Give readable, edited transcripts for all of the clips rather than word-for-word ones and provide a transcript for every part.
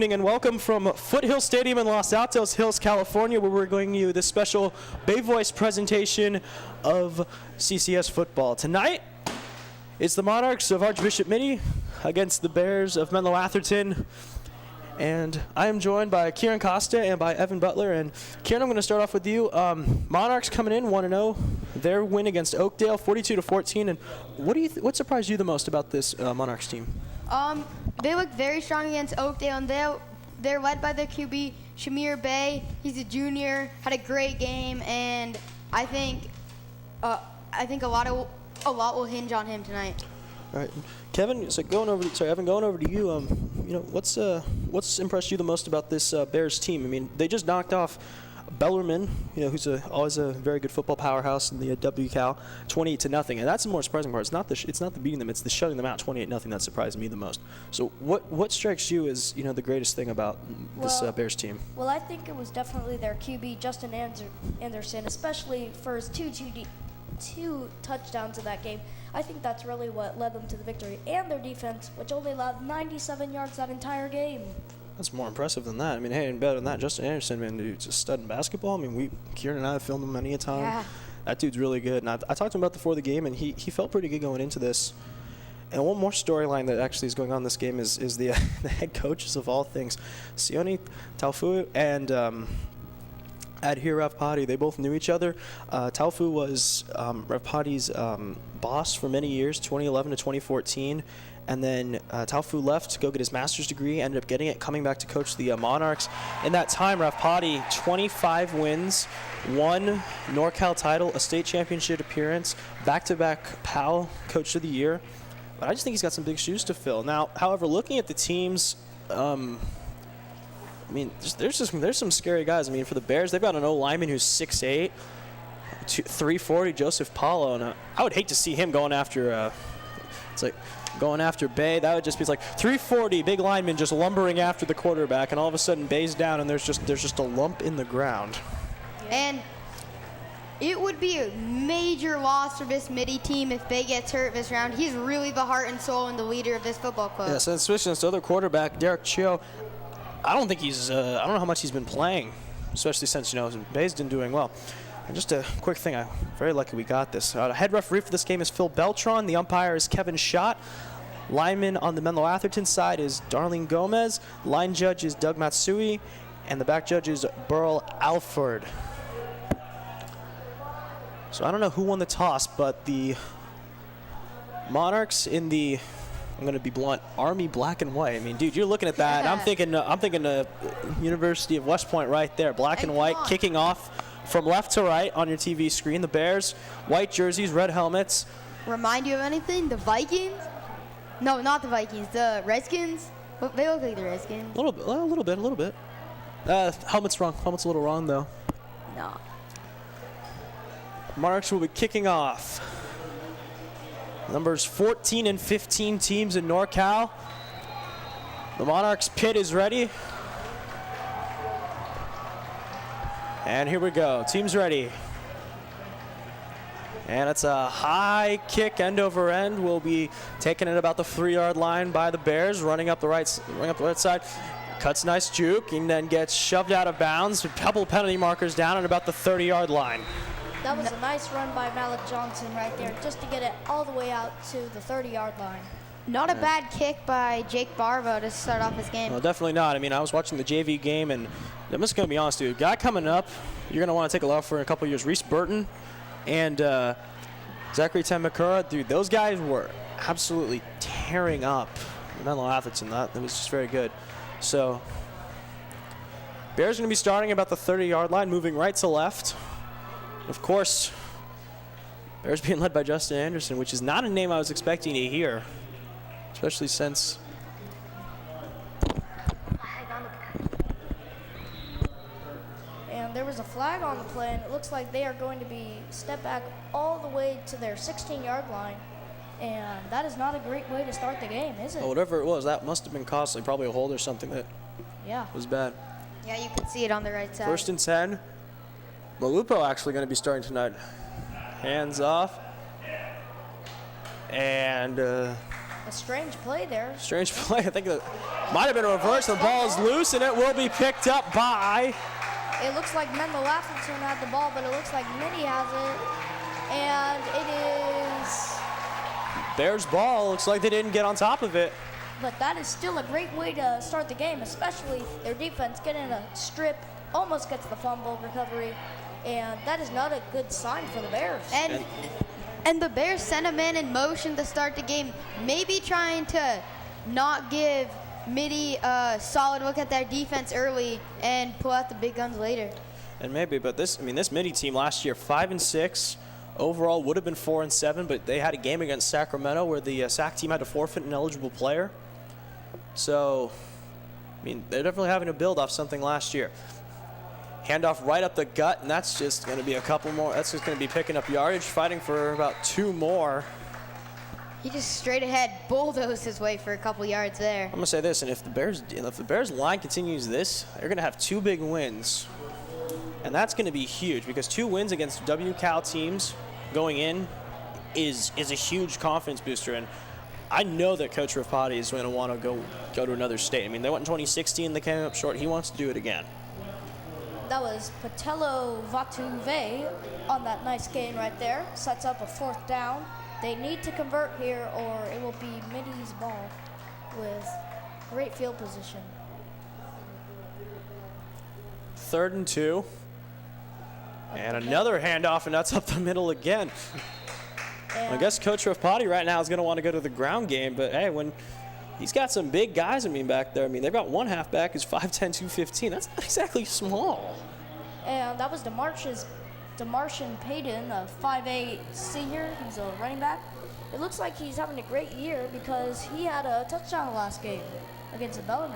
evening and welcome from Foothill Stadium in Los Altos Hills, California, where we're going to you this special Bay Voice presentation of CCS football. Tonight, it's the Monarchs of Archbishop Mitty against the Bears of Menlo-Atherton. And I am joined by Kieran Costa and by Evan Butler. And Kieran, I'm going to start off with you. Monarchs coming in 1-0. Their win against Oakdale, 42-14. And what surprised you the most about this Monarchs team? They looked very strong against Oakdale, and they're led by their QB, Shamir Bay. He's a junior, had a great game, and I think a lot will hinge on him tonight. All right, Kevin. So Evan, going over to you. What's impressed you the most about this Bears team? I mean, they just knocked off Bellarmine, who's always a very good football powerhouse in the WCal, 28-0, and that's the more surprising part. It's not the beating them; it's the shutting them out 28-0 that surprised me the most. So, what strikes you as the greatest thing about this Bears team? Well, I think it was definitely their QB, Justin Anderson, especially for his two touchdowns in that game. I think that's really what led them to the victory, and their defense, which only allowed 97 yards that entire game. That's more impressive than that. I mean, hey, and better than that, Justin Anderson, man, dude's a stud in basketball. I mean, Kieran and I have filmed him many a time. Yeah. That dude's really good. And I talked to him about before the game, and he felt pretty good going into this. And one more storyline that actually is going on in this game is the head coaches of all things, Sione Taufu and Adhir Ravpati. They both knew each other. Taufu was Ravpati's boss for many years, 2011 to 2014. And then Taufu left to go get his master's degree, ended up getting it, coming back to coach the Monarchs. In that time, Ravpati, 25 wins, one NorCal title, a state championship appearance, back-to-back PAL Coach of the Year. But I just think he's got some big shoes to fill. Now, however, looking at the teams, I mean, there's some scary guys. I mean, for the Bears, they've got an O-lineman who's 6'8", 340, Joseph Paulo. And I would hate to see him going after going after Bay. That would just be like 340, big lineman just lumbering after the quarterback, and all of a sudden Bay's down, and there's just a lump in the ground. And it would be a major loss for this Mitty team if Bay gets hurt this round. He's really the heart and soul and the leader of this football club. Yeah, so then switching to the other quarterback, Derek Chio. I don't know how much he's been playing, especially since Bay's been doing well. And just a quick thing, I'm very lucky we got this. Head referee for this game is Phil Beltran. The umpire is Kevin Schott. Lineman on the Menlo-Atherton side is Darlene Gomez. Line judge is Doug Matsui. And the back judge is Burl Alford. So I don't know who won the toss, but the Monarchs in the, I'm going to be blunt, Army black and white. I mean, dude, you're looking at that. Yeah. I'm thinking University of West Point right there. Black and white, kicking off from left to right on your TV screen. The Bears, white jerseys, red helmets. Remind you of anything? The Vikings? No, not the Vikings. The Redskins? They look like the Redskins. A little bit. Helmet's wrong. Helmet's a little wrong, though. No. Monarchs will be kicking off. Numbers 14 and 15 teams in NorCal. The Monarchs pit is ready. And here we go. Team's ready. And it's a high kick, end over end. Will be taken at about the 3-yard line by the Bears, running up the right side. Cuts nice juke and then gets shoved out of bounds. A couple penalty markers down at about the 30-yard line. That was a nice run by Malik Johnson right there, just to get it all the way out to the 30-yard line. Not a bad kick by Jake Barvo to start off his game. Well, definitely not. I mean, I was watching the JV game, and I'm just going to be honest, dude. Guy coming up, you're going to want to take a look for in a couple of years. Reese Burton and Zachary Temakura, dude, those guys were absolutely tearing up Menlo-Atherton. That was just very good. So, Bears going to be starting about the 30-yard line, moving right to left. Of course, Bears being led by Justin Anderson, which is not a name I was expecting to hear, especially since And there was a flag on the play, and it looks like they are going to be step back all the way to their 16-yard line. And that is not a great way to start the game, is it? well, whatever it was, that must have been costly. Probably a hold or something that was bad. Yeah, you can see it on the right side. 1st and 10. Malupo actually going to be starting tonight. Hands off. And A strange play there. Strange play. I think it might have been a reverse. The ball is loose, and it will be picked up by... It looks like Menlo-Atherton had the ball, but it looks like Mitty has it. And it is... Bears ball. Looks like they didn't get on top of it. But that is still a great way to start the game, especially their defense getting a strip, almost gets the fumble recovery, and that is not a good sign for the Bears. And the Bears sent a man in motion to start the game, maybe trying to not give Mitty a solid look at their defense early and pull out the big guns later. And maybe, but this Mitty team last year, 5-6. Overall would have been 4-7, but they had a game against Sacramento where the SAC team had to forfeit an eligible player. So, I mean, they're definitely having to build off something last year. Handoff right up the gut, and that's just going to be a couple more. That's just going to be picking up yardage, fighting for about 2 more. He just straight ahead bulldozed his way for a couple yards there. I'm going to say this, and if the Bears line continues this, they're going to have 2 big wins. And that's going to be huge because 2 wins against WCal teams going in is a huge confidence booster. And I know that Coach Rafati is going to want to go to another state. I mean, they went in 2016, they came up short. He wants to do it again. That was Patello Vatuve on that nice gain right there. Sets up a 4th down. They need to convert here or it will be Mitty's ball with great field position. 3rd and 2. And another handoff, and that's up the middle again. I guess Coach Rafati right now is going to want to go to the ground game, but hey, when he's got some big guys, back there. They've got one halfback who's 5'10", 215. That's not exactly small. And that was DeMartian Payton, a 5'8" senior. He's a running back. It looks like he's having a great year because he had a touchdown last game against the Bellarmine.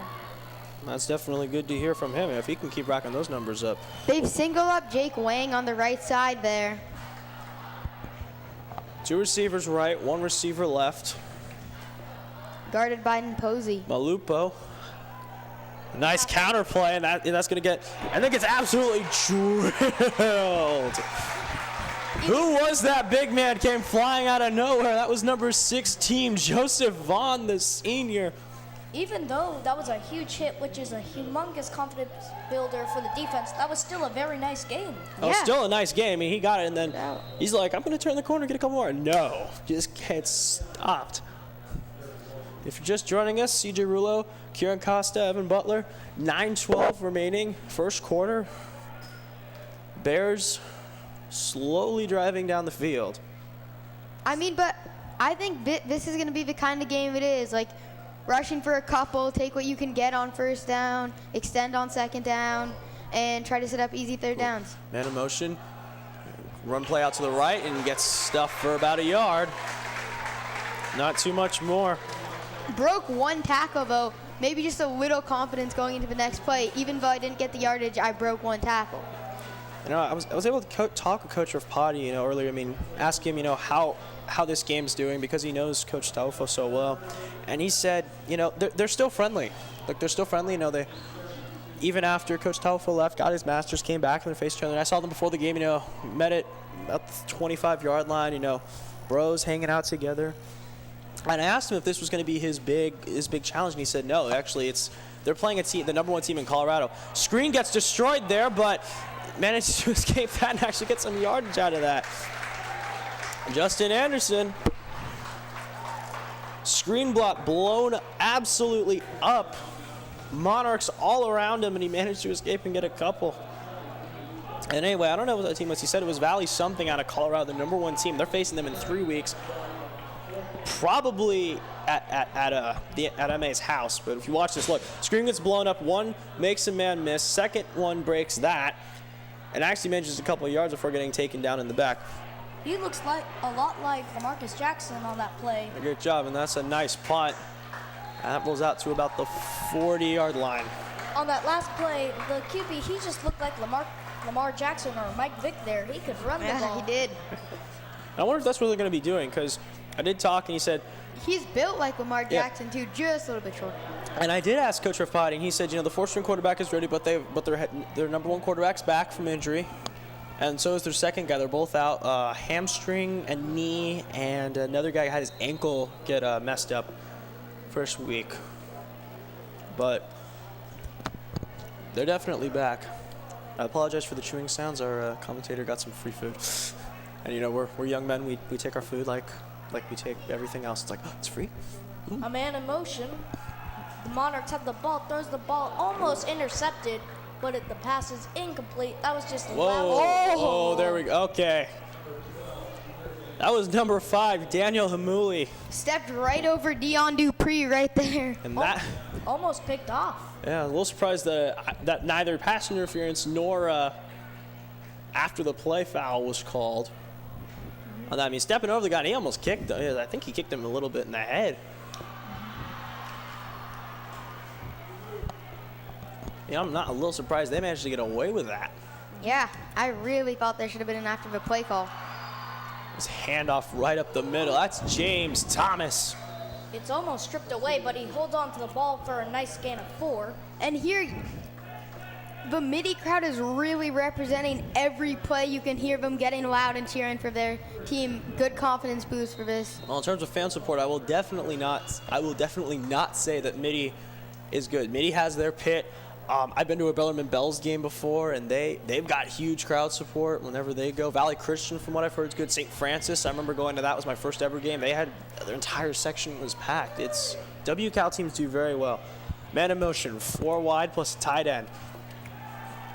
That's definitely good to hear from him if he can keep racking those numbers up. They've singled up Jake Wang on the right side there. 2 receivers right, 1 receiver left. Guarded by Posey. Malupo. Nice counterplay, and that's going to get, and it gets absolutely drilled. Who was that big man came flying out of nowhere? That was number 16, Joseph Vaughn, the senior. Even though that was a huge hit, which is a humongous confidence builder for the defense, that was still a very nice game. Oh, yeah. Still a nice game. I mean, he got it, and then he's like, I'm going to turn the corner and get a couple more. No, just can't stopped. If you're just joining us, CJ Rulo, Kieran Costa, Evan Butler, 9:12 remaining, first quarter. Bears slowly driving down the field. But I think this is going to be the kind of game it is. Like, rushing for a couple, take what you can get on 1st down, extend on 2nd down, and try to set up easy 3rd downs. Man in motion, run play out to the right, and gets stuffed for about a yard. Not too much more. Broke 1 tackle, though. Maybe just a little confidence going into the next play. Even though I didn't get the yardage, I broke 1 tackle. I was able to talk with Coach Rafati, earlier. Ask him, how this game's doing because he knows Coach Taufo so well, and he said, they're still friendly. Like they're still friendly. They even after Coach Taufo left, got his masters, came back and they faced each other. And I saw them before the game. Met at about the 25-yard line. Bros hanging out together. And I asked him if this was going to be his big challenge, and he said no. Actually, they're playing a team, the number 1 team in Colorado. Screen gets destroyed there, but managed to escape that and actually get some yardage out of that. Justin Anderson. Screen block blown absolutely up. Monarchs all around him, and he managed to escape and get a couple. And anyway, I don't know what that team was. He said it was Valley something out of Colorado, the number 1 team. They're facing them in 3 weeks. Probably at MA's house, but if you watch this, look, screen gets blown up. 1 makes a man miss. 2nd one breaks that, and actually manages a couple of yards before getting taken down in the back. He looks like a lot like LaMarcus Jackson on that play. Good job, and that's a nice punt. That rolls out to about the 40-yard line. On that last play, the QB, he just looked like Lamar Jackson or Mike Vick there. He could run the ball. Yeah, he did. I wonder if that's what they're going to be doing, because I did talk, and he said... He's built like Lamar Jackson, too, just a little bit shorter. And I did ask Coach Rafati, and he said, the 4th-string quarterback is ready, but their number 1 quarterback's back from injury. And so is their 2nd guy. They're both out, hamstring and knee, and another guy had his ankle get messed up. first week. But they're definitely back. I apologize for the chewing sounds. Our commentator got some free food. And, you know, we're young men. We take our food like we take everything else. It's like, oh, it's free? A man in motion. The Monarchs have the ball, throws the ball, almost intercepted, but the pass is incomplete. That was just Whoa. Oh, there we go. Okay. That was number 5, Daniel Hamuli. Stepped right over Dion Dupree right there. And that... almost picked off. Yeah, a little surprised that neither pass interference nor after the play foul was called. I mean, stepping over the guy, and he almost kicked him. I think he kicked him a little bit in the head. Yeah, I'm not a little surprised they managed to get away with that. Yeah, I really thought there should have been an after the play call. His handoff right up the middle. That's James Thomas. It's almost stripped away, but he holds on to the ball for a nice gain of 4. And here, the Mitty crowd is really representing every play. You can hear them getting loud and cheering for their team. Good confidence boost for this. Well, in terms of fan support, I will definitely not say that Mitty is good. Mitty has their pit. I've been to a Bellarmine Bells game before, and they've got huge crowd support whenever they go. Valley Christian, from what I've heard, is good. St. Francis, I remember going to that. Was my first ever game. They had their entire section was packed. It's WCal teams do very well. Man in motion, 4 wide plus a tight end.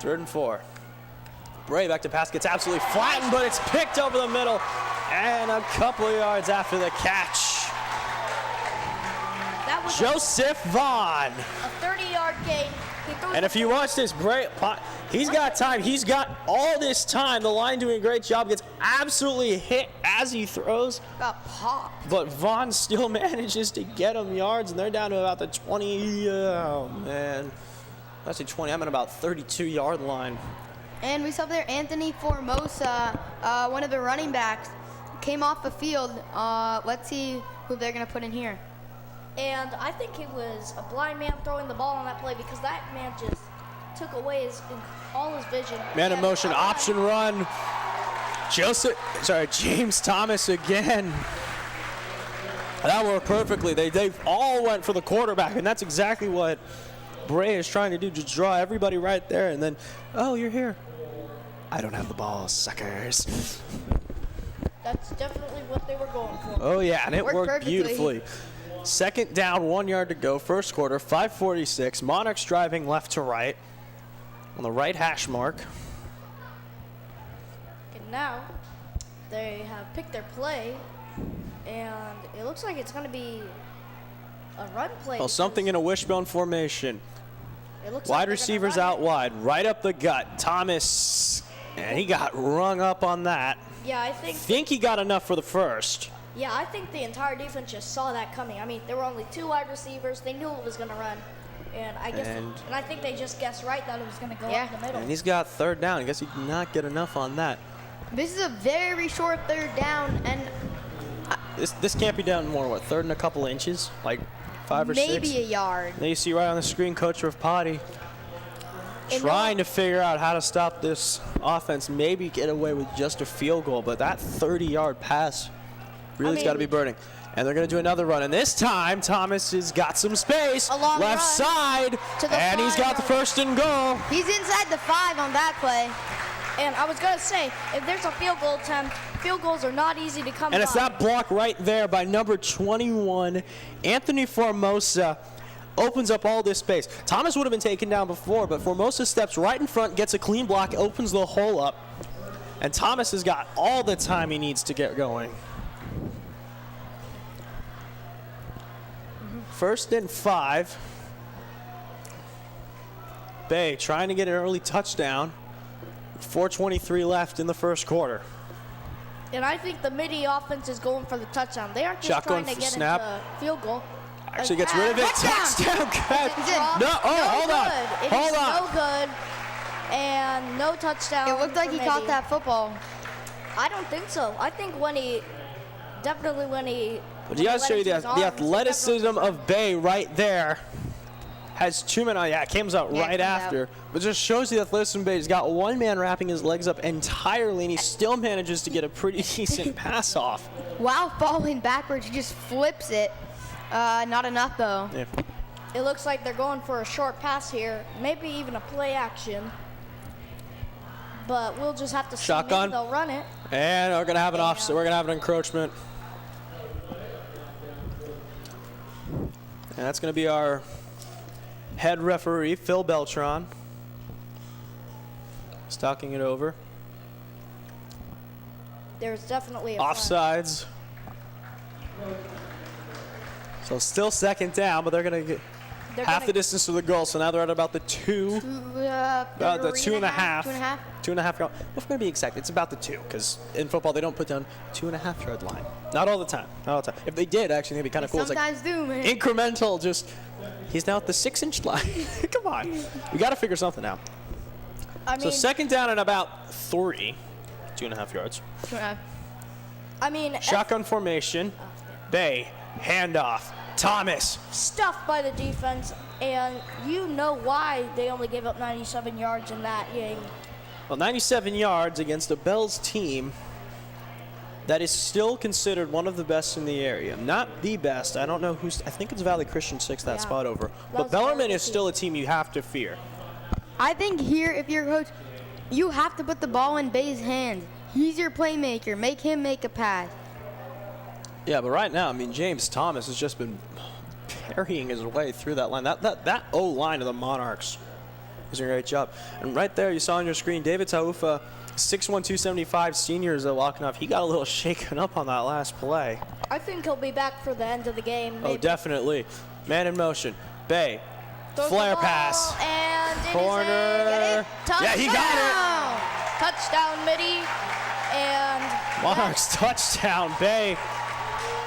3rd and 4. Bray back to pass, gets absolutely flattened, but it's picked over the middle, and a couple of yards after the catch. That was Joseph Vaughn. a 30-yard gain. And if you watch this, Bray, he's got time. He's got all this time. The line doing a great job. Gets absolutely hit as he throws. Got popped. But Vaughn still manages to get him yards, and they're down to about the 20. Oh, man. That's a 20. I'm at about 32-yard line. And we saw there Anthony Formosa, one of the running backs, came off the field. Let's see who they're going to put in here. And I think it was a blind man throwing the ball on that play because that man just took away all his vision. Man in motion, option run. James Thomas again. That worked perfectly. They all went for the quarterback, and that's exactly what Bray is trying to do, just draw everybody right there, and then, oh, you're here. I don't have the ball, suckers. That's definitely what they were going for. Oh, yeah, and it worked perfectly. beautifully. 2nd down, 1 yard to go, first quarter, 5:46. Monarchs driving left to right on the right hash mark. And now they have picked their play, and it looks like it's going to be a run play. Well, something in a wishbone formation. It looks Wide like receivers out wide, right up the gut. Thomas, and he got rung up on that. Yeah, I think he got enough for the first. Yeah, I think the entire defense just saw that coming. I mean, there were only 2 wide receivers. They knew it was going to run. And I guess, and I think they just guessed right that it was going to go up the middle. And he's got 3rd down. I guess he did not get enough on that. This is a very short 3rd down, and this can't be down more, what, 3rd and a couple inches? Like 5 or 6? maybe a yard. Now you see right on the screen, Coach Rafpati trying to figure out how to stop this offense, maybe get away with just a field goal, but that 30-yard pass really's got to be burning. And they're going to do another run, and this time Thomas has got some space, left side, and he's got the 1st and goal. He's inside the 5 on that play. And I was going to say, if there's a field goal attempt, field goals are not easy to come by. And it's that block right there by number 21, Anthony Formosa, opens up all this space. Thomas would have been taken down before, but Formosa steps right in front, gets a clean block, opens the hole up, and Thomas has got all the time he needs to get going. 1st and 5. Bay trying to get an early touchdown. 4:23 left in the first quarter. And I think the Mitty offense is going for the touchdown. They aren't just trying to get snap. into field goal. Actually gets rid of it. Touchdown catch. No, hold on. Hold on. No good. And no touchdown. It looked like he caught that football. I don't think so. I think when he But you guys show you the athleticism of Bay right there. Has 2 men on. Yeah, it comes out right after. But just shows the athleticism of Bay. He's got 1 man wrapping his legs up entirely, and he still manages to get a pretty decent pass off. While falling backwards, he just flips it. Not enough, though. Yeah. It looks like they're going for a short pass here, maybe even a play action. But we'll just have to see. Shotgun. Maybe they'll run it. And we're gonna have an offset. We're gonna have an encroachment. And that's gonna be our head referee, Phil Beltran. He's talking it over. There's definitely a flag. Offsides. So still second down, but they're gonna get half the distance to the goal. So now they're at about the two. About the 2.5. 2.5. 2.5 yard. If we're gonna be exact, it's about the 2, because in football they don't put down 2.5 yard line. Not all the time. Not all the time. If they did, actually, it'd be kind of cool. It's like Sometimes do, man. incremental. Just he's now at the 6-inch line. Come on, we got to figure something out. I So mean, second down and about 3, 2.5 yards. 2.5. I mean, Shotgun formation. Bay handoff. Thomas. stuffed by the defense, and you know why they only gave up 97 yards in that game. Well, 97 yards against a Bells team that is still considered one of the best in the area. Not the best. I don't know who's. I think it's Valley Christian 6 that Yeah. spot over. But That's Bellarmine very is still a team you have to fear. I think here, if you're a coach, you have to put the ball in Bay's hands. He's your playmaker. Make him make a pass. Yeah, but right now, I mean, James Thomas has just been parrying his way through that line. That O-line of the Monarchs is doing a great job. And right there, you saw on your screen, David Taufa, 6'1", 275 senior is walking off. He got a little shaken up on that last play. I think he'll be back for the end of the game. Oh, maybe. definitely. Man in motion. Bay. Throws Flare the ball, pass. And it is Corner. Yeah, he got it. Touchdown, Mitty. And it. Monarchs touchdown. Bay.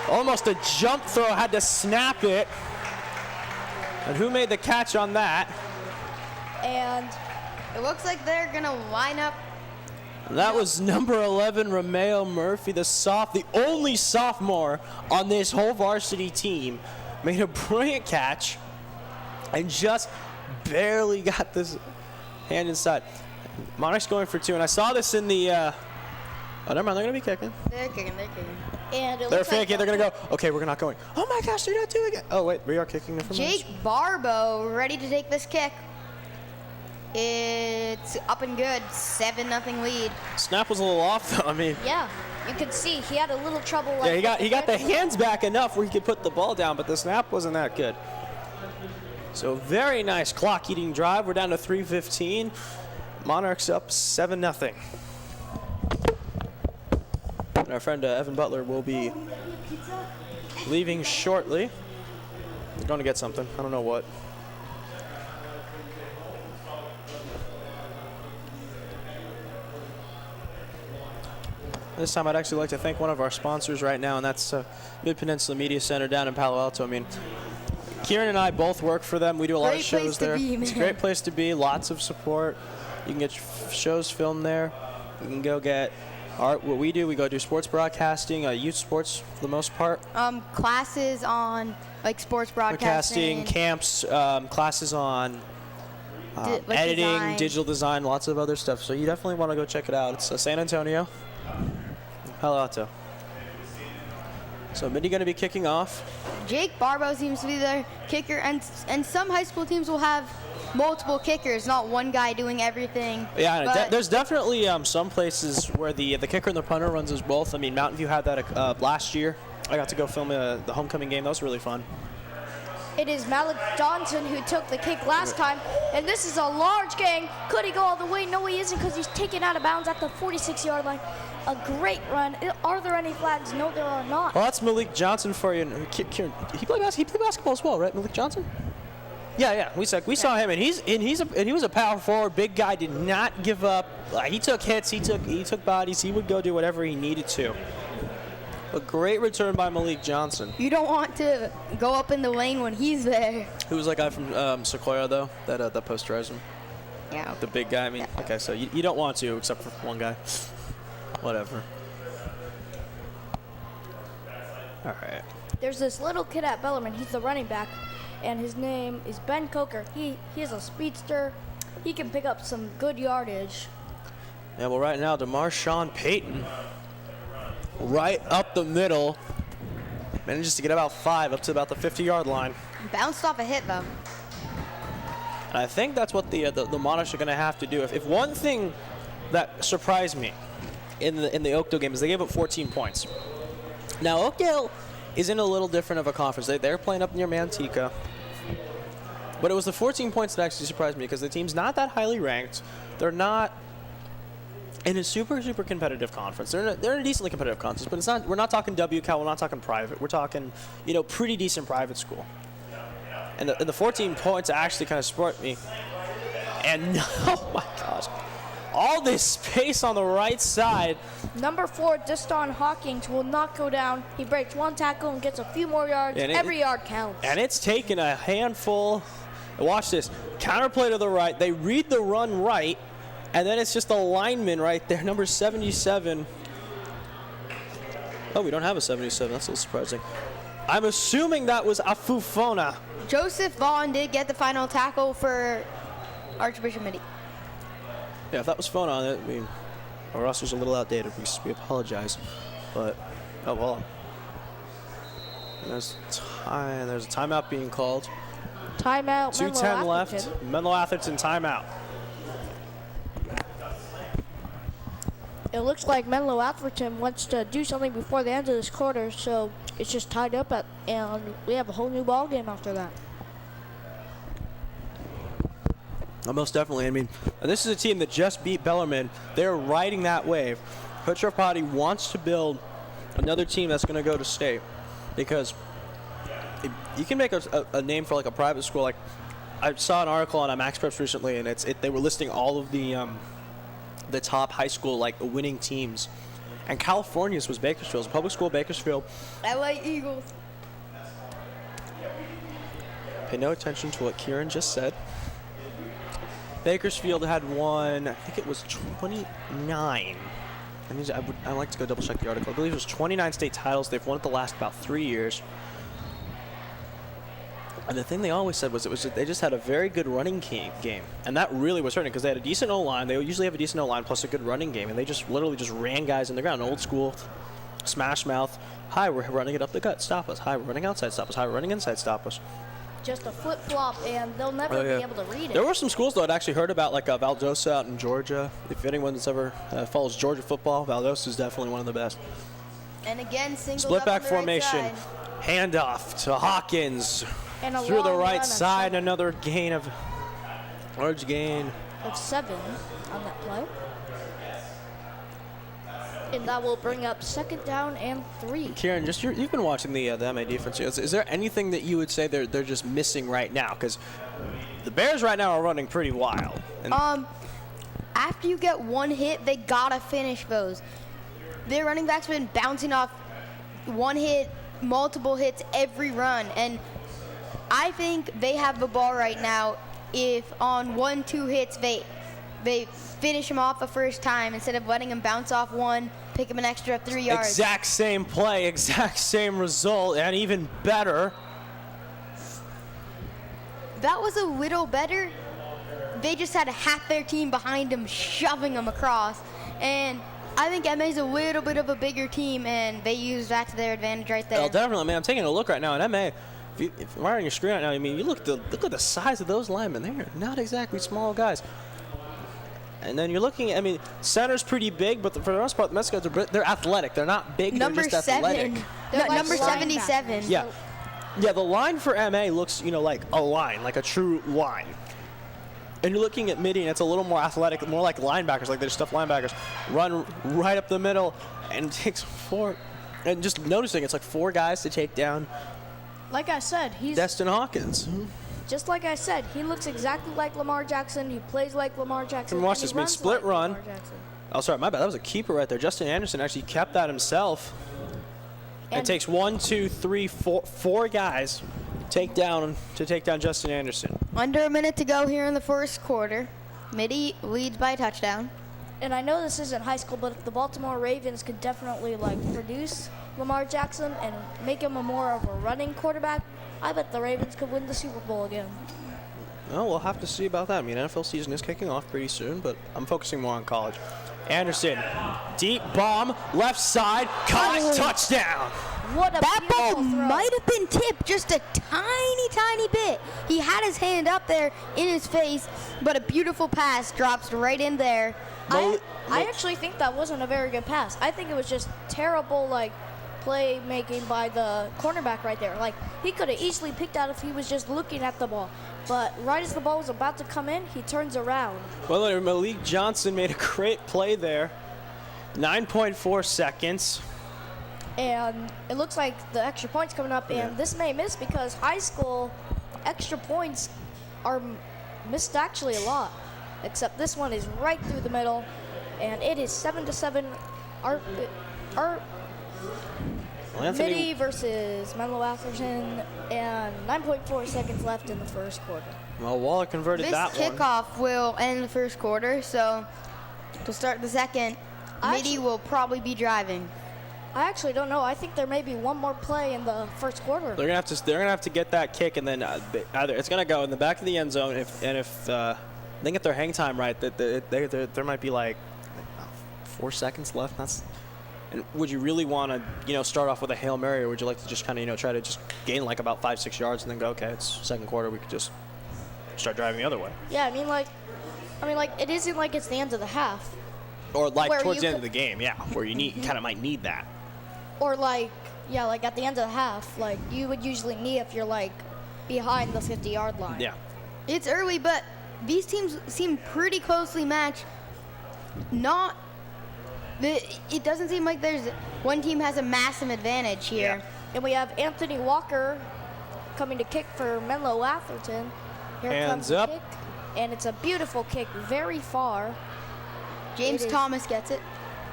Almost a jump throw. Had to snap it. And who made the catch on that? and It looks like they're going to line up. That was number 11, Romeo Murphy, the only sophomore on this whole varsity team. Made a brilliant catch and just barely got this hand inside. Monarchs going for 2, and I saw this in the, oh, never mind, they're going to be kicking. They're kicking. and it They're looks like faking, they're going to go, okay, we're not going. Oh my gosh, they're not doing it. Oh wait, we are kicking it from Jake Barbo ready to take this kick. It's up and good. 7-0 lead. Snap was a little off though, I mean. Yeah, you could see he had a little trouble. Yeah, Like, he got the hands back enough where he could put the ball down, but the snap wasn't that good. So very nice clock-eating drive. We're down to 3:15. Monarchs up 7-0. And our friend Evan Butler will be leaving shortly. We're going to get something. I don't know what. This time I'd actually like to thank one of our sponsors right now, and that's Mid-Peninsula Media Center down in Palo Alto. I mean, Kieran and I both work for them. We do a lot of Great shows place to there. be, It's a man. great place to be. Lots of support. You can get shows filmed there. You can go get art. What we do, we go do sports broadcasting, youth sports for the most part. Classes on like sports Broadcasting, broadcasting. camps, classes on like editing, design. digital design, lots of other stuff. So you definitely want to go check it out. It's San Antonio, Palo Alto. So Mitty going to be kicking off. Jake Barbo seems to be their kicker, and some high school teams will have multiple kickers, not one guy doing everything. Yeah, But there's definitely some places where the kicker and the punter runs as both. I mean, Mountain View had that last year. I got to go film the homecoming game. That was really fun. It is Malik Johnson who took the kick last time, and this is a large gain. Could he go all the way? No, he isn't, because he's taken out of bounds at the 46-yard line. A great run. Are there any flags? No, there are not. Well, that's Malik Johnson for you. Kieran, he played basketball as well, right? Malik Johnson. Yeah. We saw him, and he was a power forward, big guy. Did not give up. He took hits. He took bodies. He would go do whatever he needed to. A great return by Malik Johnson. you don't want to go up in the lane when he's there. Who was that guy from Sequoia though? That posterized him. Yeah. The big guy. I mean, okay, so you don't want to, except for one guy. Whatever. All right. There's this little kid at Bellarmine. He's the running back, and his name is Ben Coker. He is a speedster. He can pick up some good yardage. Yeah, well, right now, DeMarshawn Payton, right up the middle. Manages to get about 5 up to about the 50-yard line. Bounced off a hit, though. And I think that's what the Monarchs are going to have to do. If one thing that surprised me in the Oakdale game is they gave up 14 points. Now, Oakdale is in a little different of a conference. They're playing up near Manteca. But it was the 14 points that actually surprised me because the team's not that highly ranked. They're not in a super competitive conference. They're in a decently competitive conference, but it's not. We're not talking WCAL. We're not talking private. We're talking, pretty decent private school. And the 14 points actually kind of sport me. And oh my gosh, all this space on the right side. Number 4, Deston Hawkins will not go down. He breaks 1 tackle and gets a few more yards. Every yard counts. And it's taken a handful. Watch this. Counterplay to the right. They read the run right. And then it's just a lineman right there, number 77. Oh, we don't have a 77. That's a little surprising. I'm assuming that was Afufona. Joseph Vaughn did get the final tackle for Archbishop Mitty. Yeah, if that was Fona, our roster's a little outdated. We apologize. But, oh well. There's a timeout being called. Timeout. 2:10 left. Menlo-Atherton timeout. It looks like Menlo-Atherton wants to do something before the end of this quarter, so it's just tied up, and we have a whole new ball game after that. Most definitely. I mean, this is a team that just beat Bellarmine. They're riding that wave. Coach Rapati wants to build another team that's going to go to state because you can make a name for like a private school. Like I saw an article on Max Preps recently, and they were listing all of the top high school like winning teams, and California's was Bakersfield's public school. Bakersfield. LA Eagles. Pay no attention to what Kieran just said. Bakersfield had won, I think it was 29. I'd like to go double check the article. I believe it was 29 state titles. They've won it the last about 3 years. And the thing they always said was they just had a very good running game. And that really was hurting because they had a decent O-line. They usually have a decent O-line plus a good running game. And they just literally just ran guys in the ground. Old school, smash mouth. Hi, we're running it up the gut. Stop us. Hi, we're running outside. Stop us. Hi, we're running inside. Stop us. Just a flip-flop, and they'll never be able to read it. There were some schools, though, I'd actually heard about, like Valdosta out in Georgia. If anyone that's ever follows Georgia football, Valdosta is definitely one of the best. And again, single split back formation, right handoff to Hawkins and through the right side. Another large gain of 7 on that play. And that will bring up 2nd down and 3. Kieran, you've been watching the MA defense. Is there anything that you would say they're just missing right now? Because the Bears right now are running pretty wild. And after you get one hit, they gotta finish those. Their running backs have been bouncing off one hit, multiple hits every run, and I think they have the ball right now. If on 1-2 hits they finish him off the first time instead of letting him bounce off one, pick him an extra 3 yards. Exact same play, exact same result, and even better. That was a little better. They just had half their team behind them, shoving them across. And I think MA's a little bit of a bigger team, and they use that to their advantage right there. Well, definitely, man. I'm taking a look right now at MA. If you're on your screen right now, I mean, you look at the size of those linemen. They're not exactly small guys. And then you're looking at, I mean, center's pretty big, but for the most part, the Mets guys they're athletic. They're not big, number they're just 7. athletic. Like number 77. Yeah. Yeah, the line for MA looks, like a line, like a true line. And you're looking at Mitty, and it's a little more athletic, more like linebackers, like they're stuffed linebackers. Run right up the middle, and it takes 4. And just noticing, it's like 4 guys to take down. Like I said, he's Deston Hawkins. Just like I said, he looks exactly like Lamar Jackson. He plays like Lamar Jackson. And watch this, split run. Jackson. Oh, sorry, my bad. That was a keeper right there. Justin Anderson actually kept that himself. And it takes 1, 2, 3, 4 guys to take down Justin Anderson. Under a minute to go here in the first quarter. Mitty leads by a touchdown. And I know this isn't high school, but if the Baltimore Ravens could definitely produce Lamar Jackson and make him more of a running quarterback, I bet the Ravens could win the Super Bowl again. Well, we'll have to see about that. I mean, NFL season is kicking off pretty soon, but I'm focusing more on college. Anderson, deep bomb, left side, caught, touchdown. What a That ball beautiful throw. might have been tipped just a tiny bit. He had his hand up there in his face, but a beautiful pass drops right in there. I actually think that wasn't a very good pass. I think it was just terrible, like, play making by the cornerback right there. Like, he could have easily picked out if he was just looking at the ball. But right as the ball was about to come in, he turns around. Well, Malik Johnson made a great play there. 9.4 seconds. And it looks like the extra point's coming up, and this may miss because high school extra points are missed actually a lot. Except this one is right through the middle, and it is 7-7. Mitty versus Menlo-Atherton, and 9.4 seconds left in the first quarter. Well, Waller converted This that one. kickoff will end the first quarter, so to start the second, Mitty will probably be driving. I actually don't know. I think there may be one more play in the first quarter. They're gonna have to get that kick, and then either it's gonna go in the back of the end zone. If they get their hang time right, there might be like 4 seconds left. And would you really want to start off with a Hail Mary, or would you like to just kind of try to just gain like about 5-6 yards and then go, okay, it's second quarter, we could just start driving the other way. Yeah, I mean like it isn't like it's the end of the half. Or like Where towards you the end of the game, yeah, where you kind of might need that. Or like at the end of the half, like you would usually need if you're like behind the 50-yard line. Yeah. It's early, but these teams seem pretty closely matched. It doesn't seem like there's one team has a massive advantage here. Yeah. And we have Anthony Walker coming to kick for Menlo-Atherton. Here Hands comes the up. kick, and it's a beautiful kick, very far. James Thomas gets it.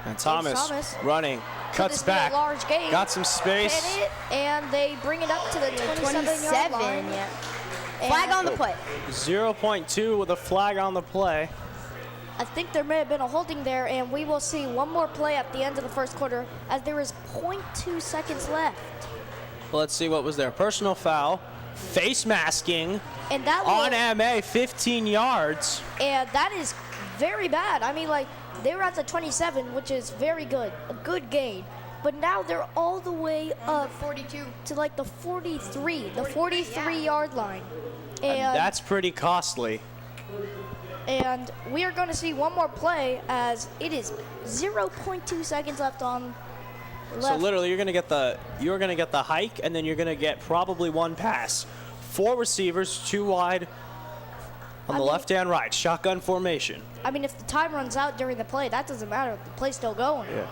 And Thomas running, cuts this be a back, large gain. got some space. Hit it, and they bring it up to the 27-yard line. Yeah. Flag on the play. 0.2 with a flag on the play. I think there may have been a holding there, and we will see one more play at the end of the first quarter as there is 0.2 seconds left. Let's see what was there. Personal foul, face masking And that on MA, 15 yards. And that is very bad. I mean, like, they were at the 27, which is very good, a good gain. But now they're all the way up 42 to like the 43-yard line. And that's pretty costly. And we are going to see one more play as it is 0.2 seconds left on left. So literally, you're gonna get the hike, and then you're gonna get probably one pass. 4 receivers, 2 wide on the left and right, shotgun formation. I mean, if the time runs out during the play, that doesn't matter. The play's still going. Yeah.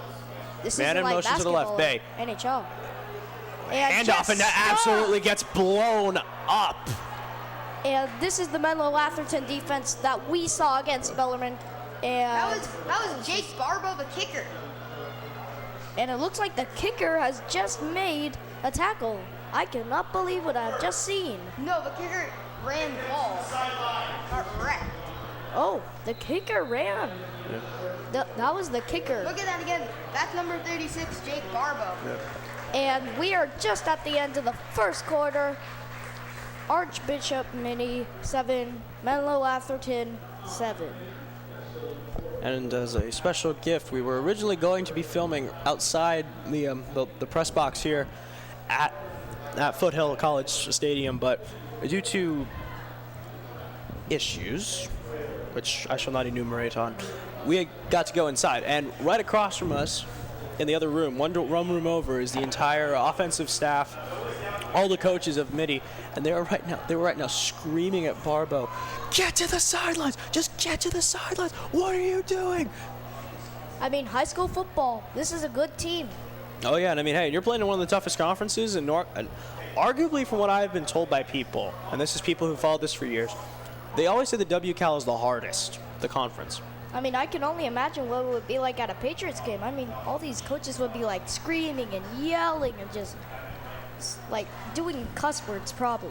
This Man isn't in like motion to the left, Bay. NHL. And Handoff, and that absolutely gets blown up. And this is the Menlo-Atherton defense that we saw against Bellarmine. And That was Jake Barbo, the kicker. And it looks like the kicker has just made a tackle. I cannot believe what I've just seen. No, the kicker ran the ball. Correct. Oh, the kicker ran. That was the kicker. Look at that again. That's number 36, Jake Barbo. And we are just at the end of the first quarter. Archbishop Mitty 7, Menlo-Atherton 7. And as a special gift, we were originally going to be filming outside the press box here at Foothill College Stadium, but due to issues, which I shall not enumerate on, we got to go inside. And right across from us, in the other room, one room over, is the entire offensive staff, all the coaches of Mitty, and they were right now screaming at Barbo, "Get to the sidelines! Just get to the sidelines! What are you doing?" I mean, high school football, this is a good team. Oh yeah, and I mean, hey, you're playing in one of the toughest conferences, and arguably, from what I've been told by people, and this is people who followed this for years, they always say the WCAL is the hardest, the conference. I mean, I can only imagine what it would be like at a Patriots game. I mean, all these coaches would be like screaming and yelling and just like doing cuss words, probably,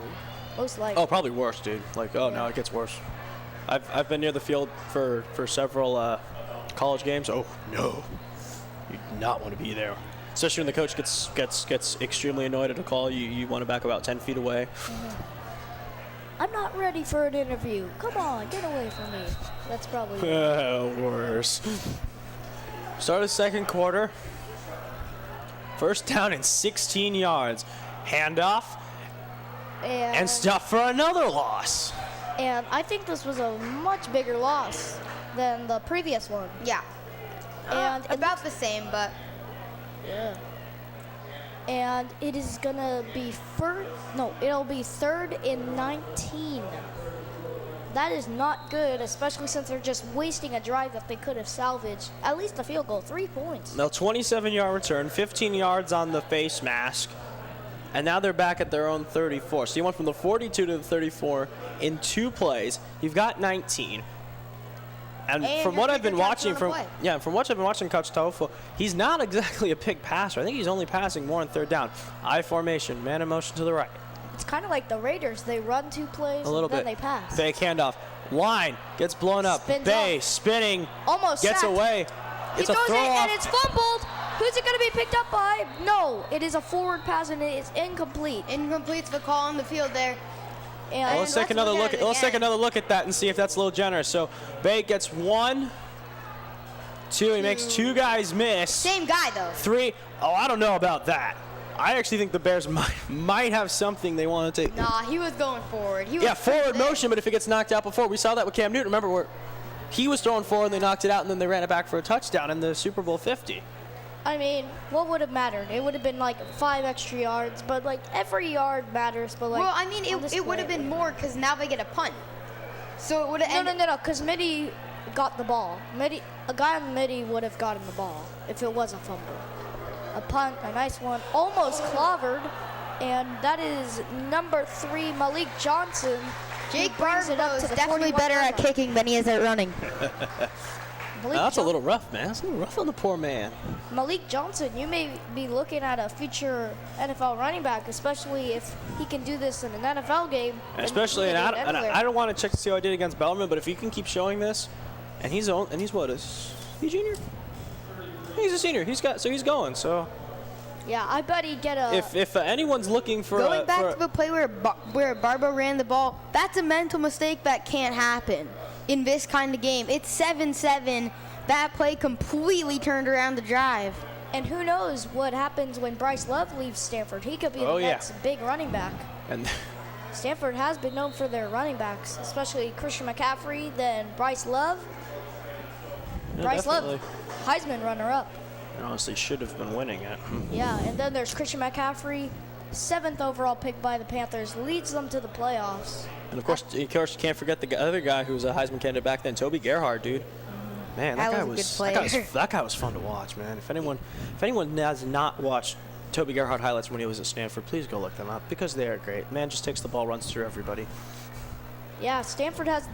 most likely. Oh, probably worse, dude. Like, oh no, it gets worse. I've been near the field for several college games. Oh no, you do not want to be there. Especially when the coach gets extremely annoyed at a call. You want to back about 10 feet away. I'm not ready for an interview. Come on, get away from me. That's probably Worse. Start of the second quarter. First down and 16 yards. Handoff and stuff for another loss. And I think this was a much bigger loss than the previous one. Yeah. And About the same, but yeah. And it is gonna be it'll be 3rd and 19. That is not good, especially since they're just wasting a drive that they could have salvaged. At least a field goal, 3 points. Now 27-yard return, 15 yards on the face mask, and now they're back at their own 34. So you went from the 42 to the 34 in 2 plays. You've got 19. And from what I've been watching, from what I've been watching, Coach Tofu, he's not exactly a big passer. I think he's only passing more on 3rd down. I formation, man in motion to the right. It's kind of like the Raiders. They run 2 plays and then they pass. Fake handoff. Line gets blown up. Spins Bay off. spinning. Almost gets sacked. away. He It's a throws throw it off. and it's fumbled. Who's it going to be picked up by? No, it is a forward pass and it is incomplete. incomplete's the call on the field there. And Well, let's take another look. Let's take another look at that and see if that's a little generous. So Bay gets 1, 2. He makes 2 guys miss. Same guy though. 3. Oh, I don't know about that. I actually think the Bears might have something they want to take. Nah, he was going forward. He was Forward motion, but if it gets knocked out before, we saw that with Cam Newton. Remember where he was throwing forward and they knocked it out and then they ran it back for a touchdown in the Super Bowl 50. I mean, what would have mattered? It would have been like 5 extra yards, but like every yard matters. But like, Well, I mean, it would have been more because now they get a punt. So it would have ended. No, because Mitty got the ball. A guy on Mitty would have gotten the ball if it was a fumble. A punt, a nice one, almost clobbered, and that is number 3, Malik Johnson. Jake brings it up Barbo to is the definitely 41 better at yard line. kicking than he is at running. That's a little rough, man. That's a little rough on the poor man. Malik Johnson, you may be looking at a future NFL running back, especially if he can do this in an NFL game. Especially, and I don't want to check to see how I did against Bellarmine, but if he can keep showing this, and he's what, is he a junior? He's a senior. He's going. So yeah, I bet he'd get a. if anyone's looking for Going back to the play where Barbo ran the ball, that's a mental mistake that can't happen in this kind of game. It's 7-7. That play completely turned around the drive. And who knows what happens when Bryce Love leaves Stanford? He could be the next big running back. and Stanford has been known for their running backs, especially Christian McCaffrey, then Bryce Love. Bryce Love, Heisman runner-up. honestly should have been winning it. Yeah, and then there's Christian McCaffrey, 7th overall pick by the Panthers, leads them to the playoffs. And of course, you can't forget the other guy who was a Heisman candidate back then, Toby Gerhard, dude. Man, That that guy was a was good player. that guy was fun to watch, man. If anyone has not watched Toby Gerhard highlights when he was at Stanford, please go look them up because they are great. Man just takes the ball, runs through everybody. Yeah, Stanford has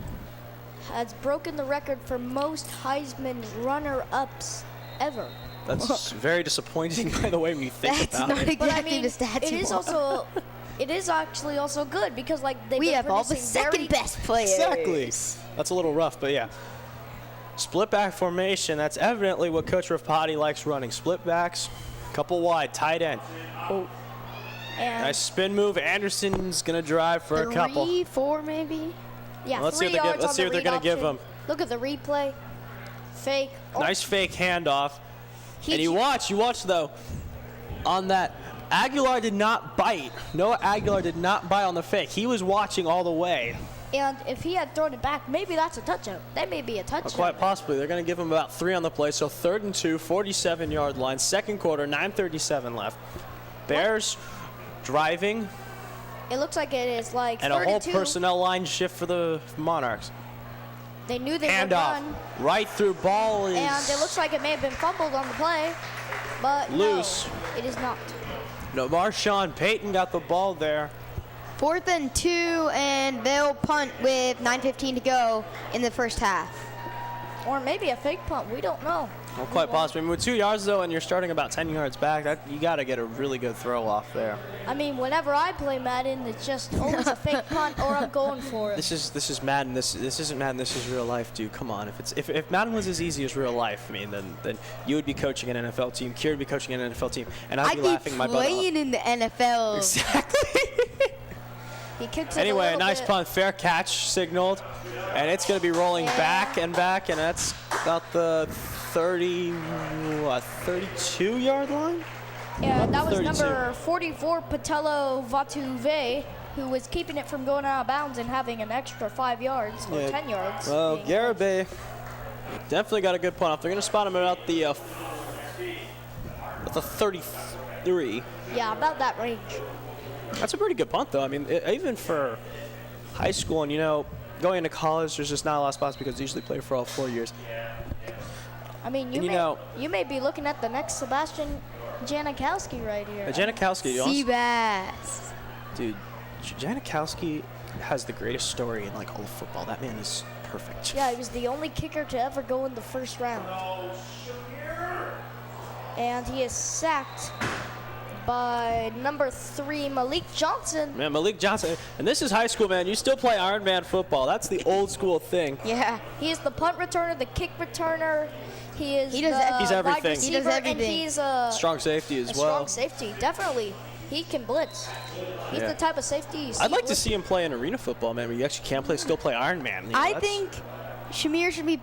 broken the record for most Heisman runner-ups ever. That's very disappointing, by the way, when you think That's about not it. But I exactly mean, the stats it you is want. also, it is actually also good because like they've We been have all the producing very- second best players. Exactly. That's a little rough, but yeah. Split back formation. That's evidently what Coach Rafati likes running. Split backs, couple wide, tight end. And Nice spin move. Anderson's gonna drive for a couple. 3, 4 maybe. yeah, Let's see 3 what they yards let's on see the what they're read gonna give option. him. Look at the replay. Fake. Oh, Nice fake handoff. he- And you watch though, on that, Aguilar did not bite. Noah Aguilar did not bite on the fake. He was watching all the way. And if he had thrown it back, maybe that's a touchdown. That may be a touchdown. Quite possibly. They're going to give him about 3 on the play. So 3rd and 2, 47-yard line. Second quarter, 9:37 left. Bears driving, It looks like it is like and a whole 32. personnel line shift for the Monarchs. They knew they were Handoff, done. right through ball is And it looks like it may have been fumbled on the play, but Loose. no, it is not. no. Marshawn Payton got the ball there. 4th and 2, and they'll punt with 9:15 to go in the first half. Or maybe a fake punt. We don't know. Well, quite possibly. I mean, with 2 yards though, and you're starting about 10 yards back, you got to get a really good throw off there. I mean, whenever I play Madden, it's just always a fake punt or I'm going for it. This is Madden. This isn't Madden. This is real life, dude. Come on. If Madden was as easy as real life, I mean, then you would be coaching an NFL team. Kier would be coaching an NFL team, and I'd be laughing my butt off. playing in the NFL. Exactly. He kicks it Anyway, a a nice bit. punt, fair catch signaled, and it's going to be rolling back, and that's about the 32-yard line. And that was 32. number 44, Patello Vatuve, who was keeping it from going out of bounds and having an extra 5 yards or 10 yards. Well, Garibay definitely got a good punt off. They're going to spot him at the 33. Yeah, about that range. That's a pretty good punt, though. I mean, even for high school and, going into college, there's just not a lot of spots because they usually play for all 4 years. I mean, you may be looking at the next Sebastian Janikowski right here. Janikowski, Seabass. dude, Janikowski has the greatest story in all of football. That man is perfect. Yeah, he was the only kicker to ever go in the first round. And he is sacked by number 3, Malik Johnson. Man, Malik Johnson. And this is high school, man. You still play Iron Man football. That's the old school thing. Yeah. He is the punt returner, the kick returner. He does He's wide everything. receiver, He does everything. and he's a Strong safety as well. strong safety, definitely. He can blitz. He's the type of safety you see. I'd like to blitz. see him play in arena football, man, where you actually can still play Iron Man. I think Shamir should be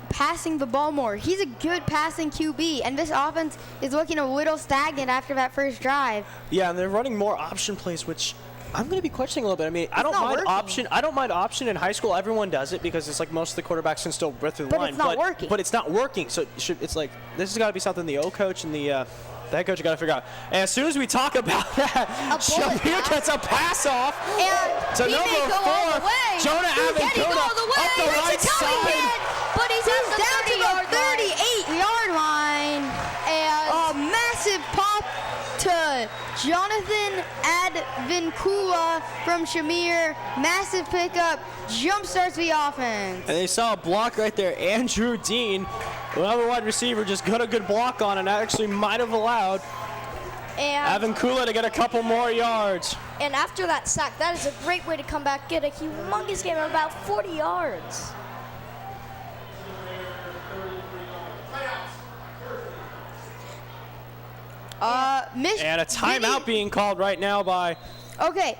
passing the ball more. He's a good passing QB, and this offense is looking a little stagnant after that first drive. Yeah, and they're running more option plays, which I'm going to be questioning a little bit. I mean, I don't not mind working. option. I don't mind option in high school. Everyone does it because it's most of the quarterbacks can still breath through the But line. it's not working. But it's not working. So it's like this has got to be something the O coach and the head coach got to figure out. And as soon as we talk about that, bullet Shamir pass. gets a pass off And to he number may go 4, all the way. Jonah Can he go Avancuna all the way? up the right Tell me side. again. But he's down to the 38-yard line. And A massive pop to Jonathan Advincula from Shamir. Massive pickup. Jump starts the offense. And they saw a block right there. Andrew Dean, another wide receiver, just got a good block on and actually might have allowed Avancula to get a couple more yards. And after that sack, that is a great way to come back, get a humongous game of about 40 yards. And a timeout being called right now by... Okay,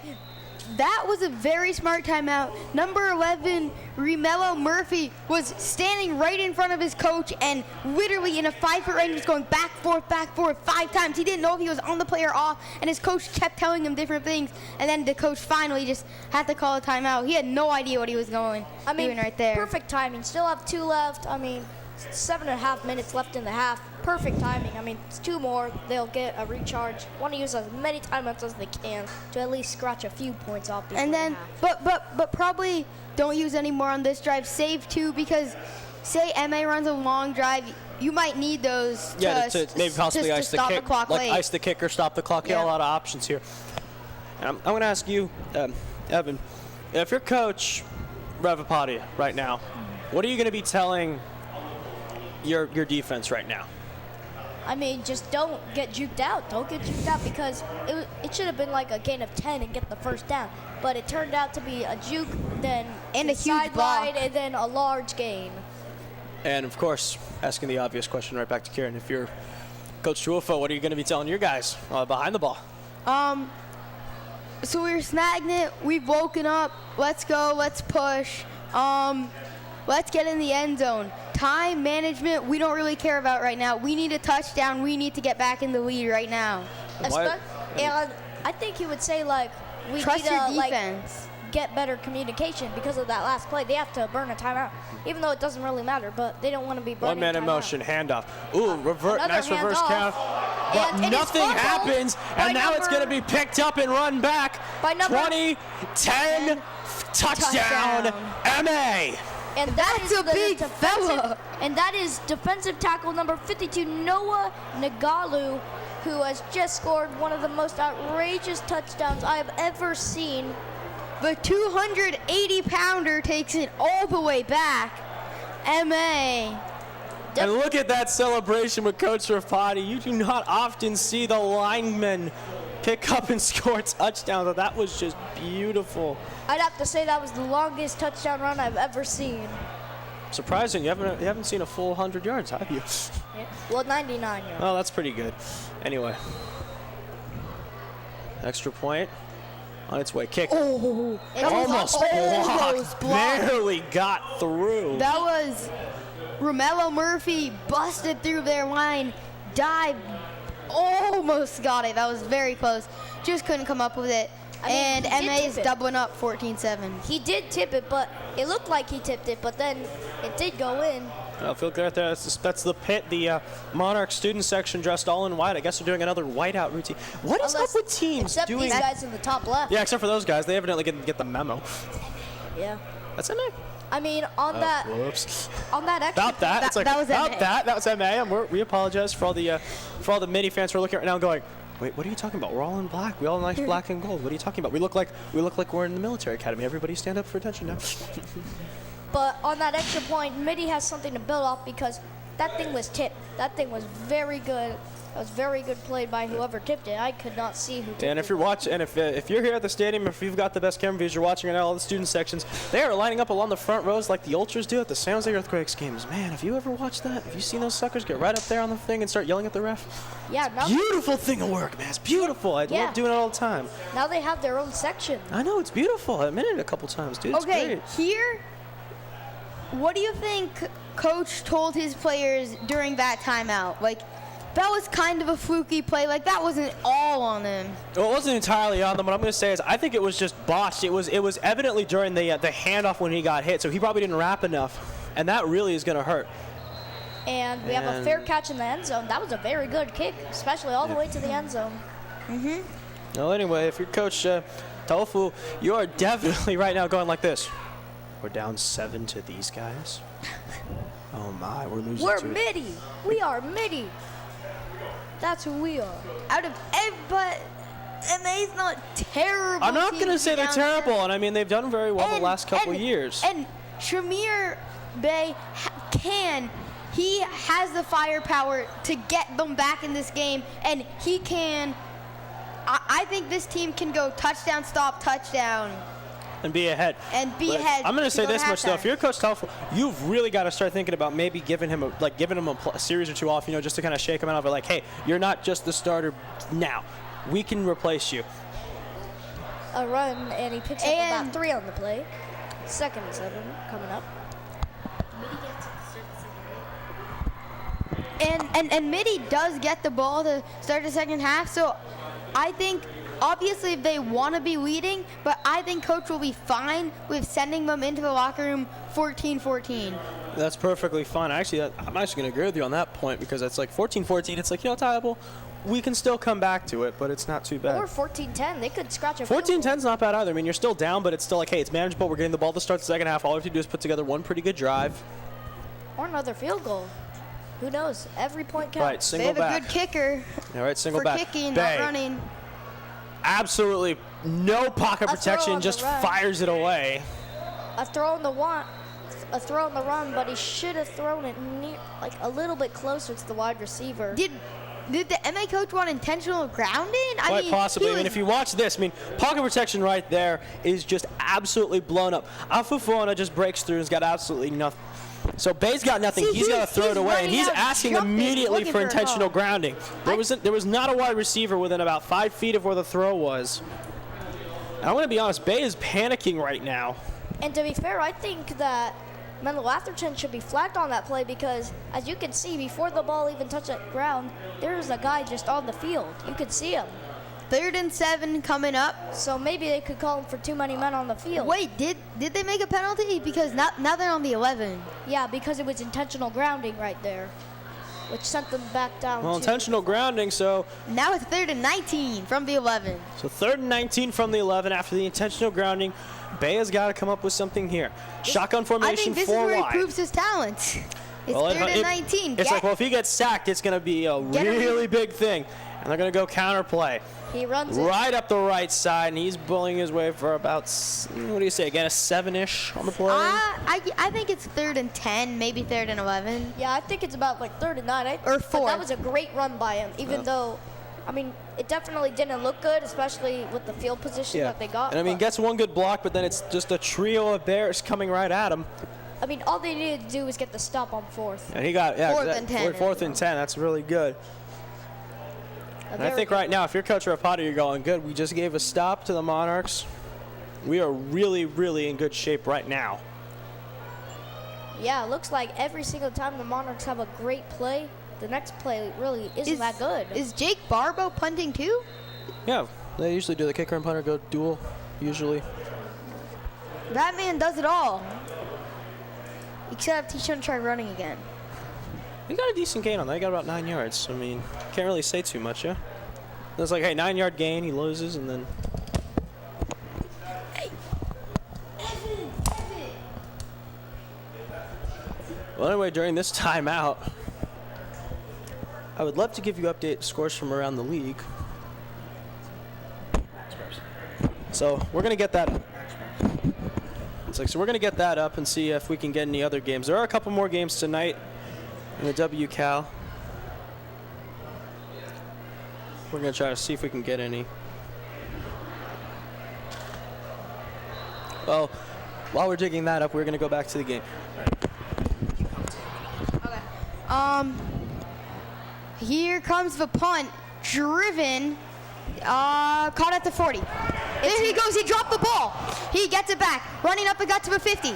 that was a very smart timeout. Number 11, Remello Murphy, was standing right in front of his coach and literally in a 5-foot range was going back, forth, 5 times. He didn't know if he was on the play or off, and his coach kept telling him different things, and then the coach finally just had to call a timeout. He had no idea what he was doing doing right there. Perfect timing. Still have 2 left. 7.5 minutes left in the half. Perfect timing. It's 2 more. They'll get a recharge. Want to use as many timeouts as they can to at least scratch a few points off. And then, but probably don't use any more on this drive. Save 2 because, say MA runs a long drive, you might need those to maybe possibly to ice the stop kick, the clock late. ice the kick or stop the clock. You have a Yeah. lot of options here. And I'm going to ask you, Evan, if you're coach Revapadia right now, what are you going to be telling your defense right now? Just don't get juked out. Don't get juked out because it should have been like a gain of 10 and get the first down. But it turned out to be a juke, then And to a huge sideline, block. and then a large gain. And, of course, asking the obvious question right back to Kieran. If you're Coach Tuofa, what are you going to be telling your guys behind the ball? So we're stagnant. We've woken up. Let's go. Let's push. Let's get in the end zone. Time management, we don't really care about right now. We need a touchdown. We need to get back in the lead right now. Why- And I think he would say, we Trust need your to, defense. get better communication because of that last play. They have to burn a timeout, even though it doesn't really matter, but they don't want to be burning 1 man in timeout. motion, handoff. Ooh, nice reverse handoff. count. But And it is nothing fumbled happens, by and now it's going to number- be picked up and run back. By number 20, 10, touchdown, MA. And That's a big fella. And that is defensive tackle number 52, Noah Nagalu, who has just scored one of the most outrageous touchdowns I have ever seen. The 280-pounder takes it all the way back. MA. And look at that celebration with Coach Rafati. You do not often see the linemen pick up and score touchdowns. That was just beautiful. I'd have to say that was the longest touchdown run I've ever seen. Surprising, you haven't seen a full 100 yards, have you? Well, 99 yards. Oh, that's pretty good. Anyway, extra point on its way. Kick. Oh, It was Almost blocked. Barely got through. that was Romello Murphy busted through their line, dived almost got it. That was very close. Just couldn't come up with it. I mean, And he did MA is tip it. doubling up 14-7. He did tip it, but it looked like he tipped it, but then it did go in. Well, feel good right there. That's the pit, the Monarch student section dressed all in white. I guess they're doing another whiteout routine. What is up with teams Except doing? these guys in the top left. Yeah, except for those guys. They evidently didn't get the memo. Yeah. That's MA. I mean, on that Whoops. extra. About that. It's like, that was about MA. that was MA. And we apologize for all the Mitty fans who are looking right now going, wait, what are you talking about? We're all in black. We all nice black and gold. What are you talking about? We look like we're in the military academy. Everybody stand up for attention now. But on that extra point, Mitty has something to build off because that thing was tipped. That thing was very good. That was very good played by whoever tipped it. I could not see who tipped it. And if you're watching, and if you're here at the stadium, if you've got the best camera views, you're watching right now, all the student sections, they are lining up along the front rows like the ultras do at the San Jose Earthquakes games. Man, have you ever watched that? Have you seen those suckers get right up there on the thing and start yelling at the ref? Yeah, now, Beautiful thing of work, man. It's beautiful. I Yeah. love doing it all the time. now they have their own section. I know, it's beautiful. I admitted it a couple times, dude. It's Okay, great. here, what do you think Coach told his players during that timeout? Like, that was kind of a fluky play. Like, that wasn't all on them. Well, it wasn't entirely on them. What I'm going to say is I think it was just botched. It was evidently during the handoff when he got hit, so he probably didn't wrap enough, and that really is going to hurt. And we have a And- fair catch in the end zone. That was a very good kick, especially all the way to the end zone. Well, anyway, if you're Coach Tofu, you are definitely right now going like this. We're down 7 to these guys. Oh my, we're losing. We're to Mitty. We are Mitty. That's who we are. Out of but MA's not terrible. I'm not team going to be say they're down terrible, seven. and I mean they've done very well the last couple of years. And Shamir Bey he has the firepower to get them back in this game, and he can. I think this team can go touchdown, stop, touchdown. And be ahead. And be But ahead I'm going to to say go to this much though: halftime. if you're Coach Tofu, you've really got to start thinking about maybe giving him a series or two off, just to kind of shake him out of it. Like, hey, you're not just the starter now. We can replace you. A run, and he picks up And- about 3 on the play. 2nd and 7 coming up. And Mitty does get the ball to start the second half, so I think obviously they want to be leading, but I think Coach will be fine with sending them into the locker room 14-14. That's perfectly fine. Actually, I'm actually going to agree with you on that point because it's like 14-14. It's like, Tyable, we can still come back to it, but it's not too bad. Or 14-10. They could scratch a field goal. 14-10 is not bad either. I mean, you're still down, but it's still like, hey, it's manageable. We're getting the ball to start the second half. All we have to do is put together one pretty good drive. Or another field goal. Who knows? Every point counts. Right, They single have back. a good kicker All right, single for back. kicking, Bay, not running. absolutely no pocket A throw protection, on the just run. fires it away. A throw on the run, but he should have thrown it a little bit closer to the wide receiver. Did the MA coach want intentional grounding? Quite possibly. he I mean, was- if you watch this, pocket protection right there is just absolutely blown up. Afufona just breaks through and has got absolutely nothing. So Bay's got nothing. See, He's got to throw it he's away, and he's running out, asking jumping, immediately looking for for a intentional ball. grounding. There was not a wide receiver within about 5 feet of where the throw was. And I'm going to be honest, Bay is panicking right now. And to be fair, I think that Menlo-Atherton should be flagged on that play because, as you can see, before the ball even touched the ground, there's a guy just on the field. You could see him. 3rd and 7 coming up. So maybe they could call him for too many men on the field. Wait, did they make a penalty? Because now they're on the 11. Yeah, because it was intentional grounding right there, which sent them back down. Well, to intentional grounding, so Now it's 3rd and 19 from the 11. 3rd and 19 from the 11 after the intentional grounding. Bay has got to come up with something here. Shotgun I formation, think this is 4 where wide. he proves his talent. It's Well, 3rd and 19. It's like, well, if he gets sacked, it's going to be a Get him. really big thing. And they're going to go counterplay. He runs it. Right up the right side, and he's bullying his way for about, what do you say, again, a 7-ish on the play? I think it's 3rd and 10, maybe 3rd and 11. Yeah, I think it's about like 3rd and 9. Or But 4th. that was a great run by him, even though, it definitely didn't look good, especially with the field position that they got. And but, gets one good block, but then it's just a trio of Bears coming right at him. all they needed to do was get the stop on 4th. And he got, 4th and 10. 4th and 10, that's really good. And I think right now, if you're Coach Rapata, you're going, good, we just gave a stop to the Monarchs. We are really, really in good shape right now. Yeah, it looks like every single time the Monarchs have a great play, the next play really isn't that good. Is Jake Barbo punting too? Yeah, they usually do. The kicker and punter go dual, usually. That man does it all. Except he shouldn't try running again. He got a decent gain on that. He got about 9 yards. I mean, can't really say too much, yeah? It's like, hey, 9-yard gain, he loses, and then... Well, anyway, during this timeout, I would love to give you update scores from around the league. So we're going to get that up. So we're going to get that up and see if we can get any other games. There are a couple more games tonight in the WCal. We're going to try to see if we can get any. Well, while we're digging that up, we're going to go back to the game. Here comes the punt, driven, caught at the 40. There he goes, he dropped the ball. He gets it back, running up the gut to the 50.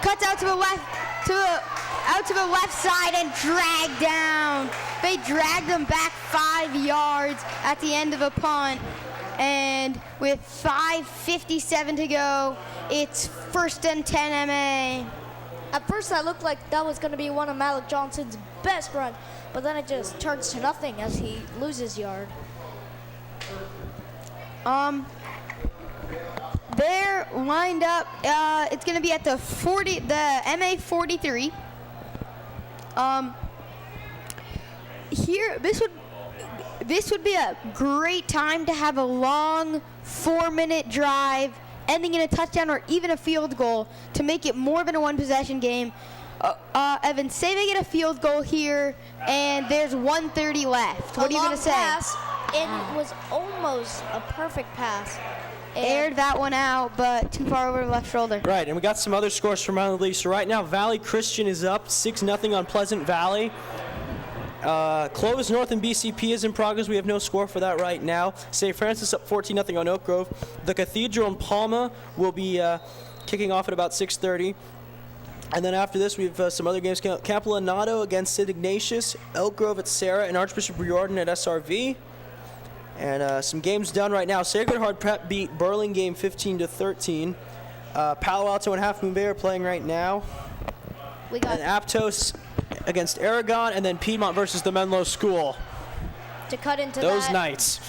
Cuts out to the left, out to the left side and dragged down. They dragged him back 5 yards at the end of a punt. And with 5:57 to go, it's 1st and 10 MA. At first, that looked like that was going to be one of Malik Johnson's best runs, but then it just turns to nothing as he loses yard. They're lined up. It's going to be at the 40, the MA 43. Here, this would be a great time to have a long 4-minute drive ending in a touchdown or even a field goal to make it more than a one-possession game. Evan, say they get a field goal here, and there's 1:30 left. What are you going to say? Pass, and it was almost a perfect pass. Aired that one out, but too far over the left shoulder. Right, and we got some other scores from around the league. So right now, Valley Christian is up 6-0 on Pleasant Valley. Clovis North and BCP is in progress. We have no score for that right now. St. Francis up 14-0 on Oak Grove. The Cathedral in Palma will be kicking off at about 6:30. And then after this, we have some other games. Campolanado against St. Ignatius, Elk Grove at Sarah, and Archbishop Riordan at SRV. And some games done right now. Sacred Heart Prep beat Burlingame 15-13. Palo Alto and Half Moon Bay are playing right now. We got and Aptos against Aragon, and then Piedmont versus the Menlo School. To cut into those that, nights.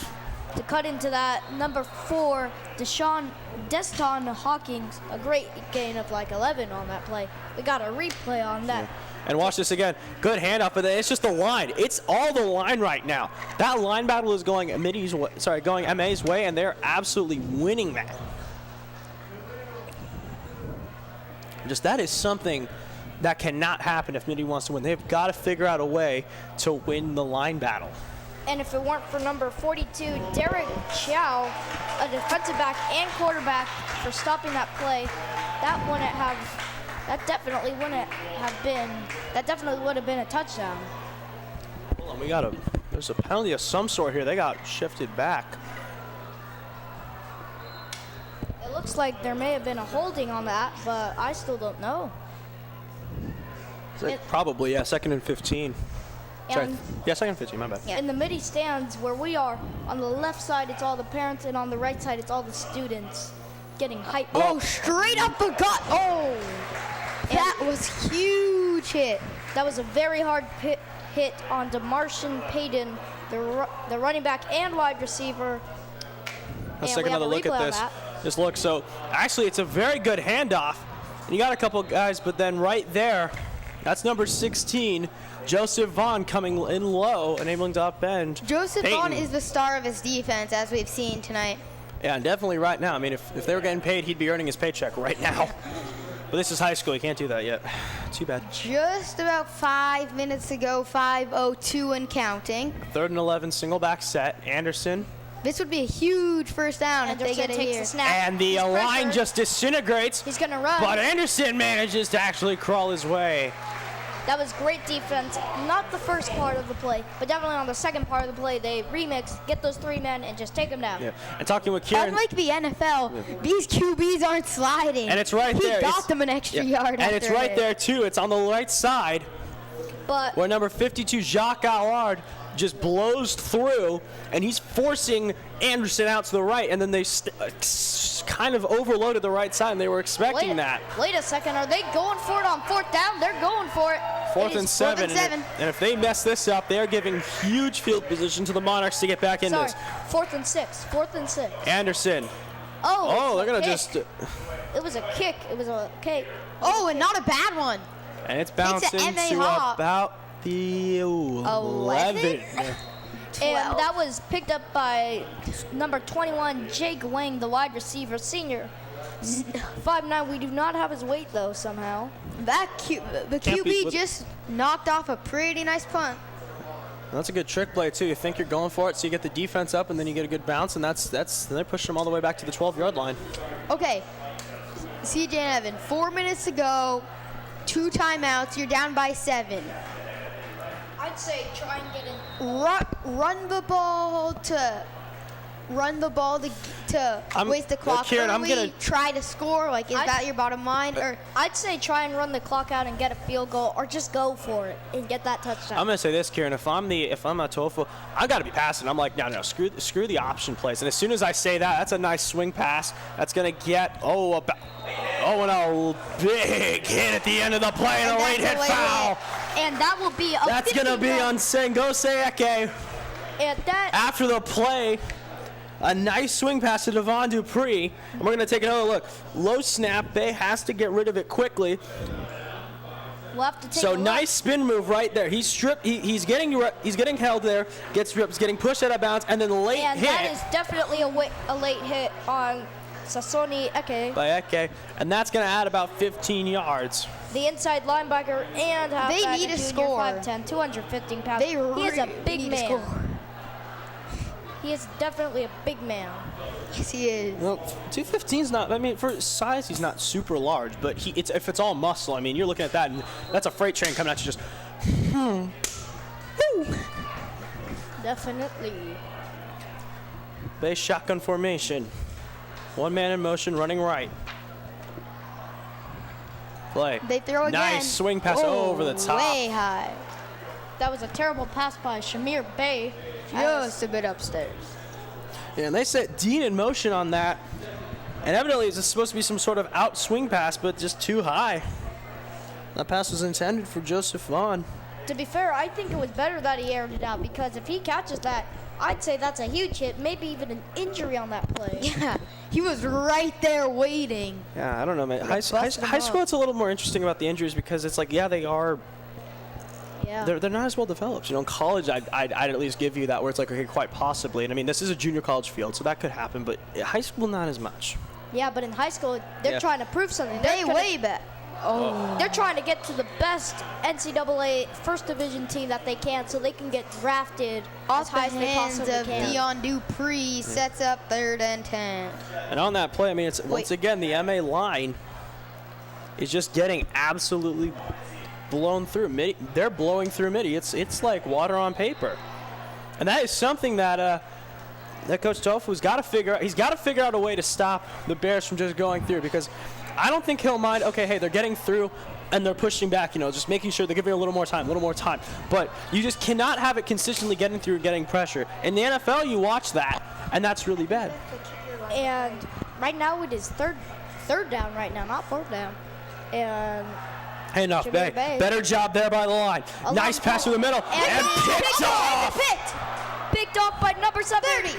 To cut into that, number 4, Deston Hawkins, a great gain of like 11 on that play. We got a replay on that. Yeah. And watch this again. Good handoff, but it's just the line. It's all the line right now. That line battle is going going MA's way, and they're absolutely winning that. Just that is something that cannot happen if Mitty wants to win. They've got to figure out a way to win the line battle. And if it weren't for number 42, Derek Chow, a defensive back and quarterback, for stopping that play, that definitely would have been a touchdown. Hold on, there's a penalty of some sort here. They got shifted back. It looks like there may have been a holding on that, but I still don't know. Probably, yeah, 2nd and 15. Sorry. Yeah, 2nd and 15, my bad. Yeah. In the Mitty stands where we are, on the left side it's all the parents, and on the right side it's all the students getting hyped. Oh, straight up the gut. Oh, that was huge hit. That was a very hard hit on DeMartian Payton, the running back and wide receiver. Let's take another look at this. Just look, so actually it's a very good handoff. And you got a couple guys, but then right there, that's number 16, Joseph Vaughn coming in low, enabling to upend. Joseph Payton. Vaughn is the star of his defense, as we've seen tonight. Yeah, and definitely right now. I mean, if they were getting paid, he'd be earning his paycheck right now. But this is high school. You can't do that yet. Too bad. Just about 5 minutes to go, 5:02 and counting. 3rd and 11, single back set. Anderson. This would be a huge first down if they get it here. The snap. And the line just disintegrates. He's going to run. But Anderson manages to actually crawl his way. That was great defense. Not the first part of the play, but definitely on the second part of the play, they remix, get those 3 men, and just take them down. Yeah. And talking with Kieran. Unlike the NFL, these QBs aren't sliding. And it's right there. He got them an extra yard. And it's right there, too. It's on the right side. But where number 52, Jacques Allard, just blows through, and he's forcing Anderson out to the right, and then they kind of overloaded the right side, and they were expecting that. Wait a second. Are they going for it on 4th down? They're going for it. Fourth and seven. And if they mess this up, they're giving huge field position to the Monarchs to get back into this. 4th and 6. 4th and 6. Anderson. Oh, they're going to kick. just... It was a kick. It was a kick. Oh, and not a bad one. And it's bouncing MA to hop. about the 11. And that was picked up by number 21, Jake Wang, the wide receiver, senior. 5'9". We do not have his weight, though, somehow. The Can't be QB just knocked off a pretty nice punt. That's a good trick play, too. You think you're going for it, so you get the defense up, and then you get a good bounce, and then they push them all the way back to the 12-yard line. Okay, CJ and Evan, 4 minutes to go, 2 timeouts, you're down by 7. I'd say try and get in. Run the ball to waste the clock. Kieran, I'm early, gonna try to score. Like, is that your bottom line? Or I'd say try and run the clock out and get a field goal, or just go for it and get that touchdown. I'm gonna say this, Kieran. If I'm a TOEFL, I gotta be passing. I'm like, no, screw the option plays. And as soon as I say that, that's a nice swing pass. That's gonna get and a big hit at the end of the play and a late hit foul. And that will be a That's gonna be on Sengoseke. And that After the play, a nice swing pass to Devon Dupree. And we're gonna take another look. Low snap. Bay has to get rid of it quickly. we'll have to take a So look. nice spin move right there. He's stripped. He's getting held there. Gets stripped. He's getting pushed out of bounds, and then late And hit that is definitely a late hit on Sasoni Eke, by Eke, and that's gonna add about 15 yards. the inside linebacker, and They halfback, need a to junior, score. 5'10", 215 pounds. they He is a big need to man. score. He is definitely a big man. Yes, he is. Well, 215's not. I mean, for size, he's not super large, but if it's all muscle, I mean, you're looking at that, and that's a freight train coming at you. Just Definitely. base shotgun formation. One man in motion, running right. Play. They throw again. Nice swing pass over the top. Way high. That was a terrible pass by Shamir Bay. Just a bit upstairs. Yeah, and they set Dean in motion on that. And evidently it's supposed to be some sort of out swing pass, but just too high. That pass was intended for Joseph Vaughn. To be fair, I think it was better that he aired it out, because if he catches that, I'd say that's a huge hit, maybe even an injury on that play. Yeah, he was right there waiting. Yeah, I don't know, man. High busted him school, up. it's a little more interesting about the injuries because it's like, yeah, they are. Yeah. They're not as well developed. You know, in college, I'd at least give you that where it's like, okay, quite possibly. And I mean, this is a junior college field, so that could happen. But high school, not as much. Yeah, but in high school, they're Yeah. trying to prove something. They way back. They're trying to get to the best NCAA first division team that they can, so they can get drafted as Off the high as they hands possibly of can. Dion Dupree sets up 3rd and 10. And on that play, I mean, it's once again, the MA line is just getting absolutely blown through. They're blowing through Mitty. It's like water on paper. And that is something that Coach Tofu's got to figure out. He's got to figure out a way to stop the Bears from just going through, because I don't think he'll mind, okay, hey, they're getting through and they're pushing back, just making sure they're giving a little more time. But you just cannot have it consistently getting through and getting pressure. In the NFL, you watch that, and that's really bad. And right now it is third down right now, not 4th down. And Hey, enough, Shamir Bay. Better job there by the line. A Nice long pass ball. through the middle, and picked off! Picked off by number 7. 30.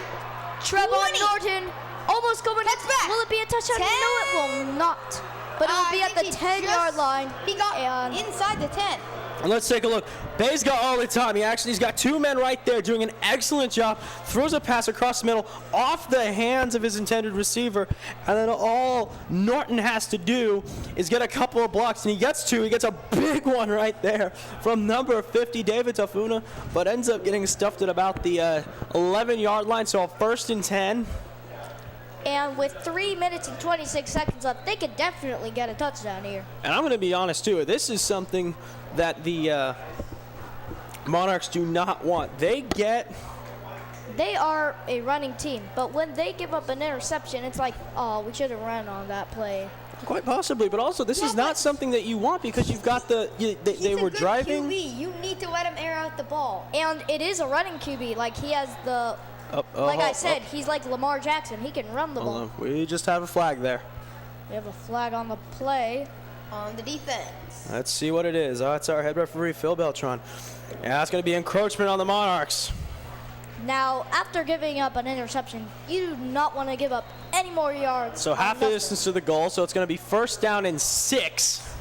Trevon 20. Norton. Almost going. That's back. Will it be a touchdown? 10. No, it will not. But it will be I at the think 10-yard line. He got and inside the 10. And let's take a look. Bay's got all the time. He's got 2 men right there doing an excellent job. Throws a pass across the middle off the hands of his intended receiver. And then all Norton has to do is get a couple of blocks. And he gets 2. He gets a big one right there from number 50, David Tafuna. But ends up getting stuffed at about the 11-yard line. So a 1st and 10. And with 3 minutes and 26 seconds left, they could definitely get a touchdown here. And I'm going to be honest, too. This is something that the Monarchs do not want. They are a running team, but when they give up an interception, it's like, oh, we should have run on that play. Quite possibly, but also this is not something that you want because you've got they were driving. QB. You need to let him air out the ball. And it is a running QB. Like, he has the, like I said, he's like Lamar Jackson. He can run the ball. Hold on. We just have a flag there. We have a flag on the play. On the defense. Let's see what it is. Oh, it's our head referee, Phil Beltran. Yeah, that's going to be encroachment on the Monarchs. Now, after giving up an interception, you do not want to give up any more yards. So half the distance to the goal, so it's going to be 1st down and 6.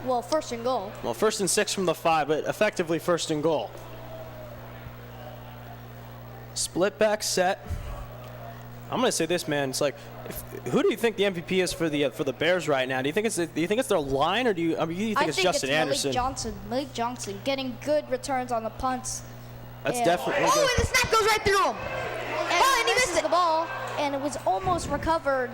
Well, 1st and goal. Well, 1st and 6 from the 5, but effectively 1st and goal. Split back set. I'm going to say this, man. It's like, who do you think the MVP is for the Bears right now? Do you think it's their line, or do you think it's Justin Anderson? Malik Johnson getting good returns on the punts. That's definitely. Oh, and the snap goes right through him. And he misses the ball, and it was almost recovered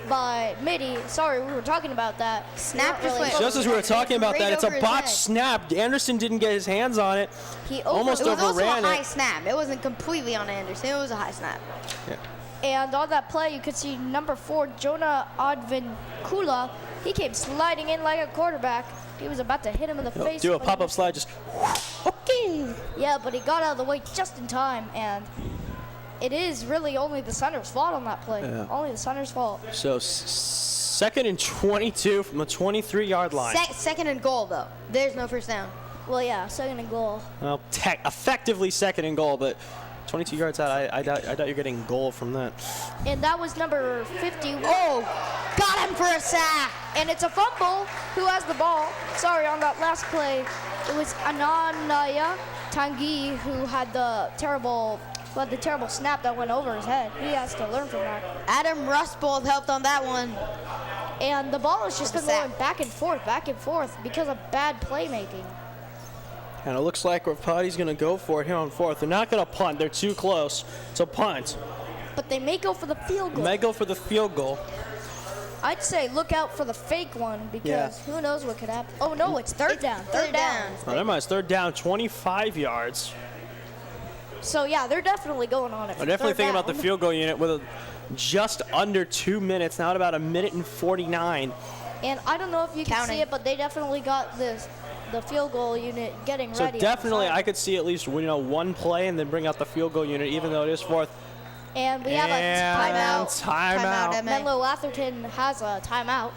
by Mitty. Sorry, we were talking about that. Snap just went. Just as we were talking about that, it's a Right over botched his snap. Anderson didn't get his hands on it. He almost It was also a overran high it. snap. It wasn't completely on Anderson. It was a high snap. Yeah. And on that play, you could see number 4, Jonah Advincula. He came sliding in like a quarterback. He was about to hit him in the face. Do a but pop-up slide, just. Okay. Yeah, but he got out of the way just in time, and it is really only the center's fault on that play. Yeah. Only the center's fault. So 2nd and 22 from the 23-yard line. Second and goal, though. There's no first down. Well, yeah, 2nd and goal. Well, effectively 2nd and goal, but 22 yards out, I doubt you're getting goal from that. And that was number 50. Oh, got him for a sack. And it's a fumble. Who has the ball? Sorry, on that last play, it was Ananaya Tanguy who had the terrible snap that went over his head. He has to learn from that. Adam Rustbold helped on that one. And the ball has just been Sack. going back and forth because of bad playmaking. And it looks like Rapati's going to go for it here on 4th. They're not going to punt. They're too close. It's a punt. But they may go for the field goal. They go for the field goal. I'd say look out for the fake one because who knows what could happen. Oh, no, it's third down. Third down. Oh, never mind. It's 3rd down, 25 yards. So, yeah, they're definitely going on it. I'm definitely thinking about the field goal unit with just under 2 minutes, now at about 1:49. And I don't know if you can Counting. see it, but they definitely got the field goal unit getting So ready. definitely outside. I could see at least one play and then bring out the field goal unit, even though it is 4th. And we have a And timeout. timeout. Menlo-Atherton has a timeout.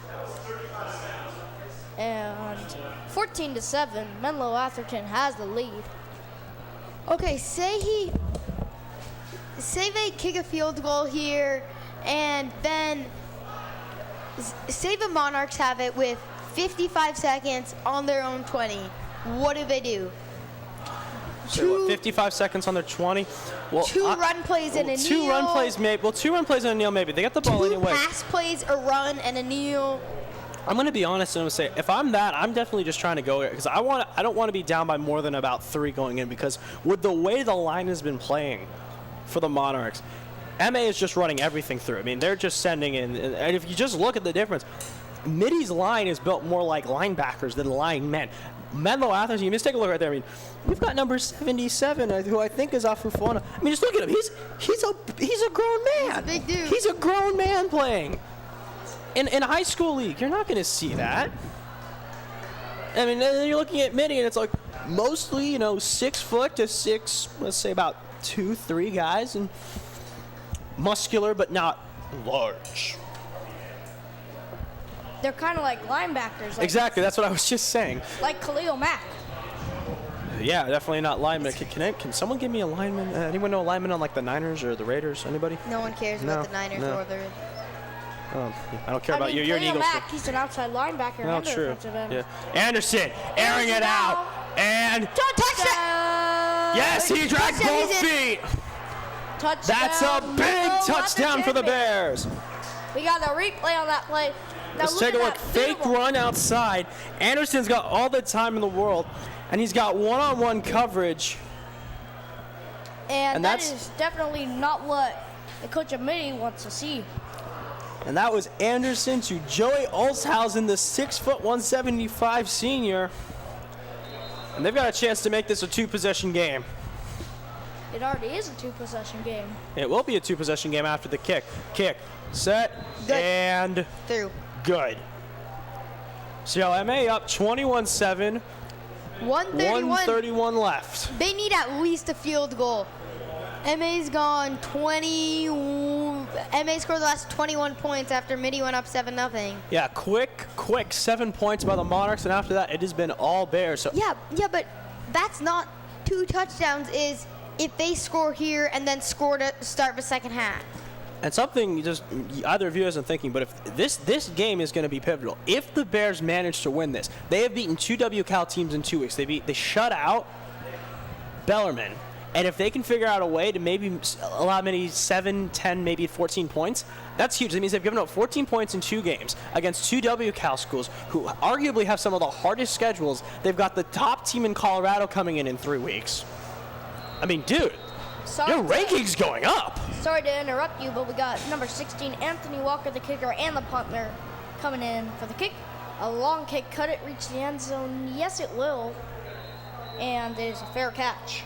And 14-7, Menlo-Atherton has the lead. Okay, say they kick a field goal here, and then say the Monarchs have it with 55 seconds on their own 20. What do they do? So what, 55 seconds on their 20. Well, Two run plays and a kneel. 2 run plays, maybe. Well, 2 run plays and a kneel, maybe. They get the ball Two anyway. pass plays, a run, and a kneel. I'm going to be honest and I'm going to say, if I'm that, I'm definitely just trying to go there because I don't want to be down by more than about 3 going in because with the way the line has been playing for the Monarchs, MA is just running everything through. I mean, they're just sending in, and if you just look at the difference, Mitty's line is built more like linebackers than linemen. Menlo-Atherton, you just take a look right there. I mean, we've got number 77, who I think is Afufona. I mean, just look at him. He's a grown man. He's a big dude. He's a grown man playing. In a high school league, you're not going to see that. I mean, then you're looking at Mitty, and it's like mostly, 6 foot to 6, let's say about 2-3 guys, and muscular but not large. They're kind of like linebackers. Like, Exactly, that's what I was just saying. Like Khalil Mack. Yeah, definitely not lineman. Can someone give me a lineman? Anyone know a lineman on like the Niners or the Raiders? Anybody? No one cares No, about the Niners no. or the. I don't care about you. You're an Khalil Eagles Mack, he's an outside linebacker. fan. No, and a true. defensive end. Yeah. Anderson airing it out, and Touchdown! yes, he dragged Touchdown, both he's in. feet. Touchdown! That's a big Menlo-Atherton. touchdown for the Bears. We got a replay on that play. Now Let's take a at look. that. Fake Beautiful. run outside. Anderson's got all the time in the world, and he's got one-on-one coverage. And that that's- is definitely not what the coach of Mitty wants to see. And that was Anderson to Joey Olshausen, the 6', 175 senior. And they've got a chance to make this a 2-possession game. It already is a 2-possession game. It will be a 2-possession game after the kick. Kick, set, Good. and Through. good. So MA up 21-7. 131. 131 left. They need at least a field goal. MA's gone 20. MA scored the last 21 points after Mitty went up 7-0. Yeah, quick 7 points by the Monarchs, and after that, it has been all Bears. So Yeah, but that's not 2 touchdowns. Is if they score here and then score to start the second half. And something just either of you isn't thinking, but if this game is going to be pivotal. If the Bears manage to win this, they have beaten 2 WCal teams in 2 weeks. They shut out Bellarmine. And if they can figure out a way to maybe allow maybe 7, 10, maybe 14 points, that's huge. That means they've given up 14 points in 2 games against 2 WCal schools who arguably have some of the hardest schedules. They've got the top team in Colorado coming in 3 weeks. I mean, dude, your ranking's going up. Sorry to interrupt you, but we got number 16, Anthony Walker, the kicker, and the punter coming in for the kick. A long kick, could it reach the end zone? Yes, it will. And it is a fair catch.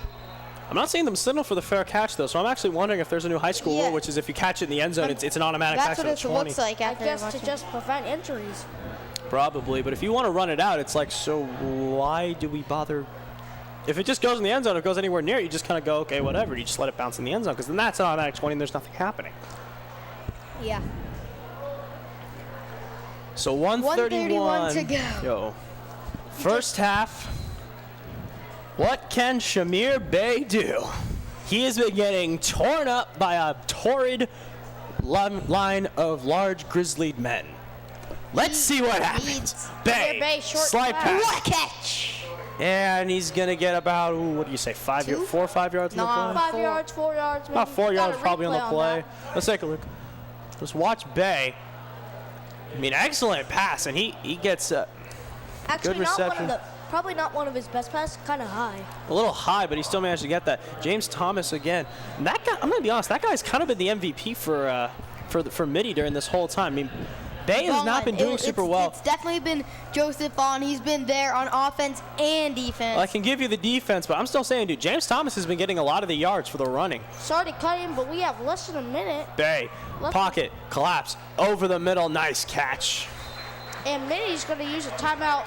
I'm not seeing them signal for the fair catch, though, so I'm actually wondering if there's a new high school rule, which is if you catch it in the end zone, it's an automatic catch. That's what it looks like I after guess watching. to just prevent injuries. Probably, but if you want to run it out, it's like, so why do we bother? If it just goes in the end zone, if it goes anywhere near it, you just kind of go, okay, whatever. You just let it bounce in the end zone, because then that's an automatic 20 and there's nothing happening. Yeah. So 131 to go. Yo. First half. What can Shamir Bey do? He has been getting torn up by a torrid line of large grizzlied men. Let's see what happens. Bey, short slide pass. What a catch! And he's going to get about, what do you say, 4 or 5 yards No, on the play? 5 yards, 4 yards. About 4 yards probably on the play. That. Let's take a look. Let's watch Bey. I mean, excellent pass, and he gets Actually, good reception. Probably not one of his best passes, kind of high. A little high, but he still managed to get that. James Thomas again. And that guy, I'm going to be honest, that guy's kind of been the MVP for Mitty during this whole time. I mean, Bey has not been doing super well. It's definitely been Joseph Vaughn. He's been there on offense and defense. Well, I can give you the defense, but I'm still saying, dude, James Thomas has been getting a lot of the yards for the running. Sorry to cut him, but we have less than a minute. Bey, pocket, collapse, over the middle, nice catch. And Mitty's going to use a timeout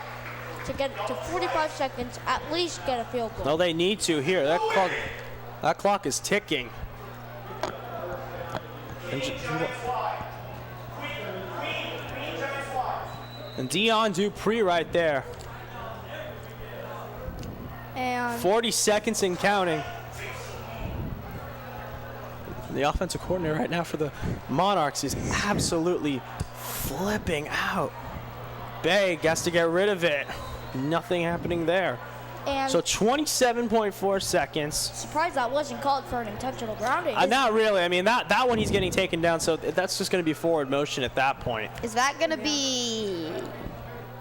to get it to 45 seconds, at least get a field goal. No, they need to here. That clock is ticking. And Dion Dupree right there. And 40 seconds and counting. The offensive coordinator right now for the Monarchs is absolutely flipping out. Bey gets to get rid of it. Nothing happening there. And So 27.4 seconds. surprised that wasn't called for an intentional grounding. Not really. I mean, that one he's getting taken down, so that's just going to be forward motion at that point. Is that going to be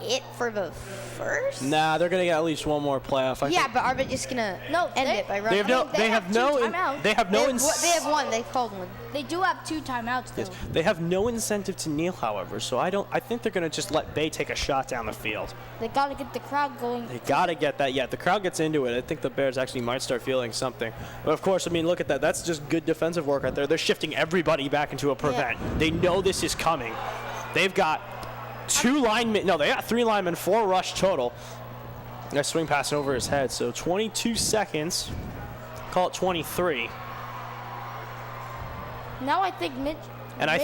it for the first? Nah, they're going to get at least one more playoff. I Yeah, think. but are they just going to No, end they- it by They running? have no. they have two timeouts. They have no. They have one. They called one. They do have 2 timeouts, though. Yes. They have no incentive to kneel, however. So I think they're going to just let Bey take a shot down the field. They got to get the crowd going. They got to get that. Yeah, the crowd gets into it. I think the Bears actually might start feeling something. But of course, I mean, look at that. That's just good defensive work right there. They're shifting everybody back into a prevent. They know this is coming. They've got 2 linemen. No, they got 3 linemen, 4 rush total. Nice swing pass over his head. So 22 seconds. Call it 23. Now I think And I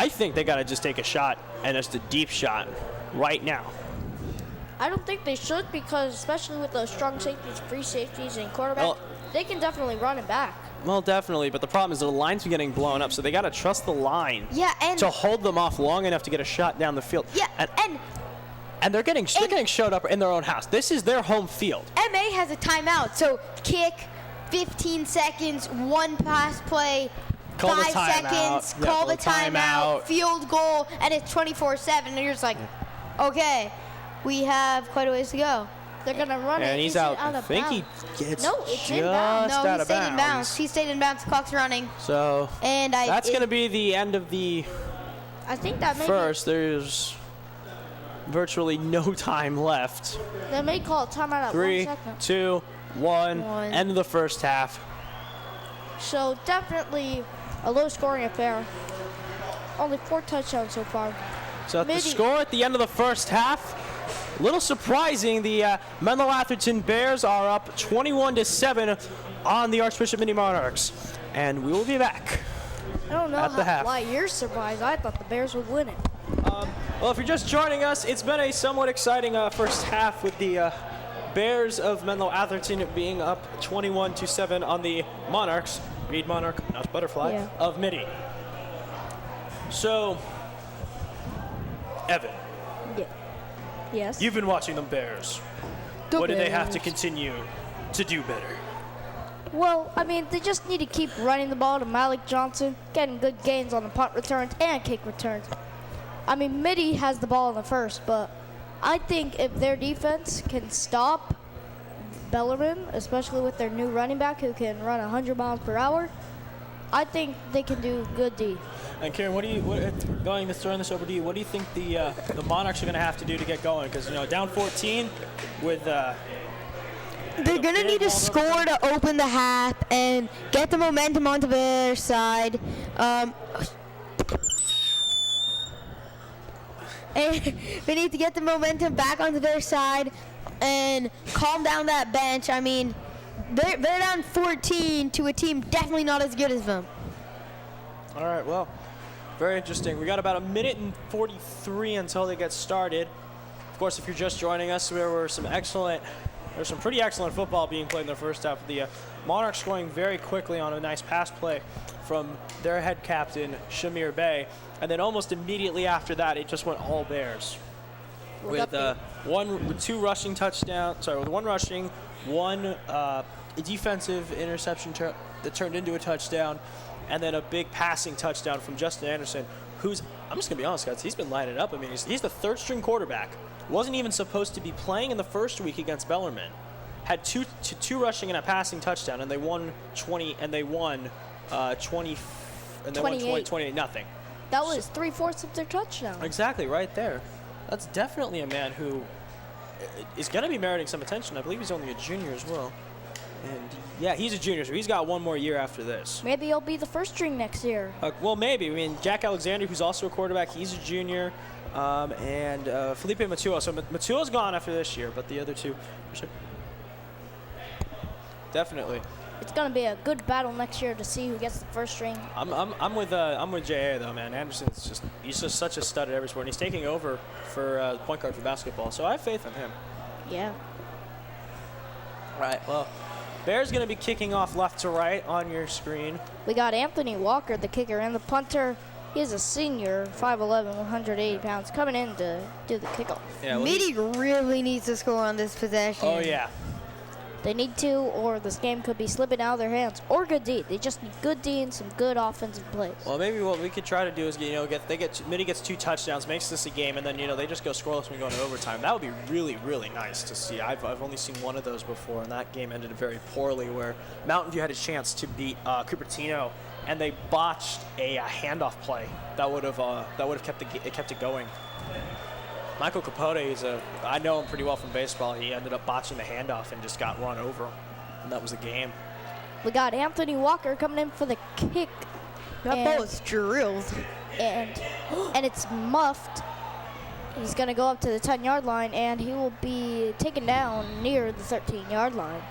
think they got to just take a shot, and it's a deep shot right now. I don't think they should, because especially with those strong safeties, free safeties, and quarterback, Well- they can definitely run it back. Well, definitely, but the problem is the line's been getting blown up, so they got to trust the line Yeah, and to hold them off long enough to get a shot down the field. yeah, And they're getting showed up in their own house. This is their home field. MA has a timeout. So kick, 15 seconds, 1 pass play, Call the 5 timeout. seconds, Yeah, call the call the timeout. timeout, field goal, and it's 24-7. And you're just like, okay, we have quite a ways to go. They're going to run it. And he's Is it out. I of think he bounds? gets No, it's just in bounds. No, out he of stayed in bounds. He stayed in bounds. The clock's running. So And that's going to be the end of the I think that may first. There's virtually no time left. they may call a timeout at 3, 1 second. 2, 1. One. End of the first half. So definitely a low-scoring affair. Only 4 touchdowns so far. So the Mitty. score at the end of the first half, a little surprising. The Menlo-Atherton Bears are up 21-7 on the Archbishop Mitty Monarchs. And we will be back. I don't know At the half. why you're surprised. I thought the Bears would win it. Well, if you're just joining us, it's been a somewhat exciting first half with the Bears of Menlo-Atherton being up 21-7 on the Monarchs, Reed Monarch, not Butterfly, Yeah. of Mitty. So, Evan, Yeah. Yes. you've been watching them Bears. The What do they have to Bears. continue to do better? Well, I mean, they just need to keep running the ball to Malik Johnson, getting good gains on the punt returns and kick returns. I mean, Mitty has the ball in the first, but I think if their defense can stop Bellarmine, especially with their new running back who can run 100 miles per hour, I think they can do good D. And Karen, throwing this over to you, what do you think the Monarchs are going to have to do to get going? Because, down 14 with... They're going to need a score to open the half and get the momentum onto their side. And they need to get the momentum back onto their side and calm down that bench. I mean, they're down 14 to a team definitely not as good as them. All right, well, very interesting. We got about a minute and 43 until they get started. Of course, if you're just joining us, there's some pretty excellent football being played in the first half. The Monarchs scoring very quickly on a nice pass play from their head captain, Shamir Bey. And then almost immediately after that, it just went all Bears. With two rushing touchdowns, with one rushing, one defensive interception that turned into a touchdown, and then a big passing touchdown from Justin Anderson, who's, I'm just going to be honest, guys, he's been lighting it up. I mean, he's the third-string quarterback. Wasn't even supposed to be playing in the first week against Bellarmine. Had two rushing and a passing touchdown, and they won 20, and they won 20, and they won 28-0. That was 3/4 of their touchdown. Exactly, right there. That's definitely a man who is going to be meriting some attention. I believe he's only a junior as well. And yeah, he's a junior, so he's got one more year after this. Maybe he'll be the first string next year. Well, maybe. I mean, Jack Alexander, who's also a quarterback, he's a junior. And Felipe Matua. So Matua's gone after this year, but the other two, definitely. It's going to be a good battle next year to see who gets the first string. I'm with JA though, man. Anderson's he's just such a stud at every sport. And he's taking over for point guard for basketball, so I have faith in him. Yeah. All right. Well, Bears going to be kicking off left to right on your screen. We got Anthony Walker, the kicker, and the punter. He's a senior, 5'11", 180 pounds, coming in to do the kickoff. Yeah, well, Mitty really needs to score on this possession. Oh yeah. They need to, or this game could be slipping out of their hands. Or good D. They just need good D and some good offensive plays. Well, maybe what we could try to do is Mitty gets 2 touchdowns, makes this a game, and then they just go scoreless when we go into overtime. That would be really, really nice to see. I've only seen one of those before, and that game ended very poorly, where Mountain View had a chance to beat Cupertino, and they botched a handoff play that would have kept it going. Michael Capote I know him pretty well from baseball. He ended up botching the handoff and just got run over, and that was the game. We got Anthony Walker coming in for the kick. That ball was drilled. And it's muffed. He's going to go up to the 10-yard line, and he will be taken down near the 13-yard line.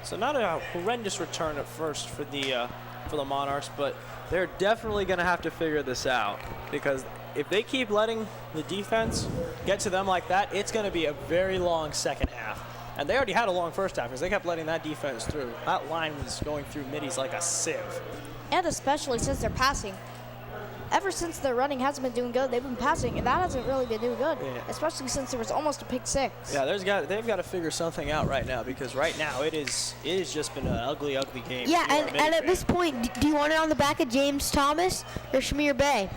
So not a horrendous return at first for the Monarchs, but they're definitely going to have to figure this out, because if they keep letting the defense get to them like that, it's going to be a very long second half. And they already had a long first half because they kept letting that defense through. That line was going through Mitty's like a sieve. And especially since they're passing. Ever since their running hasn't been doing good, they've been passing, and that hasn't really been doing good, especially since there was almost a pick 6. Yeah, they've got to figure something out right now, because right now it is just been an ugly, ugly game. Yeah, and at this point, do you want it on the back of James Thomas or Shamir Bey?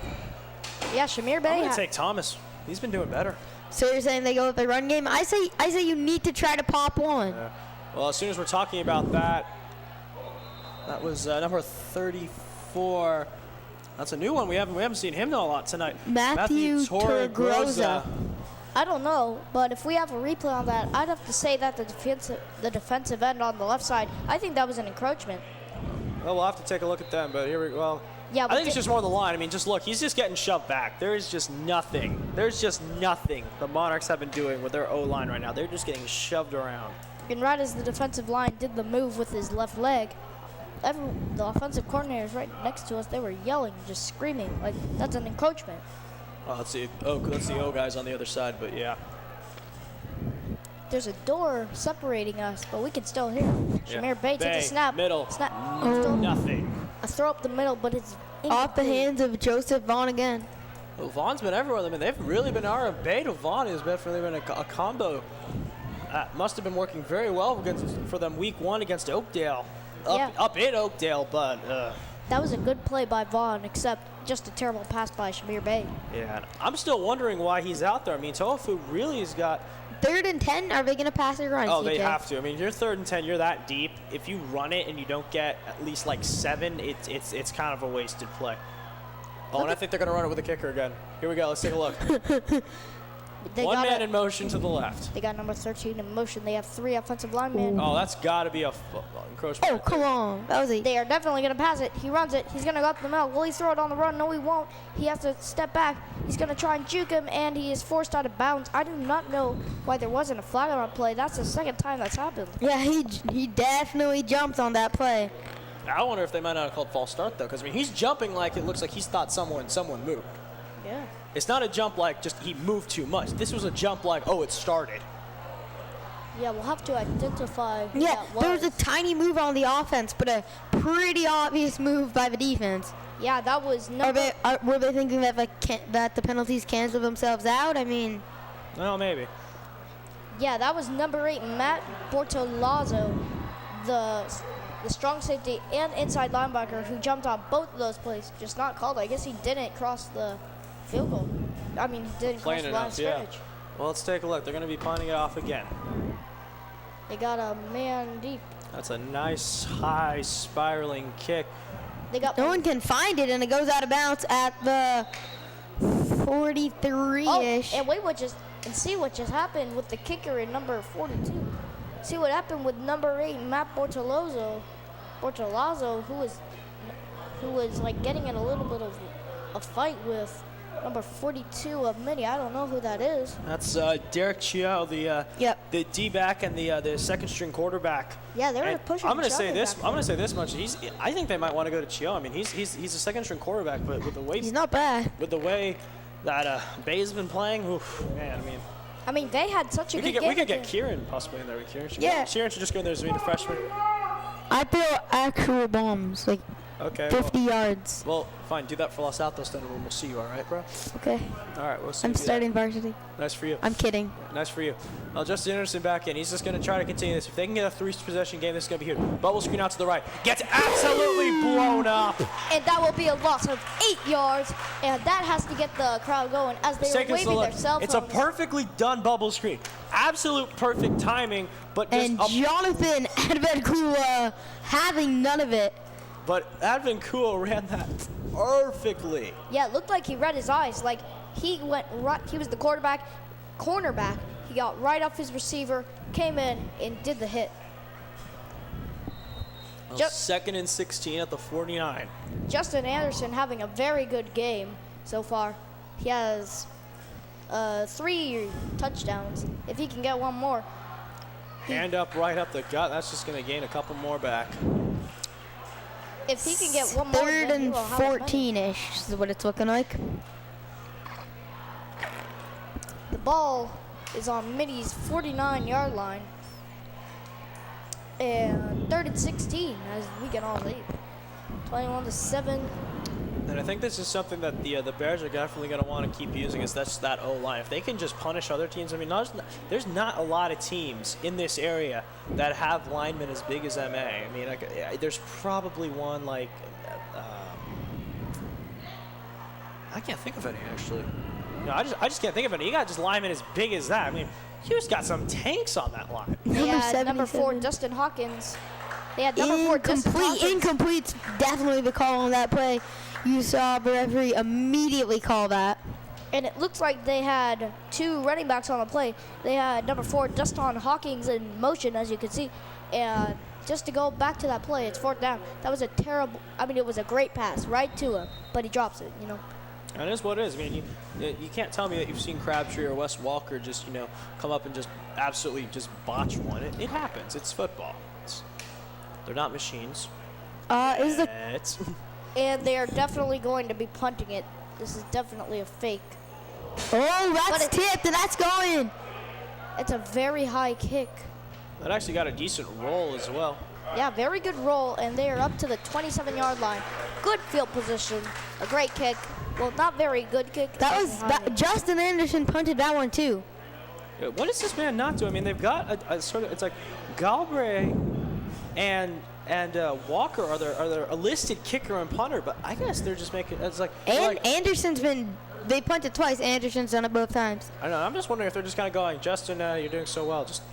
Yeah, Shamir Bey. I'm going to take Thomas. He's been doing better. So you're saying they go with the run game? I say you need to try to pop one. Yeah. Well, as soon as we're talking about that, that was number 34. That's a new one. We haven't seen him a lot tonight. Matthew Torregroza. I don't know, but if we have a replay on that, I'd have to say that the defensive end on the left side, I think that was an encroachment. Well, we'll have to take a look at them. But here we go. Well, Yeah, I think it's just more the line. I mean, just look, he's just getting shoved back. There is just nothing. There's just nothing the Monarchs have been doing with their O-line right now. They're just getting shoved around. And right as the defensive line did the move with his left leg, the offensive coordinators right next to us, they were yelling, just screaming, like that's an encroachment. Oh, let's see. Oh, that's the O guys on the other side, but yeah. There's a door separating us, but we can still hear. Yeah. Shamir Bay takes a snap. Middle. Snap. Nothing. A throw up the middle, but it's Off the hands of Joseph Vaughn again. Well, Vaughn's been everywhere. I mean, they've really been Bay to Vaughn has definitely been a combo. Must have been working very well for them week 1 against Oakdale. Up in Oakdale, but That was a good play by Vaughn, except just a terrible pass by Shamir Bay. yeah. I'm still wondering why he's out there. I mean, Tofu really has got. 3rd and 10. Are they going to pass or run? Oh, CJ? they have to. I mean, you're 3rd and 10. You're that deep. If you run it and you don't get at least like 7, it's kind of a wasted play. Oh, and I think they're gonna run it with a kicker again. Here we go. Let's take a look. One man in motion to the left. They got number 13 in motion. They have 3 offensive linemen. Oh, that's got to be a encroachment. Oh, come on. That was a. They are definitely going to pass it. He runs it. He's going to go up the middle. Will he throw it on the run? No, he won't. He has to step back. He's going to try and juke him, and he is forced out of bounds. I do not know why there wasn't a flag on play. That's the second time that's happened. Yeah, he definitely jumped on that play. I wonder if they might not have called false start though, because I mean he's jumping like it looks like he's thought someone moved. Yeah. It's not a jump like just he moved too much. This was a jump like, oh, it started. Yeah, we'll have to identify who Yeah, that was. there was a tiny move on the offense, but a pretty obvious move by the defense. Yeah, that was number... Were they thinking that that the penalties cancel themselves out? I mean, Well, maybe. Yeah, that was number 8, Matt Bortolazzo, the strong safety and inside linebacker who jumped on both of those plays. Just not called. I guess he didn't cross the field goal. I mean, he didn't cross the line of scrimmage. Well, let's take a look. They're going to be punting it off again. They got a man deep. That's a nice, high, spiraling kick. They got no one can find it, and it goes out of bounds at the 43-ish. Oh, and see what just happened with the kicker in number 42. See what happened with number 8, Matt Bortolazzo, who was like getting in a little bit of a fight with number 42 of Mitty. I don't know who that is. That's Derek Chio, the D-back and the second-string quarterback. Yeah, they're And pushing. I'm going to say this. I'm going to say this much. I think they might want to go to Chio. I mean, he's a second-string quarterback, but with the way He's not bad. with the way that Bay's been playing, oof, man. I mean, they had such a good game. We could get Kieran possibly in there. Kieran should should just go in there as being a freshman. I throw actual bombs, like Okay. 50 yards. Well, fine. Do that for Los Altos, then we'll see you. All right, bro. Okay. All right. We'll see. I'm you do that. starting varsity. Nice for you. I'm kidding. Nice for you. Well, Justin Anderson back in. He's just going to try to continue this. If they can get a 3-possession game, this is going to be huge. Bubble screen out to the right. Gets absolutely blown up. And that will be a loss of 8 yards, and that has to get the crowd going as they are waving their cell phones. It's a perfectly done bubble screen. Absolute perfect timing, but just And Jonathan Advancula having none of it. But Advancula ran that perfectly. Yeah, it looked like he read his eyes. Like he went right. He was the cornerback. He got right off his receiver, came in and did the hit. Well, 2nd and 16 at the 49. Justin Anderson having a very good game so far. He has 3 touchdowns. If he can get one more. Hand up, right up the gut. That's just going to gain a couple more back. If he can get one more, 3rd then he and will have his money. 14-ish is what it's looking like. The ball is on Mitty's 49-yard line. And 3rd and 16 as we get on lead. 21-7. And I think this is something that the Bears are definitely going to want to keep using is that's that O-line. If they can just punish other teams, I mean, there's not a lot of teams in this area that have linemen as big as MA. I mean, there's probably one like I can't think of any actually. No, I just can't think of any. You got just linemen as big as that. I mean, Hughes got some tanks on that line. They had number 4, 77. Dustin Hawkins. They had number 4, Dustin Hawkins. Incomplete's definitely the call on that play. You saw the referee immediately call that. And it looks like they had 2 running backs on the play. They had number 4, Dustin Hawkins in motion, as you can see. And just to go back to that play, it's 4th down. That was it was a great pass right to him, but he drops it, And it is what it is. I mean, you can't tell me that you've seen Crabtree or Wes Walker just, come up and just absolutely just botch one. It happens. It's football. They're not machines. And they are definitely going to be punting it. This is definitely a fake. Oh, that's tipped, and that's going. It's a very high kick. That actually got a decent roll as well. Yeah, very good roll, and they are up to the 27-yard line. Good field position, a great kick. Well, not very good kick. Justin Anderson punted that one too. What does this man not do? I mean, they've got a sort of, it's like Galbraith and Walker are their a listed kicker and punter, but I guess they're just making it's like. Anderson's they punted twice. Anderson's done it both times. I know. I'm just wondering if they're just kind of going, Justin, you're doing so well. Just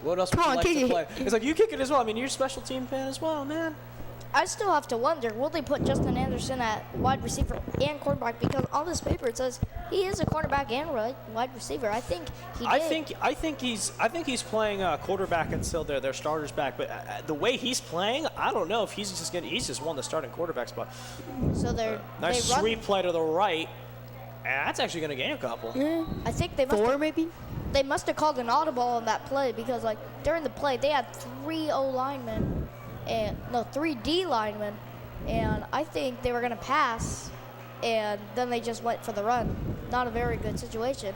what else would you like kick to it. play? It's like you kick it as well. I mean, you're a special team fan as well, man. I still have to wonder, will they put Justin Anderson at wide receiver and quarterback? Because on this paper it says he is a quarterback and wide receiver. I think he did. I think he's playing quarterback until their starter's back. But the way he's playing, I don't know if he's just won the starting quarterback spot. So nice sweep play to the right. And that's actually going to gain a couple. I think they must have called an audible on that play because during the play they had 3 D linemen, and I think they were going to pass, and then they just went for the run. Not a very good situation,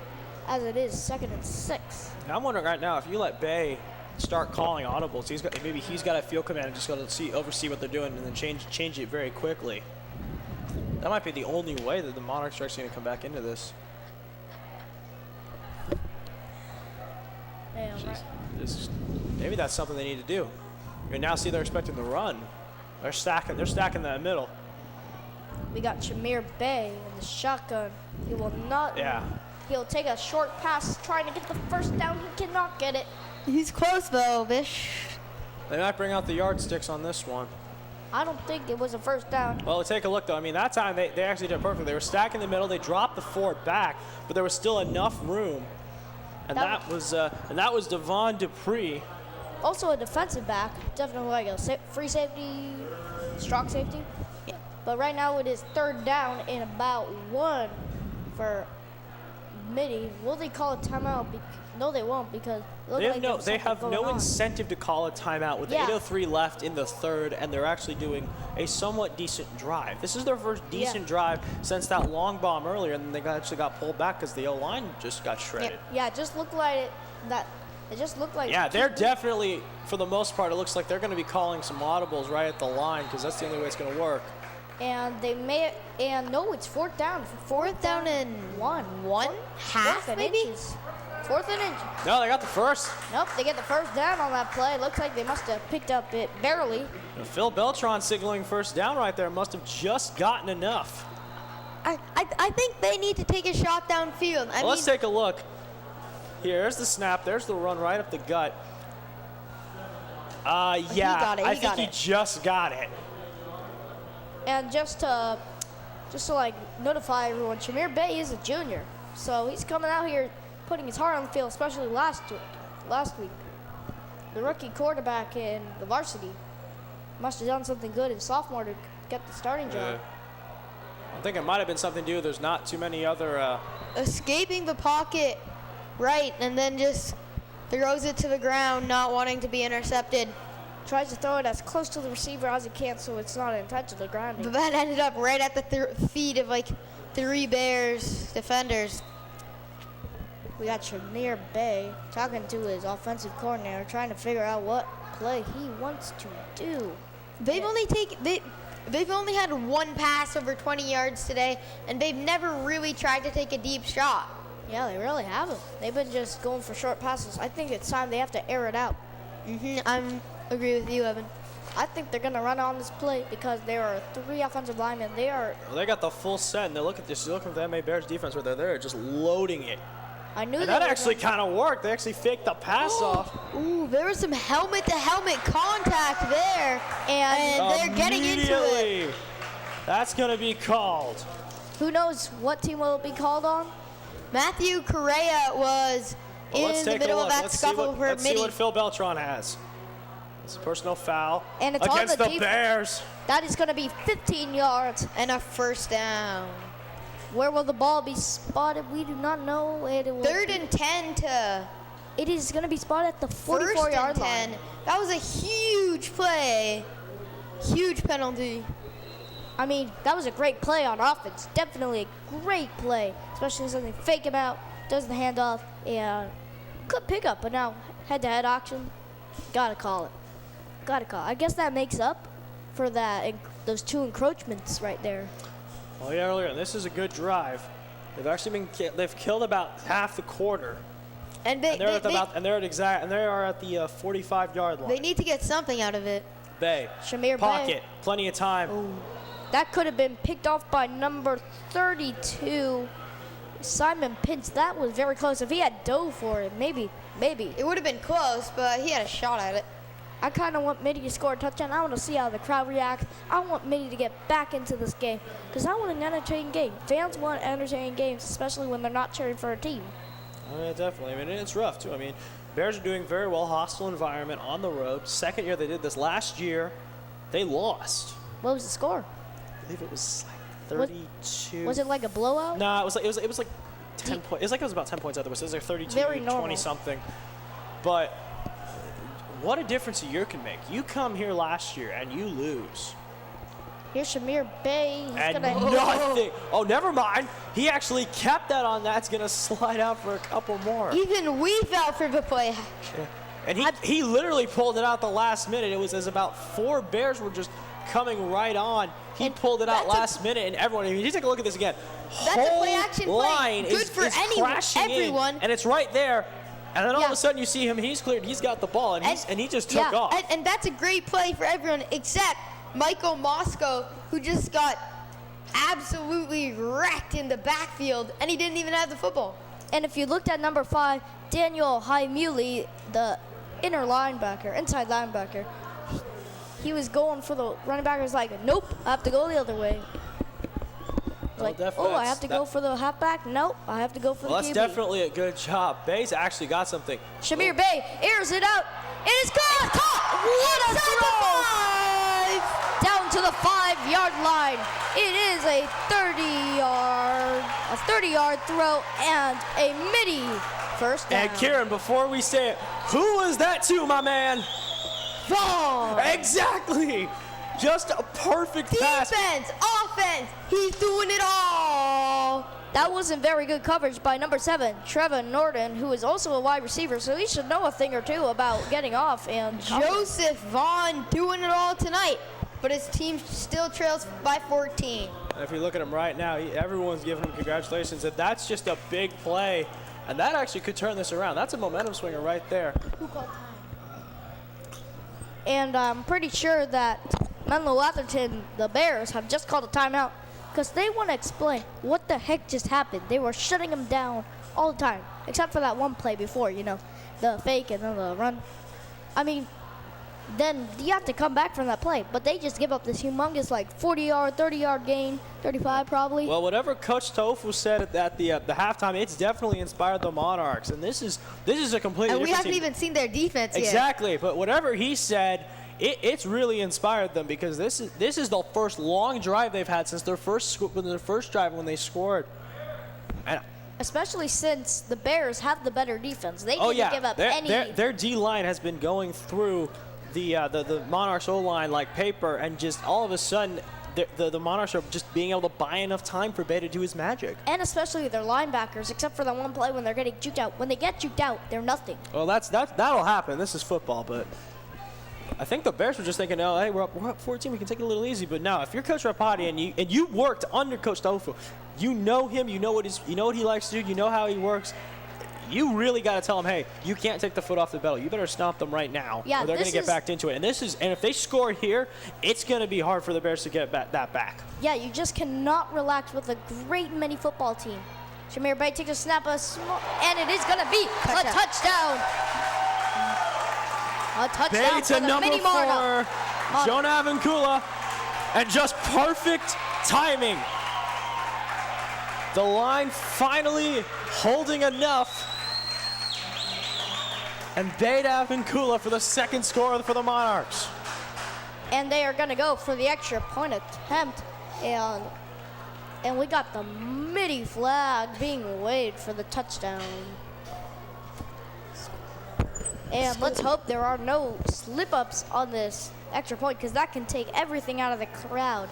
as it is 2nd and 6. Now I'm wondering right now if you let Bay start calling audibles, maybe he's got a field command and just got to oversee what they're doing and then change it very quickly. That might be the only way that the Monarchs are actually going to come back into this. Maybe that's something they need to do. You now see they're expecting the run. They're stacking that middle. We got Shamir Bay in the shotgun. He will not. Yeah. He'll take a short pass trying to get the first down. He cannot get it. He's close though, Bish. They might bring out the yardsticks on this one. I don't think it was a first down. Well, take a look though. I mean, that time they actually did perfect. They were stacking the middle. They dropped the 4 back, but there was still enough room. And that was Devon Dupree. Also a defensive back, definitely like a free safety, strong safety. Yeah. But right now it is 3rd down and about 1 for Mitty. Will they call a timeout? No, they won't because they have no incentive to call a timeout with 8:03 left in the 3rd, and they're actually doing a somewhat decent drive. This is their first decent drive since that long bomb earlier, and then they actually got pulled back because the O-line just got shredded. Yeah, it just looked like that. It just looked like. Yeah, they're definitely, for the most part, it looks like they're going to be calling some audibles right at the line because that's the only way it's going to work. And it's 4th down. 4th down and 1 half maybe. 4th and inches. No, they got the first. Nope, they get the first down on that play. It looks like they must have picked up it barely. Phil Beltran signaling first down right there. Must have just gotten enough. I think they need to take a shot downfield. Let's take a look. Here's the snap. There's the run right up the gut. I think he just got it. And just to notify everyone, Shamir Bay is a junior, so he's coming out here putting his heart on the field, especially last week. The rookie quarterback in the varsity must have done something good in sophomore to get the starting job. I think it might have been something to do. There's not too many other. Escaping the pocket, right, and then just throws it to the ground, not wanting to be intercepted. Tries to throw it as close to the receiver as he can so it's not intentional grounding. But that ended up right at the feet of 3 Bears defenders. We got Shamir Bay talking to his offensive coordinator, trying to figure out what play he wants to do. They've only had 1 pass over 20 yards today, and they've never really tried to take a deep shot. Yeah, they really haven't. They've been just going for short passes. I think it's time they have to air it out. I agree with you, Evan. I think they're going to run on this play because there are 3 offensive linemen. They got the full set, and look at the MA Bears defense right there. They're just loading it. I knew that actually kind of worked. They actually faked the pass off. Ooh, there was some helmet-to-helmet contact there, and they're getting into it. That's going to be called. Who knows what team will it be called on? Matthew Correa was in the middle of that scuffle for Mitty. Let's see what Phil Beltran has. It's a personal foul And it's against on the the Bears. That is going to be 15 yards. And a first down. Where will the ball be spotted? We do not know. It is going to be spotted at the 44-yard line. That was a huge play. Huge penalty. I mean, that was a great play on offense. Definitely a great play, especially since they fake him out, does the handoff, and good pickup. But now, head-to-head action, gotta call it. I guess that makes up for those 2 encroachments right there. Oh yeah, earlier. This is a good drive. They've killed about half the quarter. And they are at the 45-yard line. They need to get something out of it. Bay. Shamir Pocket. Bay. Plenty of time. Ooh. That could have been picked off by number 32, Simon Pence. That was very close. If he had dove for it, maybe. It would have been close, but he had a shot at it. I kind of want Mitty to score a touchdown. I want to see how the crowd reacts. I want Mitty to get back into this game because I want an entertaining game. Fans want entertaining games, especially when they're not cheering for a team. Oh, yeah, definitely. I mean, it's rough, too. I mean, Bears are doing very well. Hostile environment on the road. Second year they did this. Last year, they lost. What was the score? I believe it was like 32. Was it like a blowout? No, it was like 10 points. It was about 10 points otherwise. It was like 32, Very normal. 20 something. But what a difference a year can make. You come here last year and you lose. Here's Shamir Bay. He's And gonna nothing. Oh, never mind. He actually kept that on. That's going to slide out for a couple more. Even we felt for the play. Yeah. And he literally pulled it out the last minute. It was as about 4 Bears were just coming right on. He pulled it out last minute, and everyone. I mean, you take a look at this again. That's a play-action line play. Good is for everyone. and it's right there. And then all of a sudden you see him. He's cleared. He's got the ball, and he just took off. And that's a great play for everyone except Michael Moscow, who just got absolutely wrecked in the backfield, and he didn't even have the football. And if you looked at number 5, Daniel Haimuli, the inside linebacker, he was going for the running back. He was like, nope, I have to go the other way. Like, I have to go for the halfback? Nope, I have to go for the QB. That's definitely a good job. Bay's actually got something. Shamir Bay airs it out. It is caught! What a throw! Down to the 5-yard line. It is a 30-yard throw and a Mitty first down. And Kieran, before we say it, who was that to, my man? Vaughn. Exactly. Just a perfect pass. Defense, offense, he's doing it all. That wasn't very good coverage by number 7, Trevor Norton, who is also a wide receiver, so he should know a thing or two about getting off. And Joseph Vaughn doing it all tonight, but his team still trails by 14. And if you look at him right now, everyone's giving him congratulations. And that's just a big play, and that actually could turn this around. That's a momentum swinger right there. Who called time? And I'm pretty sure that Menlo-Atherton, the Bears, have just called a timeout because they want to explain what the heck just happened. They were shutting them down all the time, except for that one play before, the fake and then the run. I mean, then you have to come back from that play. But they just give up this humongous, 40-yard, 30-yard gain, 35 probably. Well, whatever Coach Tofu said at the halftime, it's definitely inspired the Monarchs. And this is a completely And we different haven't team. even seen their defense yet. Exactly, but whatever he said, it's really inspired them because this is the first long drive they've had since their first drive when they scored. And especially since the Bears have the better defense. They didn't give up any. Their D-line has been going through the Monarchs O-line like paper, and just all of a sudden the Monarchs are just being able to buy enough time for Bay to do his magic. And especially their linebackers, except for that one play when they're getting juked out. When they get juked out, they're nothing. Well, that'll happen. This is football, but I think the Bears were just thinking, oh, hey, we're up 14, we can take it a little easy. But no, if you're Coach Rapati and you worked under Coach Tofu, you know him, you know what he likes to do, you know how he works. You really got to tell him, hey, you can't take the foot off the pedal. You better stomp them right now, or they're going to get back into it. And if they score here, it's going to be hard for the Bears to get that back. Yeah, you just cannot relax with a great mini football team. Shamir Bay takes a snap, and it is going to be a touchdown. A touchdown Bay for to the number Mini 4, Jonah Avankula, and just perfect timing. The line finally holding enough. And Beda Vincula for the second score for the Monarchs. And they are going to go for the extra point attempt. And we got the Mitty flag being waved for the touchdown. And let's hope there are no slip-ups on this extra point, because that can take everything out of the crowd.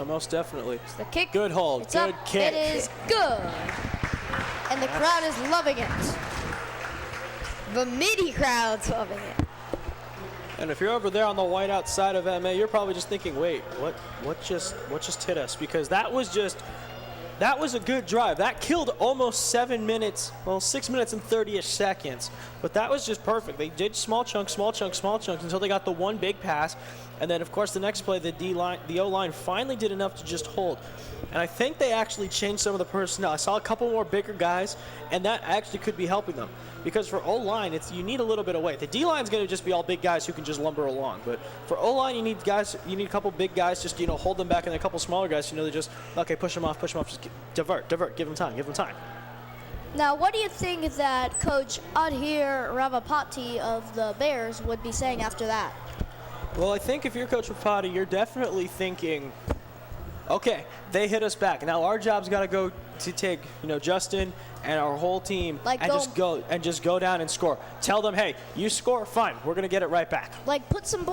Most definitely. The kick. Good hold. It's Good up. kick. It is good. And the crowd is loving it. The Mitty crowd's loving it. And if you're over there on the whiteout side of MA, you're probably just thinking, wait, what just hit us? Because that was a good drive. That killed almost 7 minutes, well, 6 minutes and 30-ish seconds. But that was just perfect. They did small chunks until they got the one big pass. And then, of course, the next play, the O-line finally did enough to just hold. And I think they actually changed some of the personnel. I saw a couple more bigger guys, and that actually could be helping them. Because for O-line, you need a little bit of weight. The D-line's going to just be all big guys who can just lumber along. But for O-line, you need a couple big guys, just, hold them back, and a couple smaller guys, they just, okay, push them off, just divert, give them time. Now, what do you think that Coach Adhir Ravapati of the Bears would be saying after that? Well, I think if you're Coach Rapati, you're definitely thinking, okay, they hit us back. Now our job's got to go to take, Justin and our whole team and just go down and score. Tell them, hey, you score, fine. We're gonna get it right back. Like get some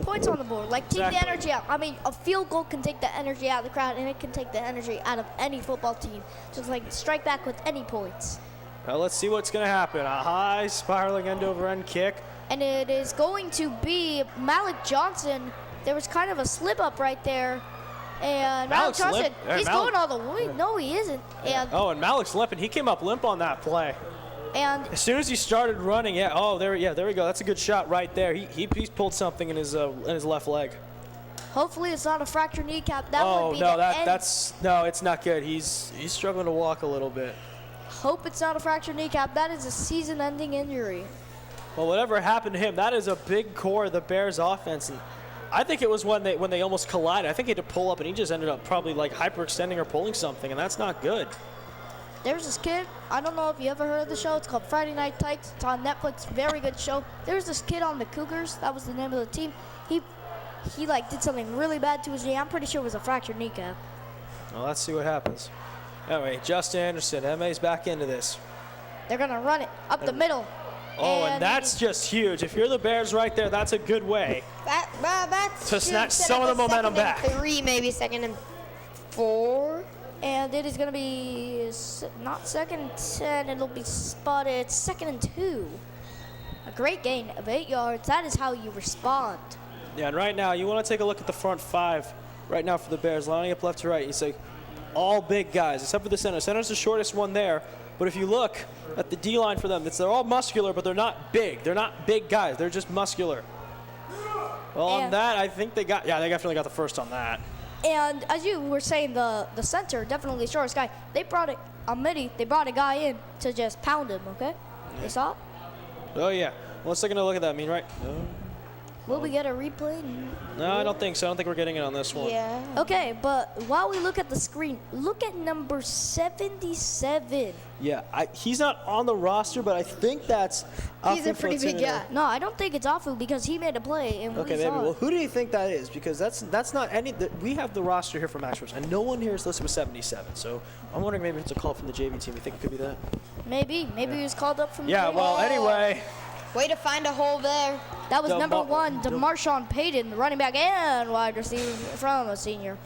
points on the board. Like take the energy out. I mean, a field goal can take the energy out of the crowd, and it can take the energy out of any football team. Just like strike back with any points. Now let's see what's gonna happen. A high spiraling end over end kick. And it is going to be Malik Johnson. There was kind of a slip up right there. And Malik Johnson, he's going all the way. No, he isn't. And and Malik's limping. He came up limp on that play. And as soon as he started running, there we go. That's a good shot right there. He's pulled something in his left leg. Hopefully it's not a fractured kneecap. That would be it's not good. He's struggling to walk a little bit. Hope it's not a fractured kneecap. That is a season-ending injury. Well, whatever happened to him, that is a big core of the Bears offense. And I think it was when they almost collided. I think he had to pull up, and he just ended up probably like hyperextending or pulling something, and that's not good. There's this kid. I don't know if you ever heard of the show. It's called Friday Night Tights. It's on Netflix. Very good show. There's this kid on the Cougars. That was the name of the team. He did something really bad to his knee. I'm pretty sure it was a fractured kneecap. Well, let's see what happens. Anyway, Justin Anderson, MA's back into this. They're gonna run it up the middle. Oh, and that's just huge. If you're the Bears right there, that's a good way That's to snatch some of the momentum back. 3, maybe 2nd and 4. And it is going to be not 2nd and 10. It'll be spotted 2nd and 2. A great gain of 8 yards. That is how you respond. Yeah, and right now, you want to take a look at the front 5 right now for the Bears, lining up left to right. You say all big guys, except for the center. Center's the shortest one there. But if you look at the D-line for them, they're all muscular, but they're not big. They're not big guys. They're just muscular. Well, on that, I think they definitely got the first on that. And as you were saying, the center, definitely the shortest guy. They brought it on Mitty. They brought a guy in to just pound him, okay? Yeah. They saw it? Oh, yeah. Well, let's take a look at that. I mean, right? No. Will we get a replay? No, I don't think so. I don't think we're getting it on this one. Yeah. Okay, but while we look at the screen, look at number 77. Yeah, he's not on the roster, but I think that's He's a pretty big guy. No, I don't think it's Afu because he made a play and okay, we maybe. saw Well, it. who do you think that is? Because that's not any. We have the roster here for Max and no one here is listed with 77. So I'm wondering maybe it's a call from the JV team. You think it could be that? Maybe he was called up from. Yeah. the Well, anyway. Way to find a hole there. That was number 1, DeMarshawn Payton, the running back and wide receiver from a senior.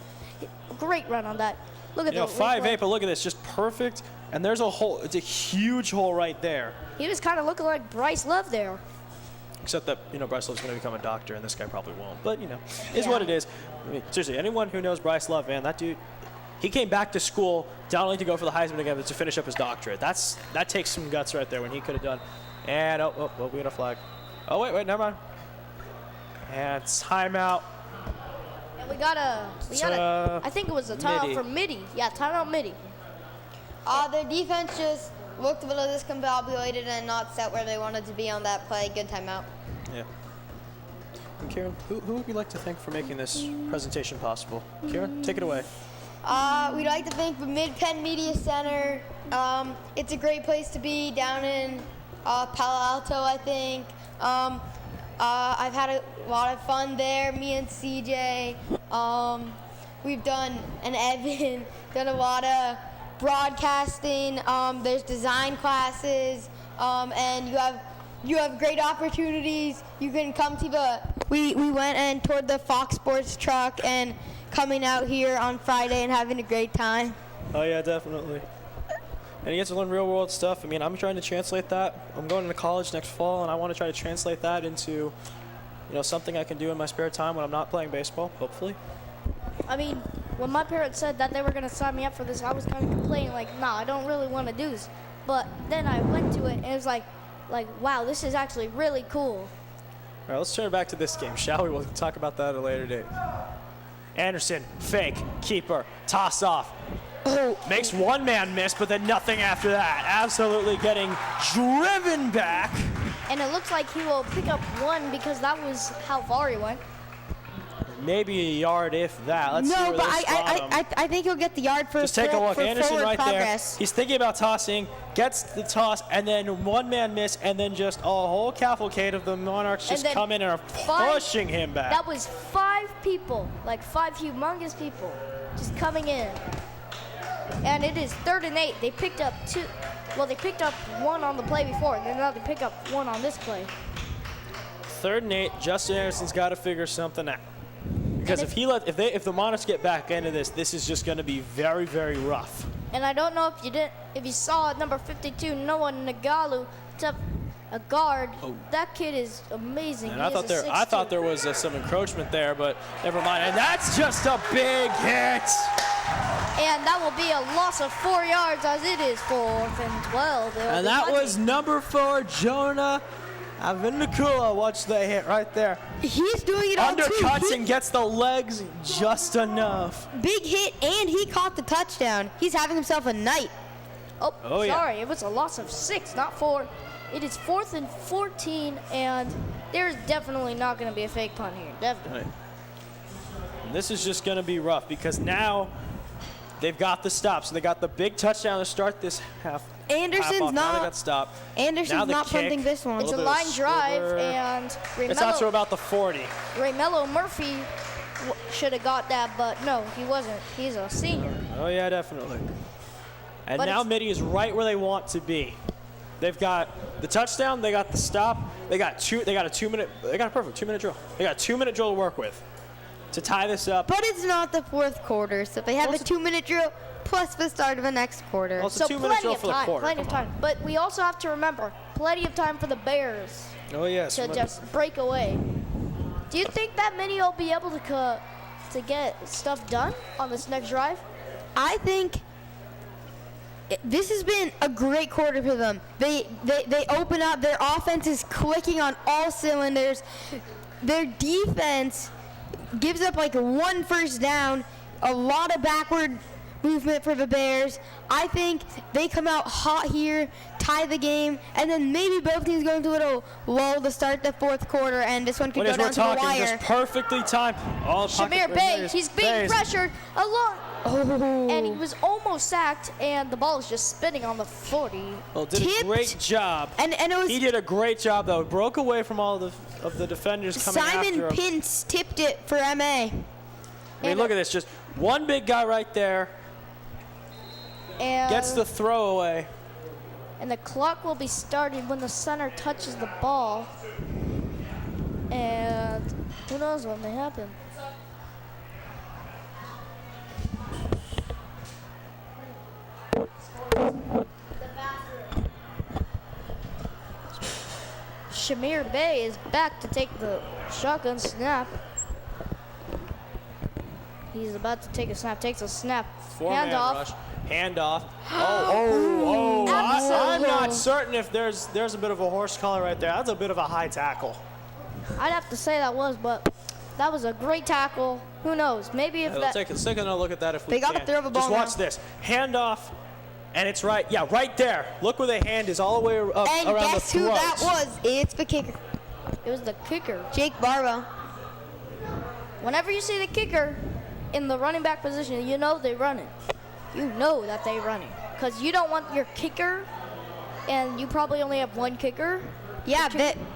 Great run on that. Look at that. 5'8", but look at this, just perfect. And there's a hole. It's a huge hole right there. He was kind of looking like Bryce Love there. Except that, Bryce Love's going to become a doctor, and this guy probably won't. But, is what it is. I mean, seriously, anyone who knows Bryce Love, man, that dude, he came back to school not only to go for the Heisman again, but to finish up his doctorate. That takes some guts right there when he could have done. And, we got a flag. Oh, wait, never mind. And timeout. And we got a I think it was a timeout for Mitty. Yeah, timeout Mitty. Their defense just looked a little discombobulated and not set where they wanted to be on that play. Good timeout. Yeah. And Kieran, who would we like to thank for making this presentation possible? Kieran, take it away. We'd like to thank the Midpen Media Center. It's a great place to be down in Palo Alto, I think. I've had a lot of fun there. Me and CJ. We've done, and Evan, done a lot of broadcasting. There's design classes, and you have great opportunities. You can come to we went and toured the Fox Sports truck and coming out here on Friday and having a great time. Oh yeah, definitely. And you get to learn real world stuff. I mean, I'm trying to translate that. I'm going to college next fall, and I want to try to translate that into, something I can do in my spare time when I'm not playing baseball, hopefully. I mean, when my parents said that they were going to sign me up for this, I was kind of complaining, like, nah, I don't really want to do this. But then I went to it, and it was like, wow, this is actually really cool. All right, let's turn back to this game, shall we? We'll talk about that at a later date. Anderson, fake, keeper, toss off. Makes one man miss, but then nothing after that. Absolutely getting driven back. And it looks like he will pick up one because that was how far he went. Maybe a yard, if that. Let's see No, where but they spot him. I think he'll get the yard for Just take a look. for Anderson forward right progress. there. He's thinking about tossing, gets the toss, and then one man miss, and then just a whole cavalcade of the Monarchs just come in and are pushing him back. That was 5 people, like 5 humongous people, just coming in. And it is 3rd and 8. They picked up 2. Well, they picked up 1 on the play before, and then now they pick up 1 on this play. 3rd and 8. Justin Anderson's got to figure something out. Because if the Monarchs get back into this is just going to be very, very rough. And I don't know if you saw number 52, Noah Nagalu, a guard. Oh. That kid is amazing. And I thought there was some encroachment there, but never mind. And that's just a big hit. And that will be a loss of 4 yards as it is 4th and 12. And that was number 4, Jonah Avinakula. Watch the hit right there. He's doing it on Undercuts two. and gets the legs just enough. Big hit, and he caught the touchdown. He's having himself a night. Oh, yeah. sorry. It was a loss of 6, not 4. It is 4th and 14, and there's definitely not going to be a fake punt here. Definitely. Right. And this is just going to be rough because now they've got the stop. So they got the big touchdown to start this half. Anderson's Now they not. got stopped. Anderson's not punting this one. It's a bit of line drive, slither. and It's out to about the 40. Raymelo Murphy should have got that, but no, he wasn't. He's a senior. Oh yeah, definitely. And But now it's- Mitty is right where they want to be. They've got the touchdown, they got the stop, they got a perfect 2-minute drill. They got a 2-minute drill to work with to tie this up. But it's not the 4th quarter, so they have Well, a 2-minute drill plus the start of the next quarter. Well, it's a So 2-minute plenty drill of for the time, quarter. plenty of time. But we also have to remember, plenty of time for the Bears Oh yes. to just break away. Do you think that Mitty will be able to get stuff done on this next drive? I think this has been a great quarter for them. They open up. Their offense is clicking on all cylinders. Their defense gives up like 1 first down, a lot of backward movement for the Bears. I think they come out hot here, tie the game, and then maybe both teams go into a little lull to start the 4th quarter, and this one could go As down we're to the talking, wire. just perfectly timed. Shamir Bey, he's being pressured a lot. Oh. And he was almost sacked, and the ball is just spinning on the 40. Well, did Tipped. a great job. And it was He did a great job though. Broke away from all of the defenders coming after Simon him. Pintz tipped it for MA. I mean, look at this. Just one big guy right there And gets the throwaway. And the clock will be started when the center touches the ball. And who knows when they happen. Shamir Bey is back to take the shotgun snap. He's about to take a snap, takes a snap. Four-man Handoff. rush. Handoff. Oh. I'm not Absolutely. certain if there's a bit of a horse collar right there. That's a bit of a high tackle. I'd have to say that was, but that was a great tackle. Who knows? Maybe if We'll that. take a second to look at that if we They can. gotta throw the ball Just watch now. this. Handoff, and it's right. Yeah, right there. Look where the hand is all the way up And around guess the who throat. that was? It's the kicker, It was the kicker. Jake Barbo. Whenever you see the kicker in the running back position, you know they're running. You know that they're running. Because you don't want your kicker and you probably only have one kicker. Yeah,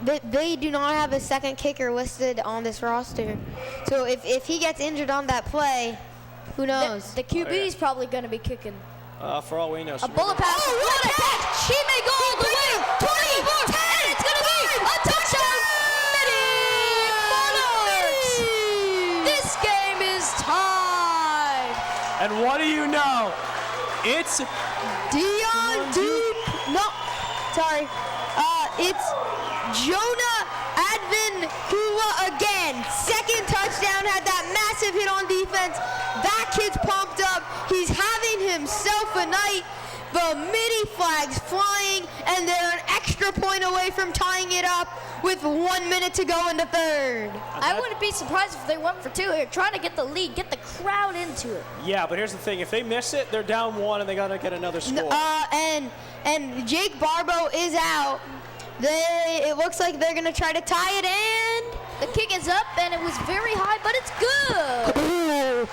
they do not have a second kicker listed on this roster. So if he gets injured on that play, who knows? The QB is probably going to be kicking. For all we know. A bullet pass. Oh, what a catch! She may go all the way. 20, 10. It's going to be a touchdown. Mitty Monarchs. This game is tied. And what do you know? It's Dion Deep. No, sorry. It's Jonah Advin Hua again. Second touchdown, had that massive hit on defense. That kid's pumped up. He's having himself a night. The Mitty flag's flying, and they're an extra point away from tying it up with 1 minute to go in the third. I wouldn't be surprised if they went for two here, trying to get the lead, get the crowd into it. Yeah, but here's the thing. If they miss it, they're down 1, and they got to get another score. And Jake Barbo is out. It looks like they're going to try to tie it, and the kick is up, and it was very high, but it's good.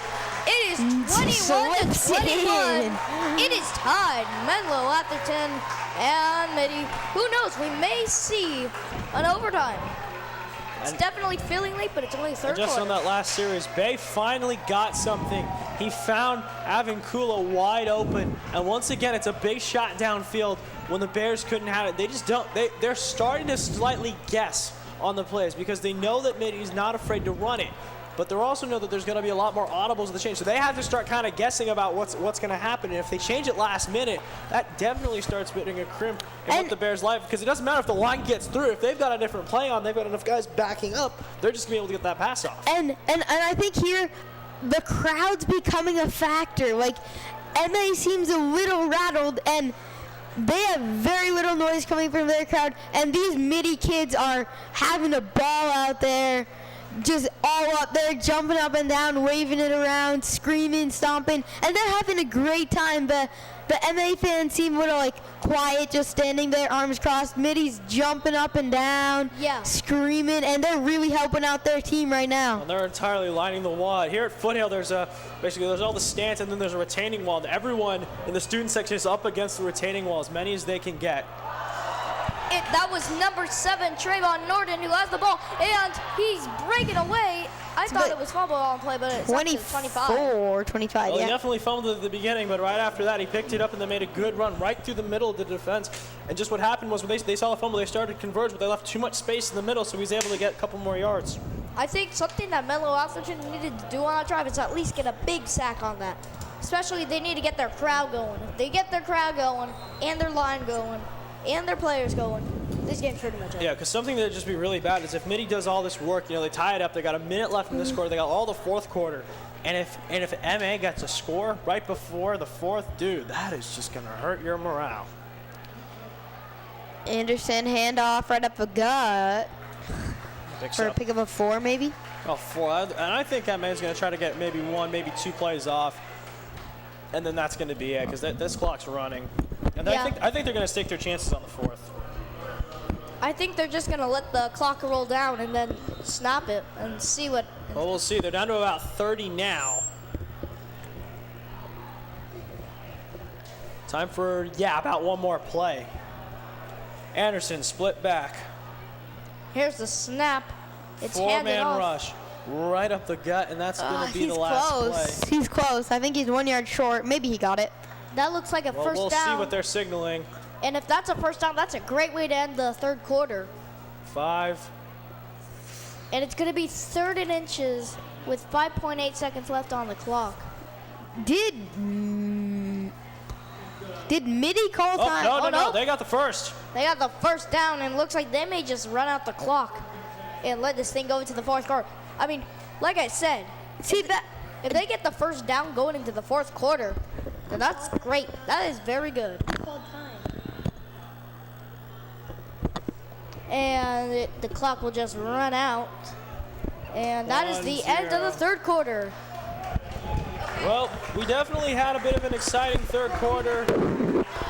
It is 21 to 21. It is tied. Menlo-Atherton and Mitty. Who knows? We may see an overtime. It's definitely feeling late, but it's only third Just quarter. on that last series, Bay finally got something. He found Avincula wide open, and once again, it's a big shot downfield when the Bears couldn't have it. They just don't. They're starting to slightly guess on the plays because they know that Mitty's not afraid to run it, but they also know that there's going to be a lot more audibles of the change. So they have to start kind of guessing about what's going to happen. And if they change it last minute, that definitely starts putting a crimp in what the Bears' life, because it doesn't matter if the line gets through. If they've got a different play on, they've got enough guys backing up, they're just going to be able to get that pass off. And I think here, the crowd's becoming a factor. Like, MA seems a little rattled, and they have very little noise coming from their crowd, and these Mitty kids are having a ball out there, just all up there, jumping up and down, waving it around, screaming, stomping, and they're having a great time. The MA fans seem a little like quiet, just standing there, arms crossed. Mitty's jumping up and down, screaming, and they're really helping out their team right now. And they're entirely lining the wad. Here at Foothill, there's basically all the stands, and then there's a retaining wall. And everyone in the student section is up against the retaining wall, as many as they can get. That was number 7, Trayvon Norton, who has the ball, and he's breaking away. I thought it was fumble on play, but it's 25. 25, Well, yeah. he definitely fumbled at the beginning, but right after that, he picked it up and they made a good run right through the middle of the defense. And just what happened was when they saw the fumble, they started to converge, but they left too much space in the middle, so he was able to get a couple more yards. I think something that Menlo-Atherton needed to do on that drive is at least get a big sack on that. Especially they need to get their crowd going. If they get their crowd going, and their line going, and their players going, this game's pretty much it. Yeah, because something that would just be really bad is if Mitty does all this work, they tie it up, they got a minute left in this quarter, they got all the fourth quarter, and if MA gets a score right before the fourth, dude, that is just going to hurt your morale. Anderson handoff right up the gut for a pick of a 4, maybe. Oh, 4, and I think MA is going to try to get maybe 1, maybe 2 plays off, and then that's going to be it, because this clock's running. And I think they're going to stake their chances on the fourth. I think they're just going to let the clock roll down and then snap it and see what. Well, we'll see. They're down to about 30 now. Time for, about 1 more play. Anderson split back. Here's the snap. It's handed 4-man off. rush right up the gut, and that's going to be the last play. He's close. I think he's 1 yard short. Maybe he got it. That looks like a first We'll down. see what they're signaling. And if that's a first down, that's a great way to end the third quarter. 5. And it's going to be 3rd and inches with 5.8 seconds left on the clock. Did Mitty call time? No. They got the first. They got the first down, and it looks like they may just run out the clock and let this thing go into the fourth quarter. I mean, like I said, if they get the first down going into the fourth quarter, then that's great. That is very good. And the clock will just run out. And that is the end of the third quarter. Well, we definitely had a bit of an exciting third quarter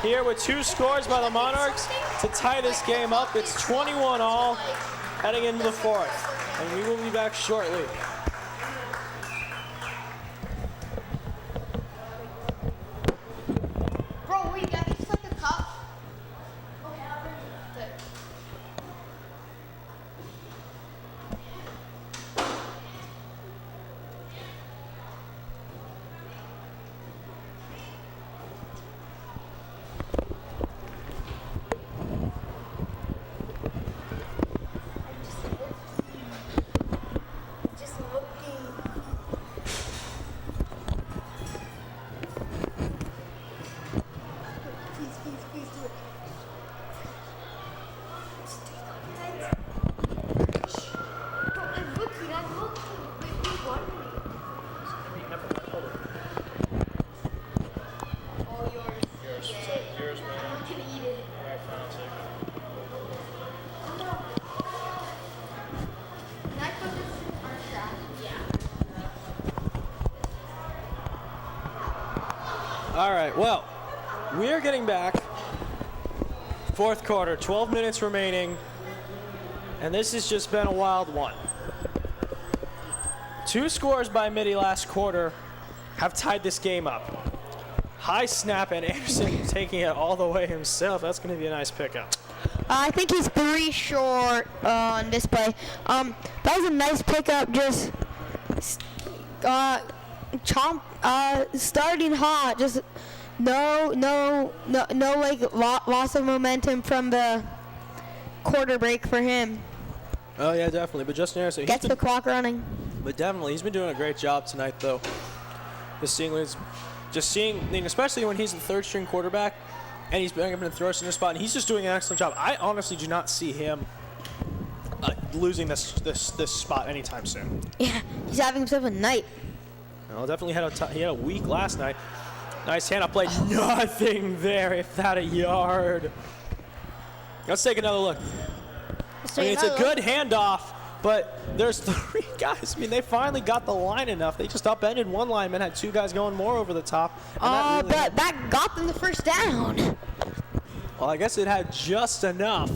here with 2 scores by the Monarchs to tie this game up. It's 21-all heading into the fourth. And we will be back shortly. Bro, wait, that is like a cup. All right, well, we are getting back. Fourth quarter, 12 minutes remaining. And this has just been a wild one. 2 scores by Mitty last quarter have tied this game up. High snap, and Anderson taking it all the way himself. That's going to be a nice pickup. I think he's 3 short on this play. That was a nice pickup, just starting hot. Just no like loss of momentum from the quarter break for him. Oh yeah, definitely. But Justin Anderson Gets the clock running. But definitely, he's been doing a great job tonight, though. Especially when he's the third-string quarterback, and he's bringing him in the throw center spot, and he's just doing an excellent job. I honestly do not see him losing this spot anytime soon. Yeah, he's having himself a night. Well, definitely he had a week last night. Nice handoff play. Nothing there, if that a yard. Let's take another look. It's a good handoff, but there's 3 guys. I mean, they finally got the line enough. They just upended one lineman, had 2 guys going more over the top. But that got them the first down. Well, I guess it had just enough.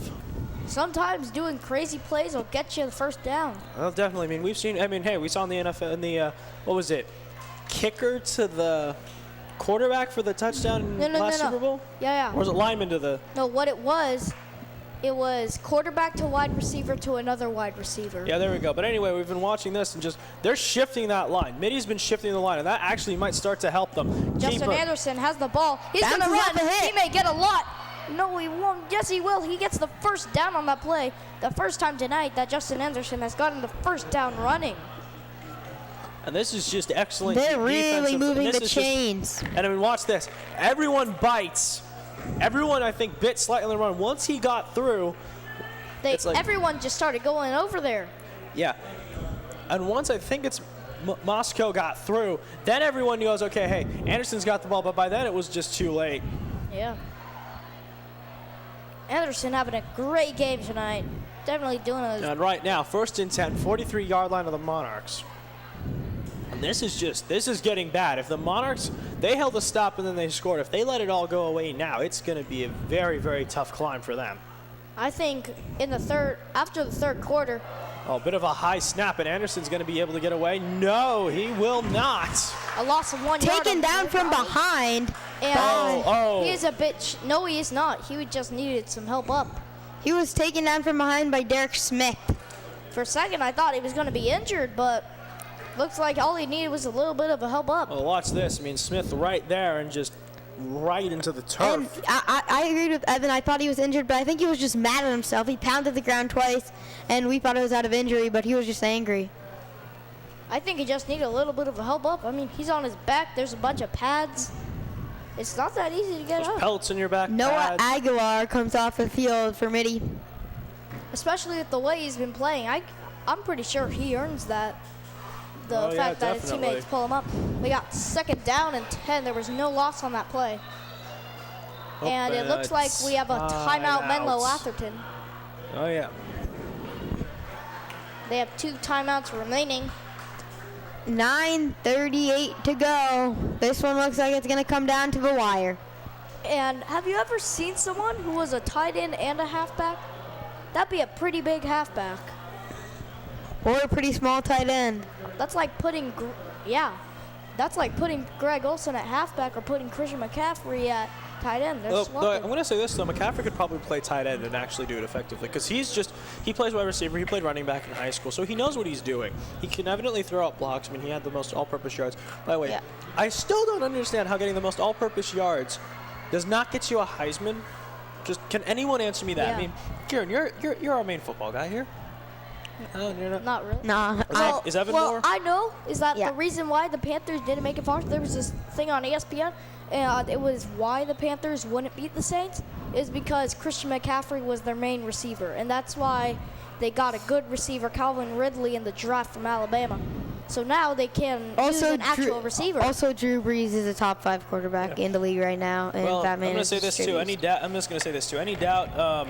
Sometimes doing crazy plays will get you the first down. Well, definitely. I mean, hey, we saw in the NFL, in the, what was it? Kicker to the quarterback for the touchdown last Super Bowl? Yeah. Or was it lineman to the? No, what it was quarterback to wide receiver to another wide receiver. Yeah, there we go. But anyway, we've been watching this, and they're shifting that line. Mitty's been shifting the line, and that actually might start to help them. Justin Anderson has the ball. He's going to run. He may get a lot. No, he won't. Yes, he will. He gets the first down on that play. The first time tonight that Justin Anderson has gotten the first down running. And this is just excellent. They're really moving the chains. And I mean, watch this. Everyone bites. Everyone, I think, bit slightly on the run. Once he got through, everyone just started going over there. Yeah. And once I think it's Moscow got through, then everyone goes, okay, hey, Anderson's got the ball. But by then, it was just too late. Yeah. Anderson having a great game tonight. Definitely doing it. And right now, 1st and 10, 43-yard line of the Monarchs. And this is getting bad. If the Monarchs, they held a stop and then they scored. If they let it all go away now, it's going to be a very, very tough climb for them. I think after the third quarter. Oh, a bit of a high snap, and Anderson's going to be able to get away. No, he will not. A loss of 1 yard. Taken down from behind. And he is a bit. No, he is not. He just needed some help up. He was taken down from behind by Derek Smith. For a second, I thought he was going to be injured, but looks like all he needed was a little bit of a help up. Well, watch this. I mean, Smith right there and just right into the turf. And I agreed with Evan. I thought he was injured, but I think he was just mad at himself. He pounded the ground twice, and we thought it was out of injury, but he was just angry. I think he just needed a little bit of a help up. I mean, he's on his back. There's a bunch of pads. It's not that easy to get up. Pelts in your back. Noah Aguilar comes off the field for Mitty. Especially with the way he's been playing. I'm pretty sure he earns that. The fact that his teammates pull him up. We got 2nd down and 10. There was no loss on that play. And it looks like we have a timeout Menlo-Atherton. Oh, yeah. They have 2 timeouts remaining. 9:38 to go. This one looks like it's going to come down to the wire. And have you ever seen someone who was a tight end and a halfback? That'd be a pretty big halfback. Or a pretty small tight end. That's like putting Greg Olson at halfback or putting Christian McCaffrey at tight end. I'm going to say this, though. McCaffrey could probably play tight end and actually do it effectively because he plays wide receiver. He played running back in high school, so he knows what he's doing. He can evidently throw out blocks. I mean, he had the most all-purpose yards. By the way, I still don't understand how getting the most all-purpose yards does not get you a Heisman. Just can anyone answer me that? Yeah. I mean, Kieran, you're our main football guy here. No, you're not. Not really. Nah. Is Evan more? I know is that the reason why the Panthers didn't make it far. There was this thing on ESPN, and it was why the Panthers wouldn't beat the Saints is because Christian McCaffrey was their main receiver, and that's why they got a good receiver, Calvin Ridley, in the draft from Alabama. So now they can use an actual receiver. Also, Drew Brees is a top 5 quarterback in the league right now, and well, that man I'm going to say this too. I'm just going to say this too. Any doubt?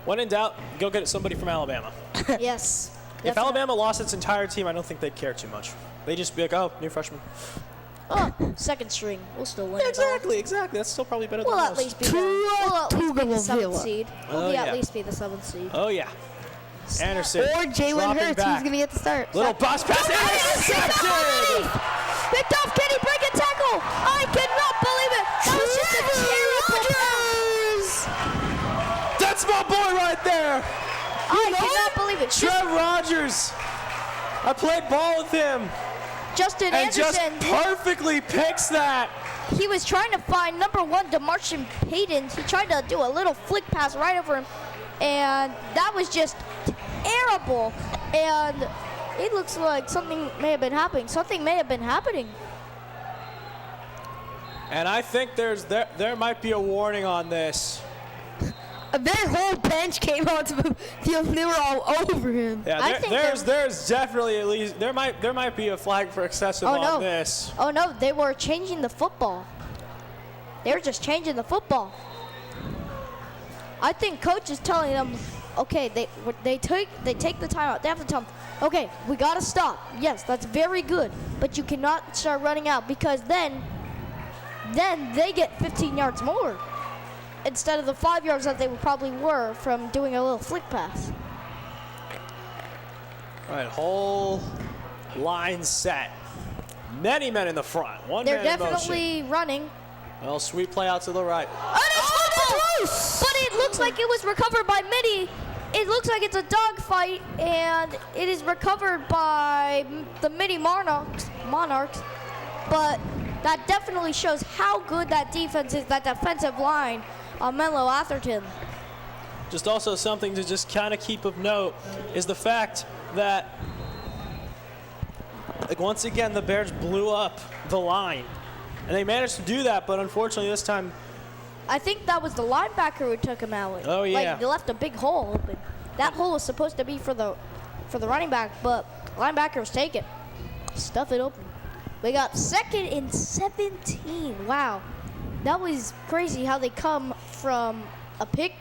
When in doubt, go get somebody from Alabama. Yes. If Alabama lost its entire team, I don't think they'd care too much. They'd just be like, oh, new freshman. Oh, second string. We'll still win. Exactly. That's still probably better than We'll most. at least be the 7th seed. We'll yeah. at least be the 7th seed. Oh, yeah. Anderson. Or Jalen dropping Hurts, back. he's going to get the start. Little bounce pass. Intercepted! Picked off, can he break a tackle? I cannot believe it. That was just a terrible pass. That's my boy right there. I cannot believe it. Trev Rogers. I played ball with him. Justin And just Anderson, perfectly picks that. he was trying to find number 1, DeMartian Payton. He tried to do a little flick pass right over him, and that was just terrible. And it looks like something may have been happening. And I think there might be a warning on this. Their whole bench came onto the field and they were all over him. Yeah, there's definitely at least there might be a flag for excessive on this. Oh no, they were changing the football. They were just changing the football. I think coach is telling them, okay, they take the timeout. They have to tell them, okay, we gotta stop. Yes, that's very good, but you cannot start running out because then they get 15 yards more instead of the 5 yards that they probably were from doing a little flick pass. All right, whole line set. Many men in the front. They're man in motion. definitely running. Well, sweet play out to the right. But it looks like it was recovered by Mitty. It looks like it's a dogfight, and it is recovered by the Mitty Monarchs. But that definitely shows how good that defense is, that defensive line on Menlo-Atherton. Just also something to just kind of keep of note is the fact that, like, once again, the Bears blew up the line. And they managed to do that, but unfortunately this time. I think that was the linebacker who took him out. Oh, yeah. Like, they left a big hole open. That hole was supposed to be for the running back, but linebackers take it. Stuff it open. We got 2nd and 17. Wow. That was crazy how they come from a pick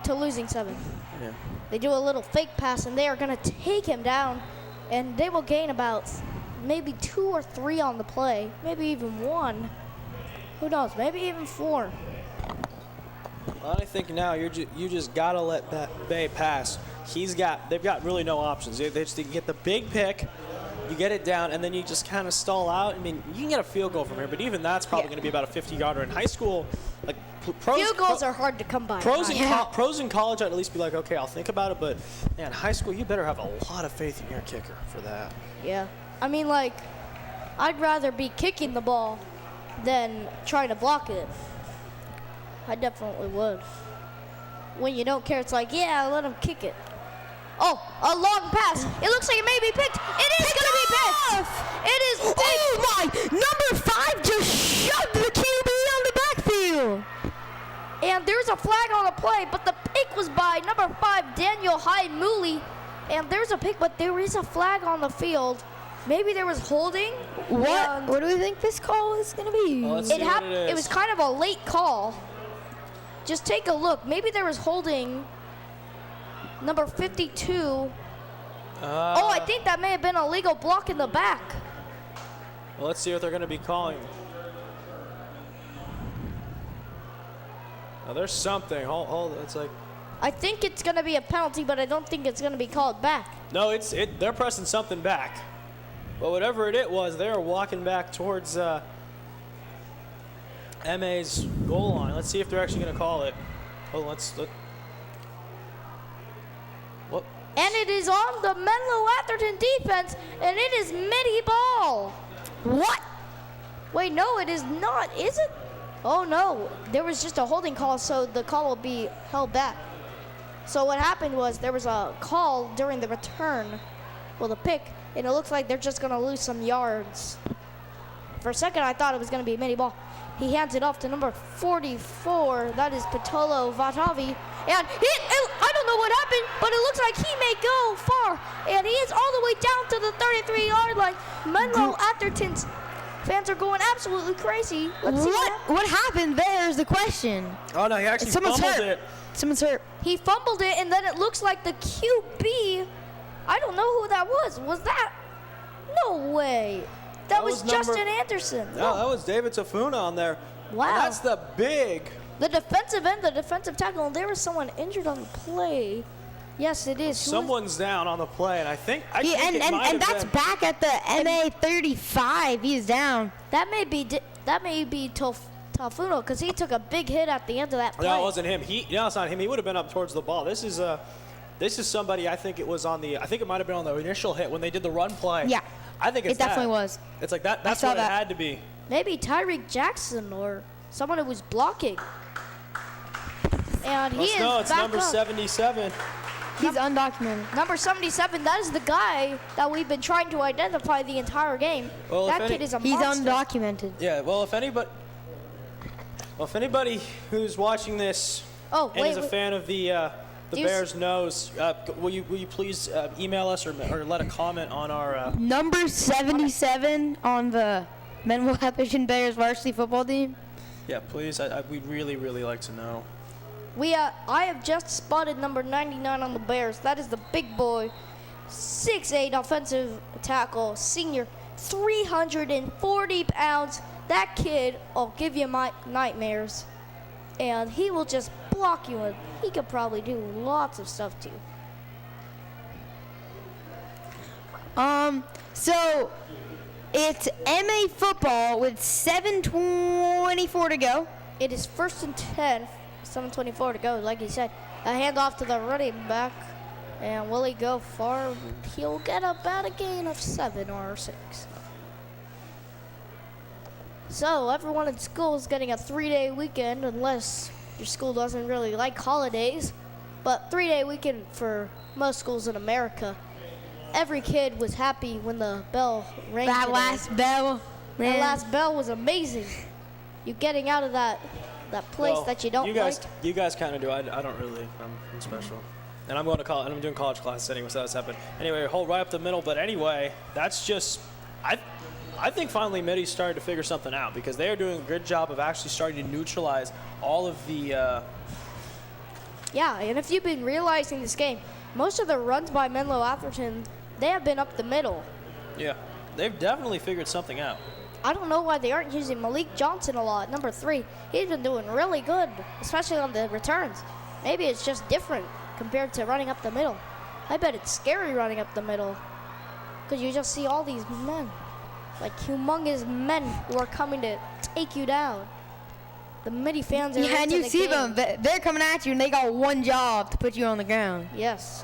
to losing 7. Yeah. They do a little fake pass, and they are going to take him down, and they will gain about maybe 2 or 3 on the play, maybe even 1. Who knows? Maybe even 4. Well, I think now you just gotta let that Bay pass. They've got really no options. They just get the big pick, you get it down, and then you just kind of stall out. I mean, you can get a field goal from here, but even that's probably going to be about a 50-yarder. In high school, like field goals are hard to come by. Pros in college, I'd at least be like, okay, I'll think about it. But man, high school, you better have a lot of faith in your kicker for that. Yeah, I mean, like, I'd rather be kicking the ball than trying to block it. I definitely would. When you don't care, it's like, yeah, let him kick it. Oh, a long pass. It looks like it may be picked. It is going to be picked. It is picked. Oh my! Number 5 just shoved the QB on the backfield. And there's a flag on the play, but the pick was by number 5, Daniel Hyde-Mooley. And there's a pick, but there is a flag on the field. Maybe there was holding. What do we think this call is going to be? Well, let's see what it is. It was kind of a late call. Just take a look. Maybe there was holding. Number 52. I think that may have been a legal block in the back. Well, let's see what they're going to be calling. Now, there's something. Hold. It's like. I think it's going to be a penalty, but I don't think it's going to be called back. No, they're pressing something back. But whatever it was, they are walking back towards MA's goal line. Let's see if they're actually going to call it. Oh, let's. What? And it is on the Menlo-Atherton defense, and it is Mitty ball. What? Wait, no, it is not, is it? Oh, no. There was just a holding call, so the call will be held back. So what happened was there was a call during the return, well, the pick, and it looks like they're just going to lose some yards. For a second, I thought it was going to be Mitty ball. He hands it off to number 44. That is Patolo Vatavi. And I don't know what happened, but it looks like he may go far. And he is all the way down to the 33-yard line. Menlo-Atherton's fans are going absolutely crazy. What happened there is the question. Oh, no, he actually fumbled it. Someone's hurt. He fumbled it, and then it looks like the QB, I don't know who that was. Was that? No way. That was number- Justin Anderson. No, that was David Tafuna on there. Wow. And that's the big. The defensive end, the defensive tackle, and there was someone injured on the play. Yes, it is. Who was- Someone's down on the play, and I think it And might have that's been- back at the MA 35. He's down. That may be Tafuna because he took a big hit at the end of that play. No, it wasn't him. No, it's not him. He would have been up towards the ball. This is somebody. I think it was on the. I think it might have been on the initial hit when they did the run play. Yeah. I think it's It definitely that. was. It's like that. That's saw what that. it had to be. Maybe Tyreek Jackson or someone who was blocking. And he is No, it's back number up. 77. He's undocumented. Number 77, that is the guy that we've been trying to identify the entire game. Well, that if kid any- is a He's monster. undocumented. Yeah. Well, if anybody who's watching this Oh, and wait, is a wait. fan of the Do you s- Bears knows, will you please email us or let a comment on our. Number 77 on the Menlo-Atherton Bears varsity football team. Yeah, please. We'd really like to know. I have just spotted number 99 on the Bears. That is the big boy, 6'8" offensive tackle, senior, 340 pounds. That kid will give you nightmares, and he will just block you, and he could probably do lots of stuff too. So it's MA football with 7:24 to go. It is 1st and 10, 7:24 to go. Like he said, a handoff to the running back, and will he go far? He'll get about a gain of 7 or 6. So everyone in school is getting a 3-day weekend, unless your school doesn't really like holidays. But 3-day weekend for most schools in America. Every kid was happy when the bell rang. That today. last bell, man. That last bell was amazing. You getting out of that place Well, that you don't you guys, like. You guys kind of do. I don't really. I'm special. And I'm going to college, and I'm doing college classes anyway, so that's happened. Anyway, hold right up the middle. But anyway, that's just. I think finally Mitty started to figure something out because they are doing a good job of actually starting to neutralize all of the. Yeah, and if you've been realizing this game, most of the runs by Menlo-Atherton, they have been up the middle. Yeah, they've definitely figured something out. I don't know why they aren't using Malik Johnson a lot, number 3. He's been doing really good, especially on the returns. Maybe it's just different compared to running up the middle. I bet it's scary running up the middle because you just see all these men, like humongous men who are coming to take you down. The Mitty fans are Yeah, and into you the see game. them. They're coming at you, and they got one job to put you on the ground. Yes.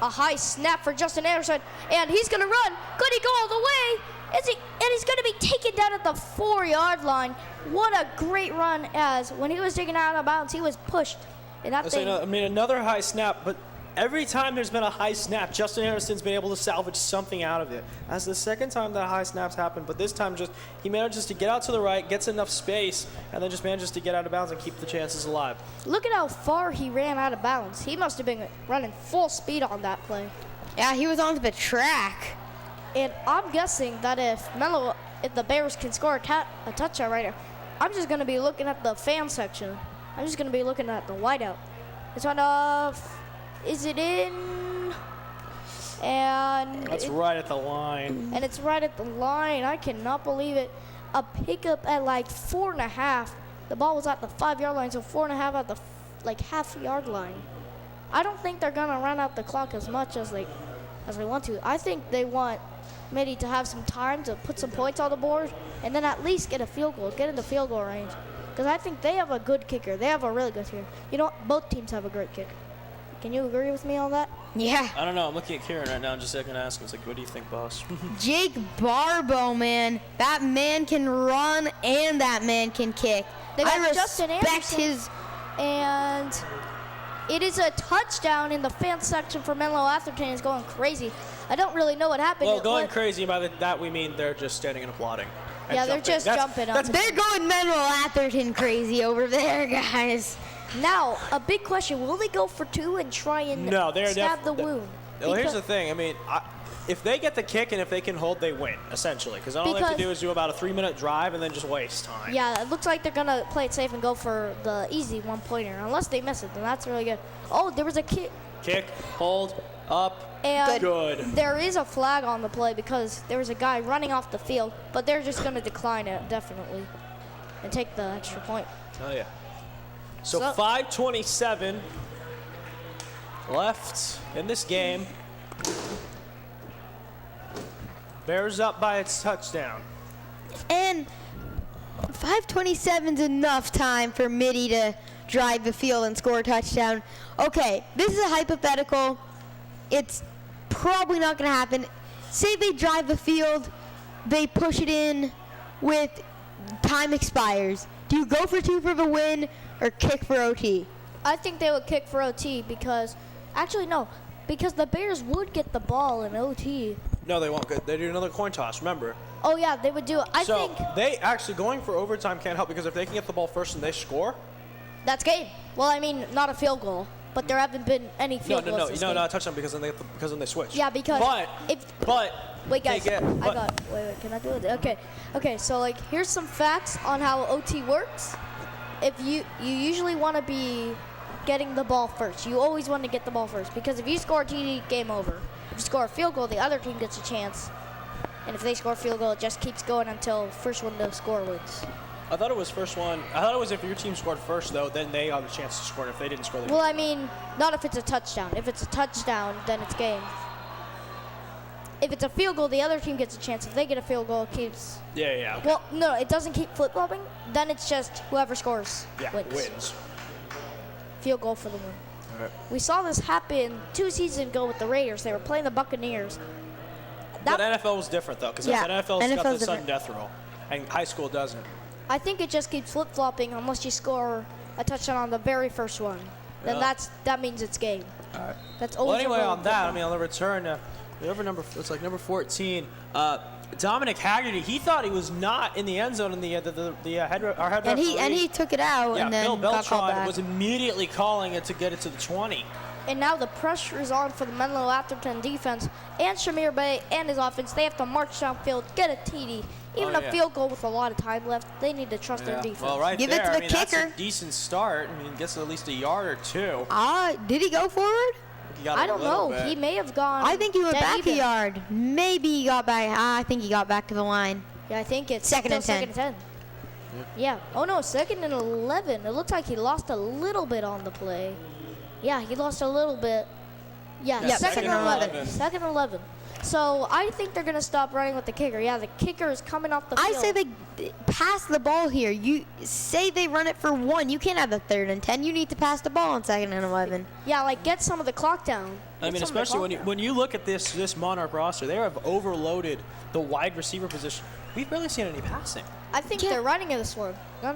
A high snap for Justin Anderson, and he's going to run. Could he go all the way? And he's going to be taken down at the 4-yard line. What a great run, as when he was taken out of bounds, he was pushed. And that thing, Another high snap, but every time there's been a high snap, Justin Anderson's been able to salvage something out of it. That's the second time that high snaps happened, but this time he manages to get out to the right, gets enough space, and then just manages to get out of bounds and keep the chances alive. look at how far he ran out of bounds. He must have been running full speed on that play. Yeah, he was on the track. And I'm guessing that if the Bears can score a touchdown right now, I'm just going to be looking at the fan section. I'm just going to be looking at the wideout. It's on off. Is it in? And That's right at the line. and it's right at the line. I cannot believe it. A pickup at like 4.5. The ball was at the 5-yard line, so 4.5 at the half-yard line. I don't think they're gonna run out the clock as much as they want to. I think they want Mitty to have some time to put some points on the board and then at least get a field goal, get in the field goal range. Because I think they have a good kicker. They have a really good kicker. You know what? Both teams have a great kicker. Can you agree with me on that? Yeah. I don't know. I'm looking at Kieran right now. I'm just going to ask him. It's like, what do you think, boss? Jake Barbo, man. That man can run and that man can kick. They got I Justin respect Anderson. his. And it is a touchdown in the fan section for Menlo-Atherton. Is going crazy. I don't really know what happened. Well, going crazy, by that we mean they're just standing and applauding. And Yeah, they're jumping. just jumping up. They're going Menlo-Atherton crazy over there, guys. Now, a big question. Will they go for 2 and try and No, they're stab the wound? Well, here's Because- the thing. I mean, if they get the kick and if they can hold, they win, essentially. Because all they have to Because- do is do about a 3-minute drive and then just waste time. Yeah, it looks like they're going to play it safe and go for the easy one-pointer. Unless they miss it, then that's really good. Oh, there was a kick. Kick, hold, up, And good. there is a flag on the play because there was a guy running off the field, but they're just going to decline it, definitely, and take the extra point. Oh, yeah. So So- 5:27 left in this game. Bears up by its touchdown. And 5:27 is enough time for Mitty to drive the field and score a touchdown. Okay, this is a hypothetical. It's probably not going to happen. Say they drive the field, they push it in with time expires. Do you go for 2 for the win or kick for OT? I think they would kick for OT because, actually no, because the Bears would get the ball in OT. No, they won't. They do another coin toss, remember. Oh yeah, they would do it. I So think they actually going for overtime can't help because if they can get the ball first and they score. that's game. Well, I mean, not a field goal, but there haven't been any field goals this game. not a touchdown because then they switch. Yeah, because but wait, guys, they get, wait, can I do it? Okay, so like here's some facts on how OT works. If you usually want to be getting the ball first. You always want to get the ball first because if you score a TD, game over. If you score a field goal, the other team gets a chance. And if they score a field goal, it just keeps going until first one to score wins. I thought it was first one. I thought it was if your team scored first though, then they have a chance to score. And if they didn't score, they Well, I mean, not if it's a touchdown. If it's a touchdown, then it's game. If it's a field goal, the other team gets a chance. If they get a field goal, it keeps. Yeah. Okay. Well, no, it doesn't keep flip-flopping. Then it's just whoever scores wins. Field goal for the win. All right. We saw this happen 2 seasons ago with the Raiders. They were playing the Buccaneers. But NFL was different though, because Yeah, NFL's got NFL's the sudden different. death rule, and high school doesn't. I think it just keeps flip-flopping unless you score a touchdown on the very first one. Then Yeah. that means it's game. All right. That's Well, always a anyway, rule on in that, I football. mean, on the return, number 14. Dominic Haggerty, he thought he was not in the end zone in our head And referee. he took it out Yeah, and then Bill got called Beltran back. was immediately calling it to get it to the 20. And now the pressure is on for the Menlo-Atherton defense and Shamir Bey and his offense. They have to march downfield, get a TD, even a field goal with a lot of time left. They need to trust their defense. Well, right Give it there, to the I mean, that's a kicker. decent start. I mean, gets at least a yard or two. Did he go forward? He got I a don't little know. bit. He may have gone. I think he went dead back even. a yard. Maybe he got back. I think he got back to the line. Yeah, I think it's Second and still 10. Second and 10. Yeah. Oh no, 2nd and 11. It looks like he lost a little bit on the play. Yeah, he lost a little bit. Yeah, Yeah, 2nd second and and 11. 2nd and 11. So I think they're gonna stop running with the kicker. Yeah, the kicker is coming off the I field. say they pass the ball here. You say they run it for 1. You can't have the 3rd and 10. You need to pass the ball on 2nd and 11. Yeah, like get some of the clock down. I Get mean, some of the especially clock down. when you look at this Monarch roster, they have overloaded the wide receiver position. We've barely seen any passing. I think Yeah. they're running this one. No. I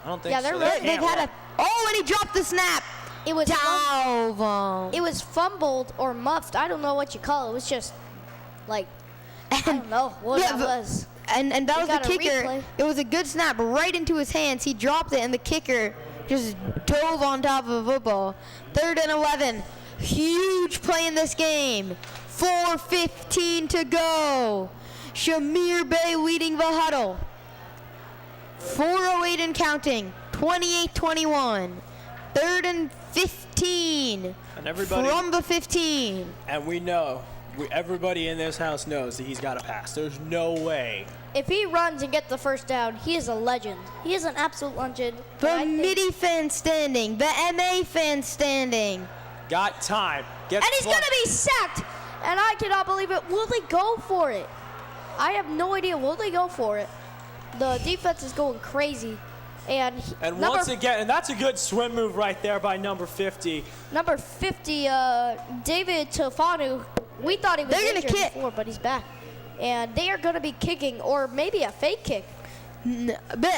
don't think Yeah, so. they're They right. They've can't had run. and he dropped the snap. It was It it was fumbled or muffed. I don't know what you call it. It was just like I don't know what Yeah, that but- was. And that We was the got a kicker. replay. It was a good snap right into his hands. He dropped it, and the kicker just dove on top of the football. 3rd and 11. Huge play in this game. 4:15 to go. Shamir Bey leading the huddle. 4:08 and counting. 28-21. 3rd and 15. And everybody- from the 15. And we know, everybody in this house knows that he's got to pass. There's no way. If he runs and gets the first down, he is a legend. He is an absolute legend. The And I think- Mitty fan standing. The MA fan standing. Got time. And he's going to be sacked. And I cannot believe it. Will they go for it? I have no idea. Will they go for it? The defense is going crazy. And once again, and that's a good swim move right there by number 50. number 50, David Tofanu, we thought he was They're gonna injured kick. before, but he's back. And they are going to be kicking, or maybe a fake kick. But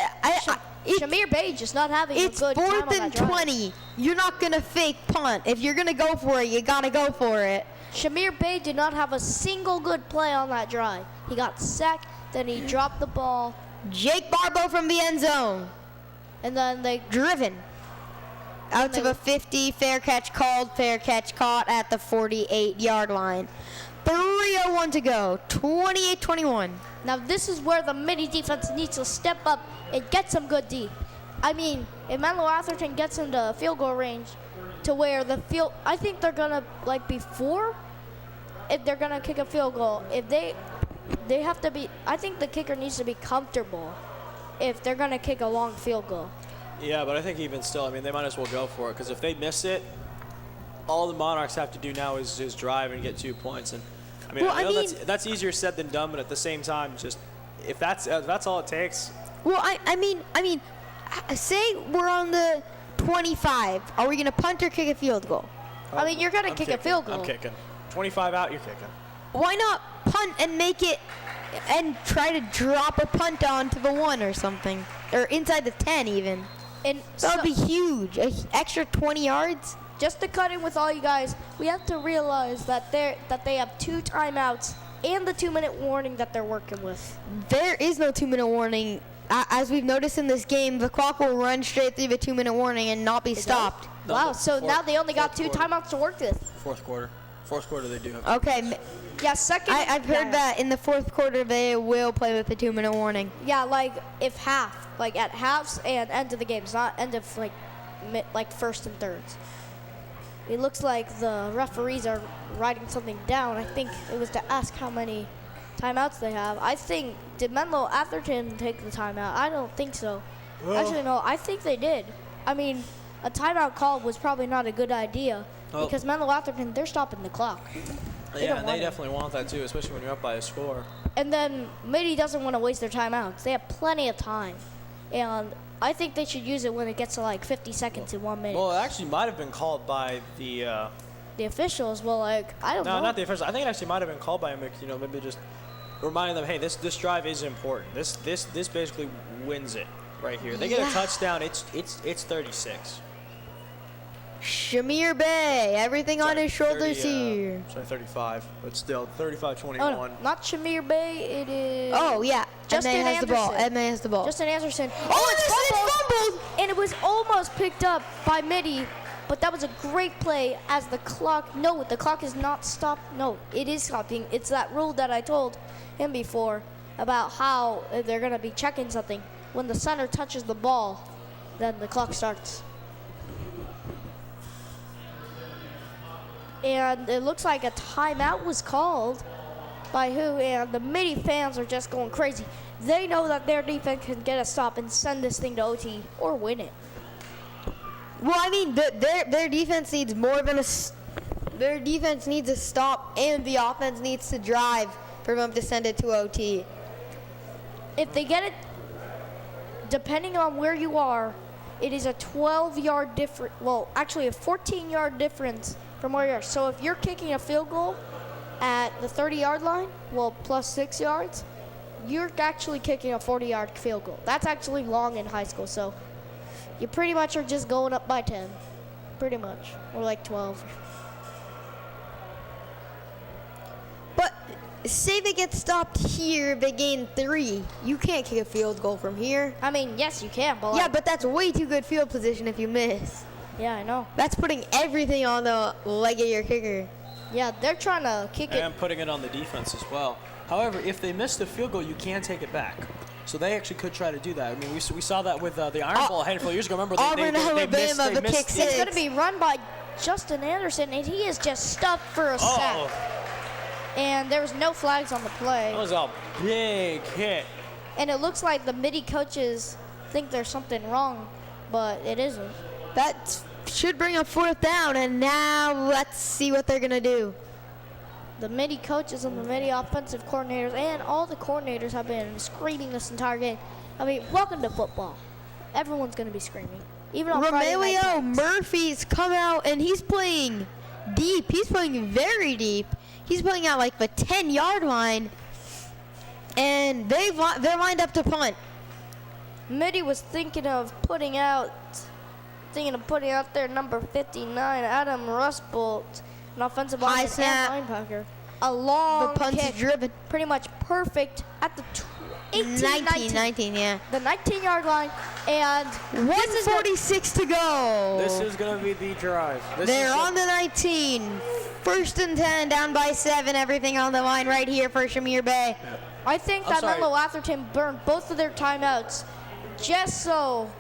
Shamir Bey just not having a it's good time 4th on that and drive. 20. You're not going to fake punt. If you're going to go for it, you got to go for it. Shamir Bey did not have a single good play on that drive. He got sacked, then he dropped the ball, Jake Barbo from the end zone. and then they Driven. Out to the 50. Fair catch called. Fair catch caught at the 48-yard line. 3:01 to go. 28-21. Now this is where the Mitty defense needs to step up and get some good D. I mean, if Menlo-Atherton gets into field goal range, to where I think they're gonna like before, if they're gonna kick a field goal, if they have to be. I think the kicker needs to be comfortable if they're gonna kick a long field goal. Yeah, but I think even still, I mean, they might as well go for it because if they miss it, all the Monarchs have to do now is drive and get 2 points. And I mean, Well, I know I mean- that's easier said than done, but at the same time, just if that's all it takes. Well, I mean, say we're on the 25. Are we gonna punt or kick a field goal? I mean, you're gonna I'm kick a kicking. field goal. I'm kicking. 25 out, you're kicking. Why not punt and make it and try to drop a punt onto the 1 or something, or inside the 10 even? And That would be huge. Extra 20 yards. just to cut in with all you guys, we have to realize that they have 2 timeouts and the 2-minute warning that they're working with. There is no 2-minute warning. As we've noticed in this game, the clock will run straight through the 2-minute warning and not be stopped. No, Wow, but so now they only got 2 fourth quarter. timeouts to work with. Fourth quarter they do have. Okay, Yeah, second. I've heard yeah. that in the fourth quarter they will play with the 2-minute warning. Yeah, like if half, like at halves and end of the games, not end of like first and thirds. It looks like the referees are writing something down. I think it was to ask how many timeouts they have. I think, did Menlo-Atherton take the timeout? I don't think so. Actually, no, I think they did. I mean, a timeout call was probably not a good idea Oh. because Menlo-Atherton, they're stopping the clock. They Yeah, don't and want they it. definitely want that too, especially when you're up by a score. And then Mitty doesn't want to waste their timeouts. They have plenty of time. And I think they should use it when it gets to like 50 seconds to 1 minute. Well, it actually might have been called by the. The officials, well, like, I don't know. No, not the officials. I think it actually might have been called by him. You know, maybe just reminding them, hey, this drive is important. This basically wins it right here. They get Yeah. a touchdown. It's 36. Shamir Bey, everything on Sorry, his shoulders 30, here. Sorry, 35, but still 35-21. Oh, no, not Shamir Bey, it is. Oh, yeah. Justin Edmay has the ball. Anderson. Edmay has the ball. Justin Anderson. Oh, it's fumbled! And it was almost picked up by Mitty, but that was a great play as the clock. No, the clock is not stopped. No, it is stopping. It's that rule that I told him before about how they're going to be checking something. When the center touches the ball, then the clock starts. And it looks like a timeout was called by who, and the Mitty fans are just going crazy. They know that their defense can get a stop and send this thing to OT or win it. Well, I mean, their defense needs more than their defense needs a stop, and the offense needs to drive for them to send it to OT. If they get it, depending on where you are, it is a 12-yard difference. Well, actually a 14-yard difference from where you are. So if you're kicking a field goal at the 30-yard line, well, plus 6 yards, you're actually kicking a 40-yard field goal. That's actually long in high school. So you pretty much are just going up by 10, pretty much, or like 12. But say they get stopped here, they gain 3. You can't kick a field goal from here. I mean, yes, you can, but Yeah, like, but that's way too good field position if you miss. yeah, I know. That's putting everything on the leg of your kicker. Yeah, they're trying to kick it. And putting it on the defense as well. However, if they miss the field goal, you can take it back. So they actually could try to do that. I mean, we saw that with the Iron Bowl a handful of years ago. Remember, Auburn, Alabama, the kick It's six. going to be run by Justin Anderson, and he is just stuffed for a sack. Oh, And there was no flags on the play. that was a big hit. And it looks like the Mitty coaches think there's something wrong, but it isn't. That should bring up 4th down, and now let's see what they're going to do. The Mitty coaches and the Mitty offensive coordinators and all the coordinators have been screaming this entire game. I mean, welcome to football. Everyone's going to be screaming. Even on Friday night Romelio practice. Murphy's come out, and he's playing deep. He's playing very deep. He's playing out like the 10-yard line, and they're lined up to punt. Mitty was thinking of putting out their number 59, Adam Rustbolt, an offensive High lineman snap. and linebacker. A long The punt's kick, driven. pretty much perfect at the 19, yeah. the 19-yard line, and 1:46 to go. This is going to be the drive. They're on the 19. 1st and 10, down by 7. Everything on the line right here for Shamir Bey. I think I'm that sorry. Menlo-Atherton burned both of their timeouts just so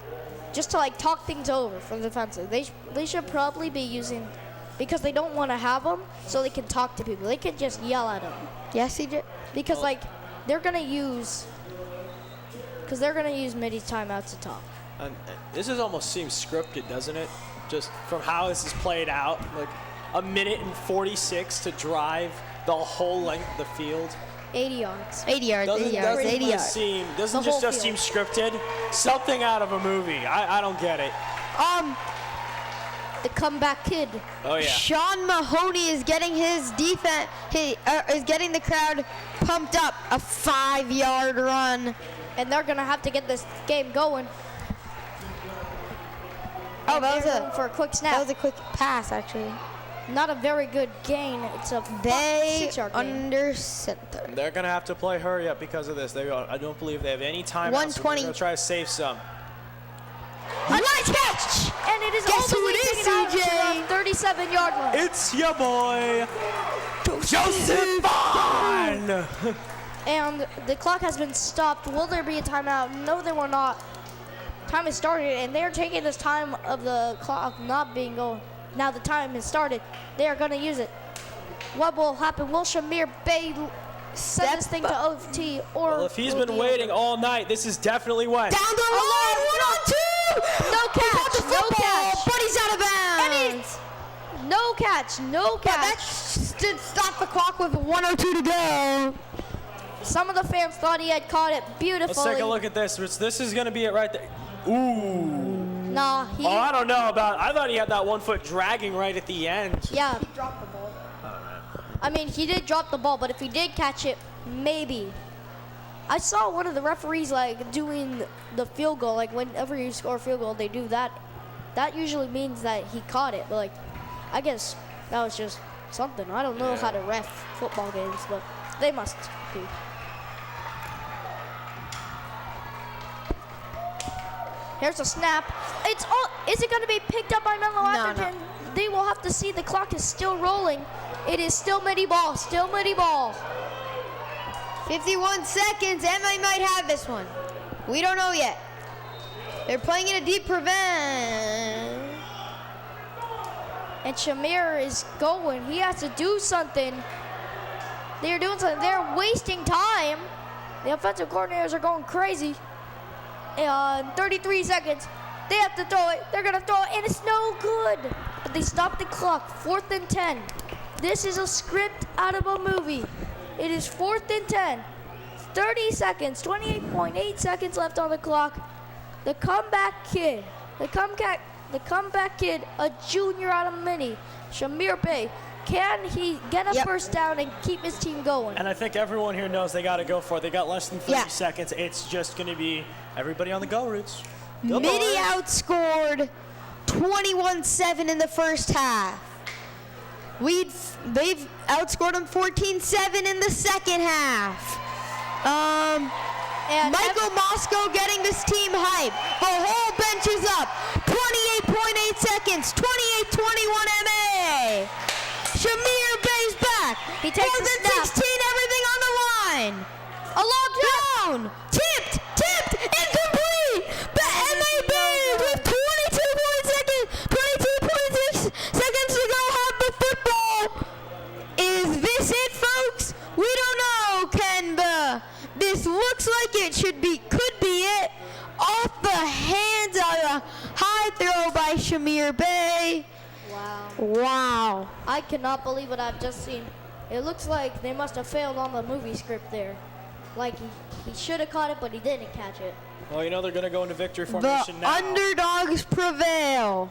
just to like talk things over for the defensive. They should probably be using, because they don't want to have them, so they can talk to people. They can just yell at them. Yes, CJ. Because like they're gonna use Mitty's timeouts to talk. This almost seems scripted, doesn't it? Just from how this is played out, like a minute and 46 to drive the whole length of the field. 80 yards. 80 yards. 80 yards. 80 yards. Doesn't just seem scripted? Something out of a movie. I don't get it. The comeback kid. Oh yeah. Sean Mahoney is getting his defense. He is getting the crowd pumped up. A 5-yard run. And they're gonna have to get this game going. Oh, that was for a quick snap. That was a quick pass, actually. Not a very good gain. It's a 6-yard gain. Under center. They're gonna have to play hurry up because of this. I don't believe they have any time. 120. So they're gonna try to save some. A nice catch! And it is Guess who ultimately it is, taken out CJ? to the 37-yard line. It's your boy, Joseph Vaughn. And the clock has been stopped. Will there be a timeout? No, there will not. Time has started, and they're taking this time of the clock not being going. Now the time has started. They are going to use it. What will happen? Will Shamir Bey send this thing to OT, or Well, if he's been waiting all night, this is definitely when. Down the line, 1-on-2! No catch, no catch. But he's out of bounds. No catch, no Yeah, catch. that stopped the clock with 1:02 to go. Some of the fans thought he had caught it beautifully. Let's take a look at this. This is going to be it right there. Ooh. Nah, he. Oh, I don't know about. I thought he had that 1 foot dragging right at the end. Yeah. He dropped the ball. I mean, he did drop the ball, but if he did catch it, maybe. I saw one of the referees like doing the field goal. Like whenever you score a field goal, they do that. That usually means that he caught it. But like, I guess that was just something. I don't know how to ref football games, but they must be. Here's a snap. Is it going to be picked up by Menlo-Atherton? No. They will have to see. The clock is still rolling. It is still Mitty ball. Still Mitty ball. 51 seconds. MA might have this one. We don't know yet. They're playing in a deep prevent. And Shamir is going. He has to do something. They're doing something. They're wasting time. The offensive coordinators are going crazy. 33 seconds. They have to throw it. They're going to throw it, and it's no good. But they stopped the clock. 4th and 10. This is a script out of a movie. It is 4th and 10. 30 seconds. 28.8 seconds left on the clock. The comeback kid. The comeback kid, a junior out of Mitty, Shamir Bey. Can he get a first down and keep his team going? And I think everyone here knows they got to go for it. They got less than 30 seconds. It's just going to be everybody on the go routes. Mitty outscored 21-7 in the first half. They've outscored them 14-7 in the second half. And Michael Moscow getting this team hype. The whole bench is up. 28.8 seconds. 28-21 MA. Shamir Bey's back. He takes more the than snap. 16, everything on the line. A long down. Tipped, incomplete. But MA Bears with 22.6 seconds to go have the football. Is this it, folks? We don't know, Kenba. This looks like it could be it. Off the hands of a high throw by Shamir Bey. Wow. I cannot believe what I've just seen. It looks like they must have failed on the movie script there. Like he should have caught it, but he didn't catch it. Well, you know they're going to go into victory The formation now. underdogs prevail.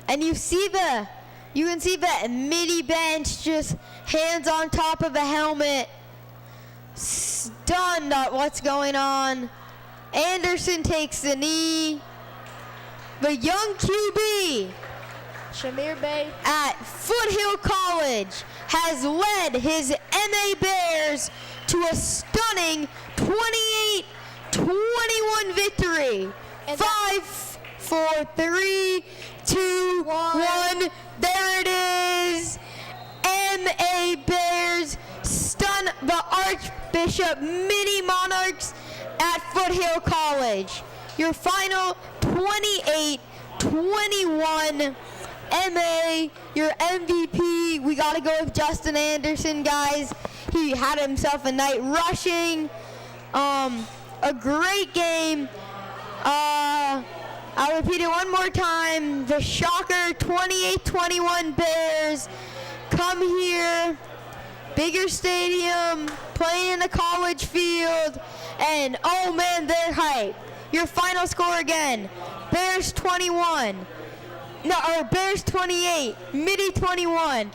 And you can see the Mitty bench just hands on top of the helmet. Stunned at what's going on. Anderson takes the knee. The young QB Shamir Bey at Foothill College has led his MA Bears to a stunning 28-21 victory. And 5, 4, 3, 2, 1. There it is. MA Bears stun the Archbishop Mitty Monarchs at Foothill College. Your final 28-21. MA, your MVP. We got to go with Justin Anderson, guys. He had himself a night rushing. A great game. I'll repeat it one more time. The shocker 28-21 Bears come here. Bigger stadium, playing in a college field, and oh man, they're hype. Your final score again, Bears 21. Bears 28, Mitty 21.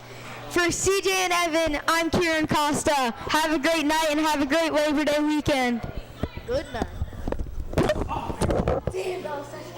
For CJ and Evan, I'm Kieran Costa. Have a great night and have a great Labor Day weekend. Good night. Damn, that was such a